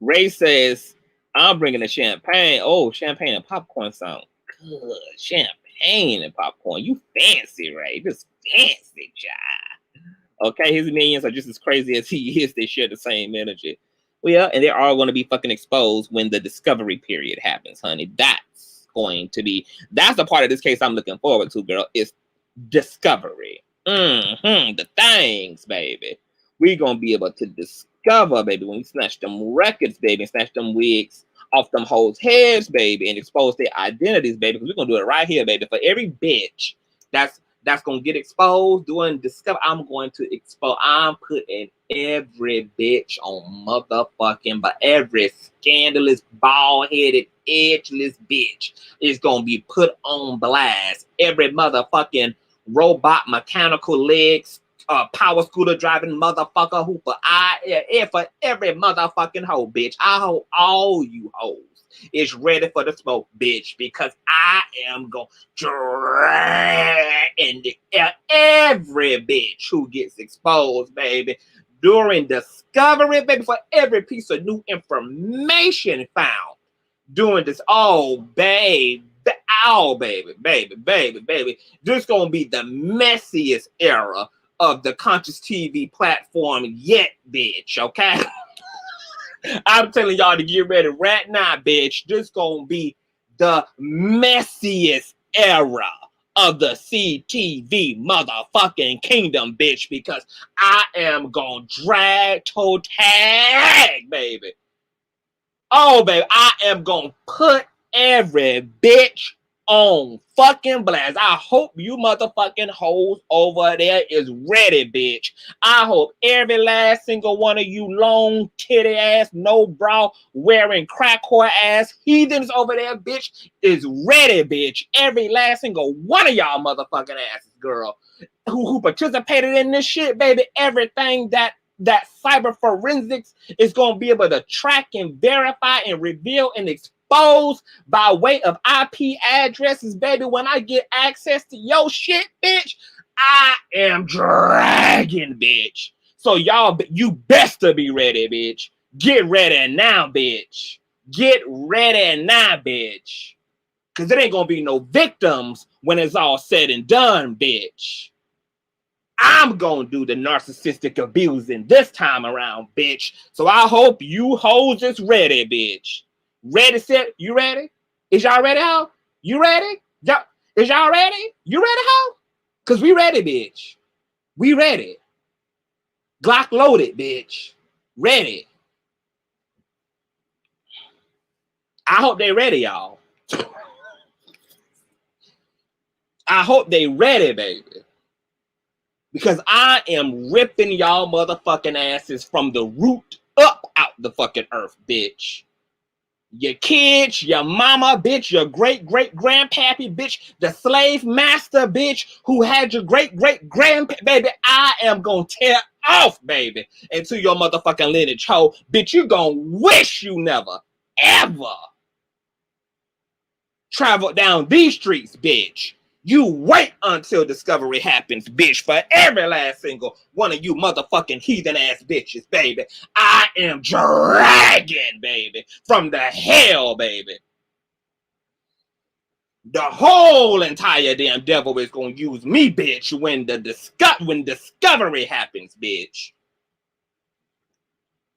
Ray says, I'm bringing the champagne. Oh, champagne and popcorn sound good. Champagne and popcorn. You fancy, Ray. Just fancy, child. Okay, his minions are just as crazy as he is. They share the same energy. Well, yeah, and they're all going to be fucking exposed when the discovery period happens, honey. That's the part of this case I'm looking forward to, girl, is discovery. The things, baby. We're going to be able to discover, baby, when we snatch them records, baby, and snatch them wigs off them hoes' heads, baby, and expose their identities, baby, because we're going to do it right here, baby. For every bitch that's going to get exposed doing discover, I'm going to expose. I'm putting every bitch on motherfucking, but every scandalous, bald-headed, edgeless bitch is going to be put on blast. Every motherfucking robot, mechanical legs, power scooter driving motherfucker hooper. For every motherfucking hoe, bitch. I hope all you hoes is ready for the smoke, bitch, because I am going to drag every bitch who gets exposed, baby, during discovery, baby, for every piece of new information found during this. Oh, baby. Oh, baby. This gonna be the messiest era of the Consciouztv platform yet, bitch, okay? I'm telling y'all to get ready right now, bitch. This gonna be the messiest era of the CTV motherfucking kingdom, bitch, because I am gonna drag toe tag, baby. Oh, baby, I am gonna put every bitch on fucking blast. I hope you motherfucking hoes over there is ready, bitch. I hope every last single one of you long titty ass, no bra wearing crack whore ass heathens over there, bitch, is ready, bitch. Every last single one of y'all motherfucking asses, girl, who participated in this shit, baby. Everything that cyber forensics is going to be able to track and verify and reveal and expose by way of IP addresses, baby. When I get access to your shit, bitch, I am dragging, bitch. So y'all, you best to be ready, bitch. Get ready now, bitch. Get ready now, bitch. Because there ain't going to be no victims when it's all said and done, bitch. I'm gonna do the narcissistic abusing this time around, bitch. So I hope you hoes is ready, bitch. Ready, set, you ready? Is y'all ready, ho? You ready? Is y'all ready? You ready, ho? Cause we ready, bitch. We ready. Glock loaded, bitch. Ready. I hope they ready, y'all. I hope they ready, baby. Because I am ripping y'all motherfucking asses from the root up out the fucking earth, bitch. Your kids, your mama, bitch, your great-great-grandpappy, bitch, the slave master, bitch, who had your great-great-grandpa, baby, I am gonna tear off, baby, into your motherfucking lineage, ho. Bitch, you gonna wish you never, ever traveled down these streets, bitch. You wait until discovery happens, bitch, for every last single one of you motherfucking heathen ass bitches, baby. I am dragging, baby, from the hell, baby. The whole entire damn devil is gonna use me, bitch, when discovery happens, bitch.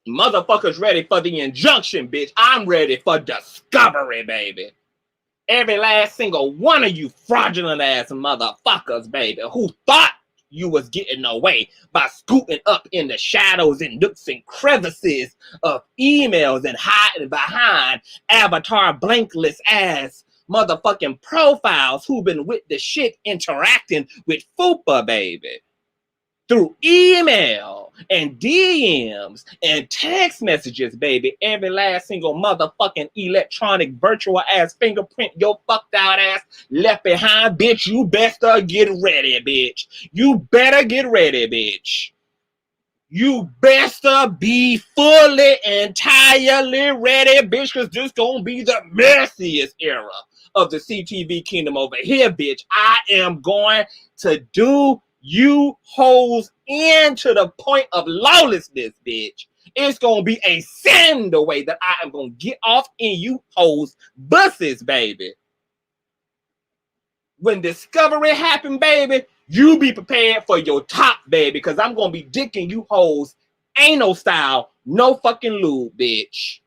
Motherfuckers ready for the injunction, bitch. I'm ready for discovery, baby. Every last single one of you fraudulent ass motherfuckers, baby, who thought you was getting away by scooting up in the shadows and nooks and crevices of emails and hiding behind avatar blankless ass motherfucking profiles who been with the shit interacting with Fupa, baby. Through email and DMs and text messages, baby. Every last single motherfucking electronic virtual ass fingerprint your fucked out ass left behind, bitch. You better get ready, bitch. You better get ready, bitch. You better be fully, entirely ready, bitch, because this gonna be the messiest era of the CTV kingdom over here, bitch. I am going to do you hoes into the point of lawlessness, bitch. It's gonna be a sin the way that I am gonna get off in you hoes buses, baby. When discovery happen, baby, you be prepared for your top, baby, because I'm gonna be dicking you hoes anal style, no fucking lube, bitch.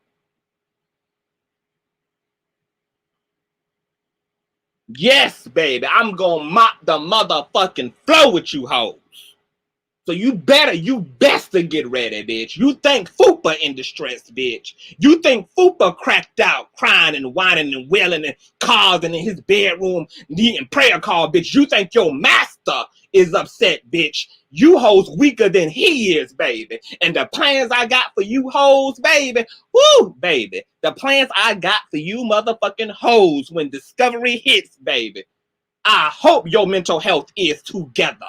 Yes, baby, I'm gonna mop the motherfucking floor with you hoes. So you best to get ready, bitch. You think Fupa in distress, bitch. You think Fupa cracked out, crying and whining and wailing and causing in his bedroom, needing prayer call, bitch. You think your master is upset, bitch. You hoes weaker than he is, baby. And the plans I got for you hoes, baby, woo, baby. The plans I got for you motherfucking hoes when discovery hits, baby. I hope your mental health is together.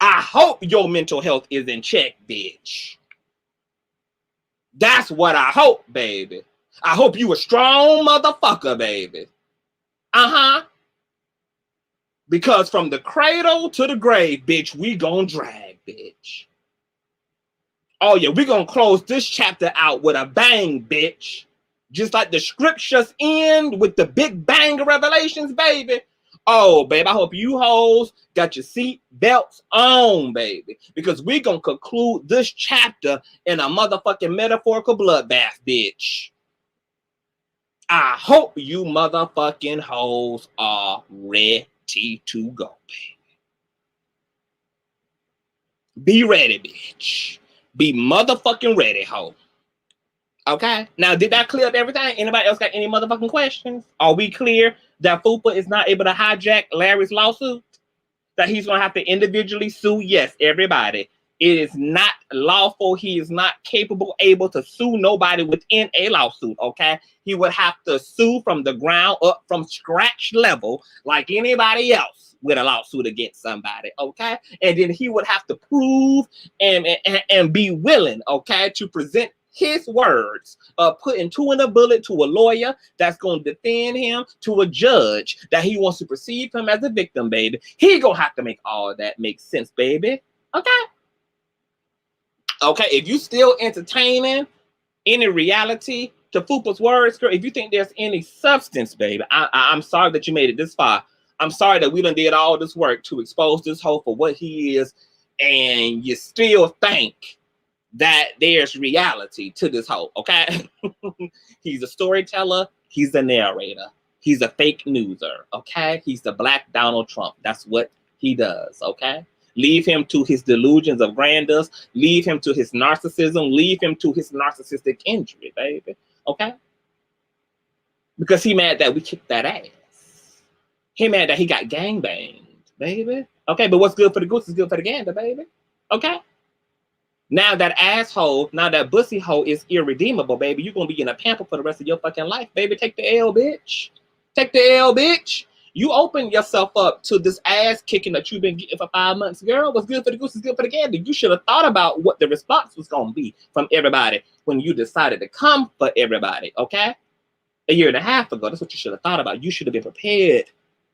I hope your mental health is in check, bitch. That's what I hope, baby. I hope you a strong motherfucker, baby. Uh-huh. Because from the cradle to the grave, bitch, we gonna drag, bitch. Oh, yeah, we gonna close this chapter out with a bang, bitch. Just like the scriptures end with the big bang of revelations, baby. Oh, babe, I hope you hoes got your seat belts on, baby. Because we gonna conclude this chapter in a motherfucking metaphorical bloodbath, bitch. I hope you motherfucking hoes are ready to go, baby. Be ready, bitch. Be motherfucking ready, ho. Okay? Now, did that clear up everything? Anybody else got any motherfucking questions? Are we clear that Fupa is not able to hijack Larry's lawsuit? That he's going to have to individually sue? Yes, everybody. It is not lawful. He is not capable, able to sue nobody within a lawsuit, okay? He would have to sue from the ground up, from scratch level, like anybody else with a lawsuit against somebody, okay? And then he would have to prove and be willing, okay, to present his words, putting two in a bullet to a lawyer that's going to defend him, to a judge that he wants to perceive him as a victim, baby. He gonna have to make all that make sense, baby. Okay? Okay, if you still entertaining any reality to Fupa's words, girl, if you think there's any substance, baby, I'm sorry that you made it this far. I'm sorry that we done did all this work to expose this hoe for what he is, and you still think that there's reality to this hoe, okay? He's a storyteller. He's a narrator. He's a fake newser, okay? He's the Black Donald Trump. That's what he does, okay? Leave him to his delusions of grandeur. Leave him to his narcissism. Leave him to his narcissistic injury, baby, okay? Because he mad that we kicked that ass. He mad that he got gangbanged, baby. Okay, but what's good for the goose is good for the gander, baby, okay? Now that asshole, now that bussy hoe is irredeemable, baby. You're going to be in a pamper for the rest of your fucking life, baby. Take the L, bitch. Take the L, bitch. You open yourself up to this ass kicking that you've been getting for 5 months. Girl, what's good for the goose is good for the gander. You should have thought about what the response was going to be from everybody when you decided to come for everybody, okay? A year and a half ago, that's what you should have thought about. You should have been prepared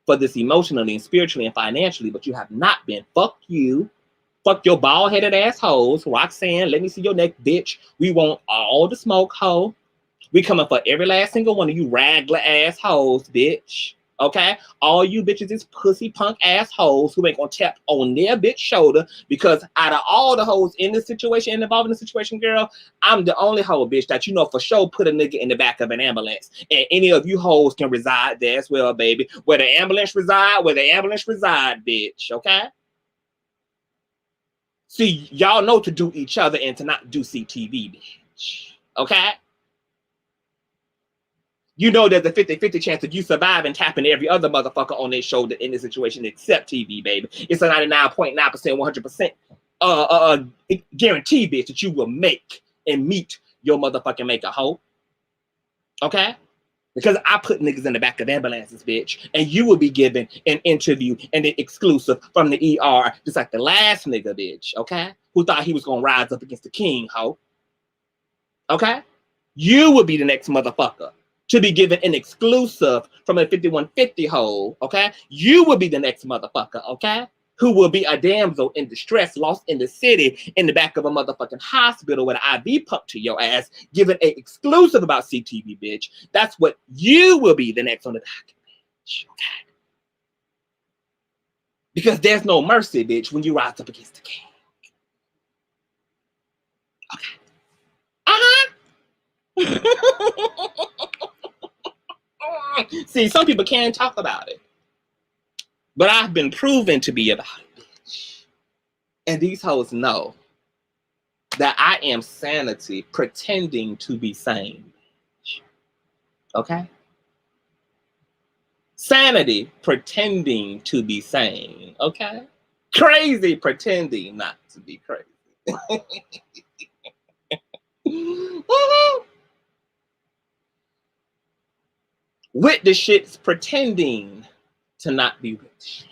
for this emotionally and spiritually and financially, but you have not been. Fuck you. Fuck your bald-headed assholes. Roxanne, let me see your neck, bitch. We want all the smoke, hoe. We coming for every last single one of you ragla assholes, bitch. Okay? All you bitches is pussy punk assholes who ain't gonna tap on their bitch shoulder, because out of all the hoes in this situation and involved in the situation, girl, I'm the only hoe, bitch, that you know for sure put a nigga in the back of an ambulance. And any of you hoes can reside there as well, baby. Where the ambulance reside, bitch. Okay? See, y'all know to do each other and to not do CTV, bitch. Okay? You know there's a 50-50 chance of you surviving tapping every other motherfucker on their shoulder in this situation except TV, baby. It's a 99.9%, 100% guarantee, bitch, that you will make and meet your motherfucking maker, hoe. Okay? Because I put niggas in the back of ambulances, bitch, and you will be given an interview and an exclusive from the ER, just like the last nigga, bitch, okay? Who thought he was gonna rise up against the king, hoe. Okay? You will be the next motherfucker to be given an exclusive from a 5150 hoe, okay? You will be the next motherfucker, okay? Who will be a damsel in distress, lost in the city, in the back of a motherfucking hospital with an IV pumped to your ass, given an exclusive about CTV, bitch. That's what you will be the next on the docket, bitch, okay? Because there's no mercy, bitch, when you rise up against the king. Okay. See, some people can't talk about it, but I've been proven to be about it, bitch. And these hoes know that I am sanity pretending to be sane, bitch. Okay? Sanity pretending to be sane, okay? Crazy pretending not to be crazy. With the shits pretending to not be with the shit.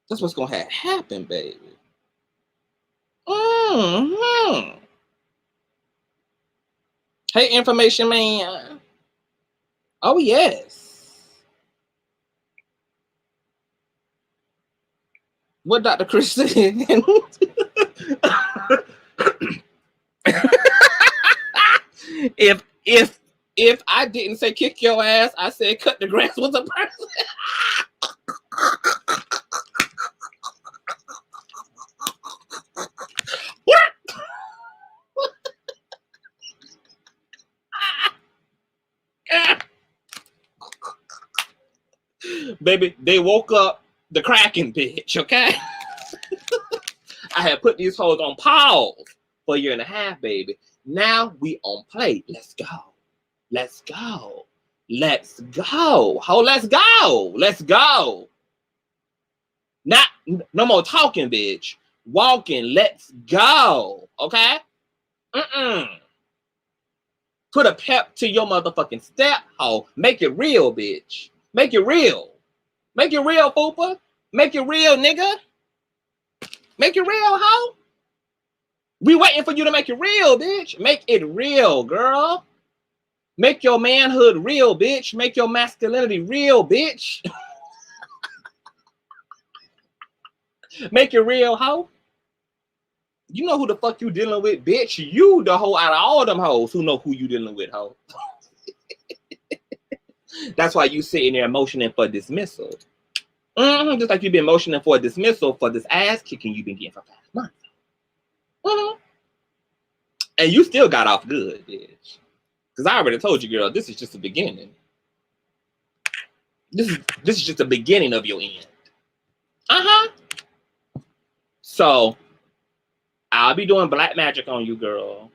That's what's gonna happen, baby. Hey, information man. Oh, yes. What Dr. Chris said. If I didn't say kick your ass, I said cut the grass with a person. Baby, they woke up the cracking bitch, okay? I had put these hoes on pause for a year and a half, baby. Now we on play. Let's go. Let's go. Let's go. Ho, let's go. Let's go. Not no more talking, bitch. Walking. Let's go. Okay? Put a pep to your motherfucking step, ho. Make it real, bitch. Make it real. Make it real, Fupa. Make it real, nigga. Make it real, ho. We waiting for you to make it real, bitch. Make it real, girl. Make your manhood real, bitch. Make your masculinity real, bitch. Make it real, ho. You know who the fuck you dealing with, bitch. You the hoe out of all them hoes who know who you dealing with, ho. That's why you sitting there motioning for dismissal. Just like you've been motioning for a dismissal for this ass kicking you've been getting for 5 months. And you still got off good, bitch. Because I already told you, girl, this is just the beginning. This is just the beginning of your end. So I'll be doing black magic on you, girl.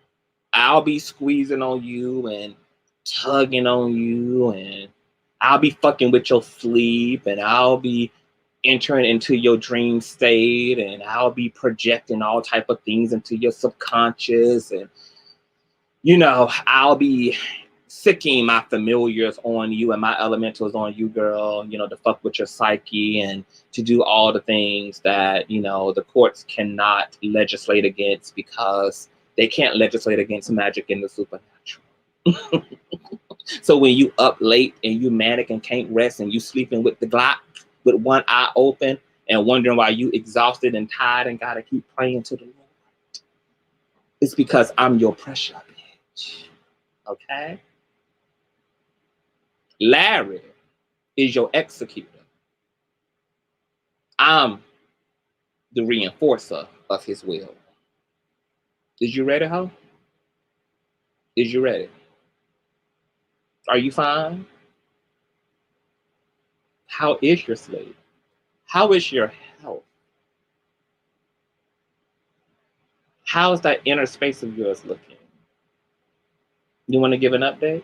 I'll be squeezing on you and tugging on you, and I'll be fucking with your sleep, and I'll be entering into your dream state, and I'll be projecting all type of things into your subconscious, and you know, I'll be sicking my familiars on you and my elementals on you, girl, you know, to fuck with your psyche and to do all the things that, you know, the courts cannot legislate against because They can't legislate against magic and the supernatural. So when you up late and you manic and can't rest and you sleeping with the Glock with one eye open and wondering why you exhausted and tired and gotta keep praying to the Lord, it's because I'm your pressure bitch. Okay? Larry is your executor. I'm the reinforcer of his will. Is you ready, ho? Is you ready? Are you fine? How is your sleep? How is your health? How is that inner space of yours looking? You want to give an update?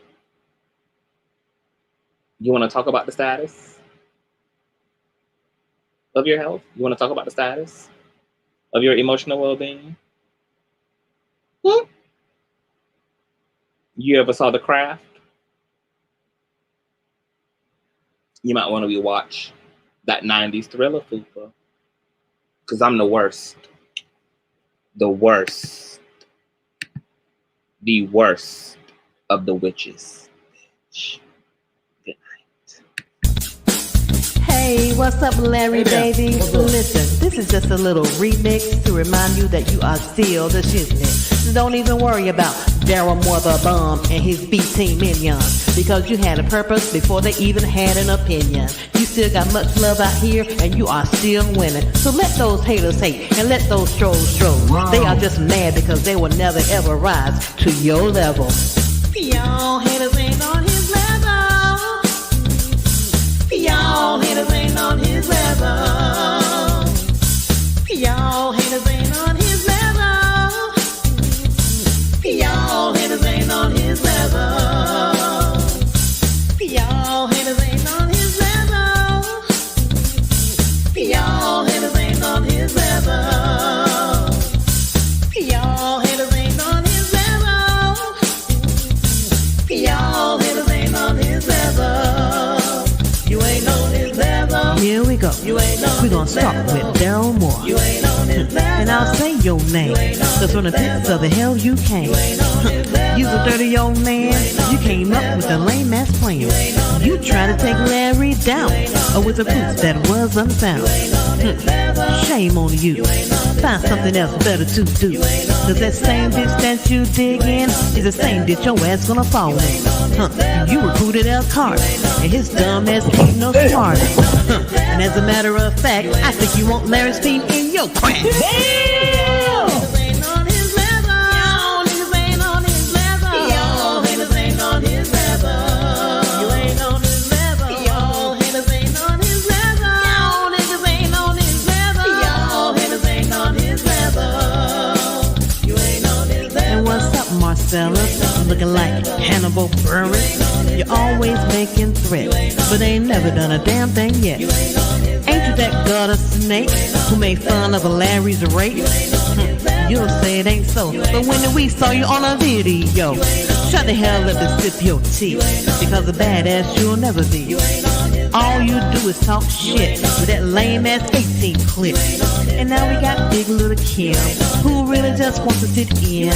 You want to talk about the status of your health? You want to talk about the status of your emotional well-being? You ever saw The Craft? You might want to rewatch that 90s thriller, Fupa. Because I'm the worst. The worst. The worst of the witches. Good night. Hey, what's up, Larry, baby? Listen, this is just a little remix to remind you that you are still the shiznit. Don't even worry about Darryl Mother Bomb and his B-Team minions, because you had a purpose before they even had an opinion. You still got much love out here, and you are still winning. So let those haters hate, and let those trolls troll. They are just mad because they will never ever rise to your level. Y'all haters ain't on his level. Y'all haters ain't on his level. Y'all haters ain't on his level. Y'all haters ain't on his level. Y'all haters ain't on his level. Y'all haters ain't on his level. Y'all haters ain't on his level. Y'all haters ain't on his level. You ain't on his level. Here we go. We're gonna start with Darryl Moore. You ain't on his level. And I'll say your name, cause from the pits of the hell you came. You's a dirty old man. You came up with a lame ass plan. You tried to take Larry down, or with a proof that was unfound. Shame on you. Find something else better to do. Cause that same ditch that you dig in is the same ditch your ass gonna fall in. You recruited El Carter, and his dumb ass ain't no smarter. And as a matter of fact, I think you want Larry's feet in your crack. Marcellus, looking like Hannibal Buress. You're always making threats, but ain't never done a damn thing yet. Ain't you that gutter snake who made fun of Larry's rape? You'll say it ain't so, but when we saw you on a video, shut the hell up and sip your tea, because a badass you'll never be. All you do is talk shit with that lame ass 18 clip. And now we got Big Little Kim, who really just wants to sit in.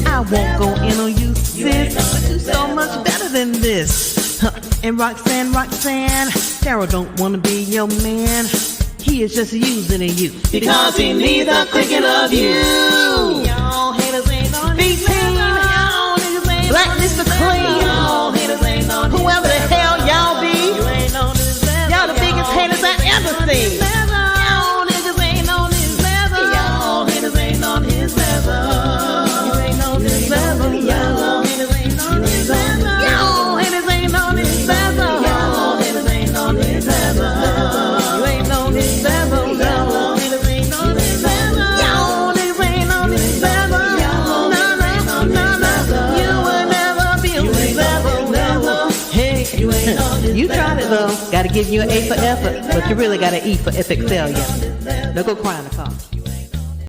I won't go in on you, sis, but you so much better than this. And Roxanne, Darryl don't wanna be your man. He is just using you because he needs a thinking of you. Y'all haters ain't on his level. Black Mr. Clean. Y'all haters ain't on his level. Whoever the hell y'all be, y'all the biggest haters I ever seen. Y'all niggas ain't on his level. Y'all haters ain't on his level. You ain't on his level. Y'all haters ain't on his level. Y'all haters ain't on his level. Y'all haters ain't on his level. You ain't on his level. Y'all haters ain't on his level. Y'all niggas ain't on his level. Y'all ain't on his level. You will never be on his level. Hey, you ain't on his level. You tried it though. Gotta give you an A for effort, but you really got an E for epic failure. Now go cry in the car.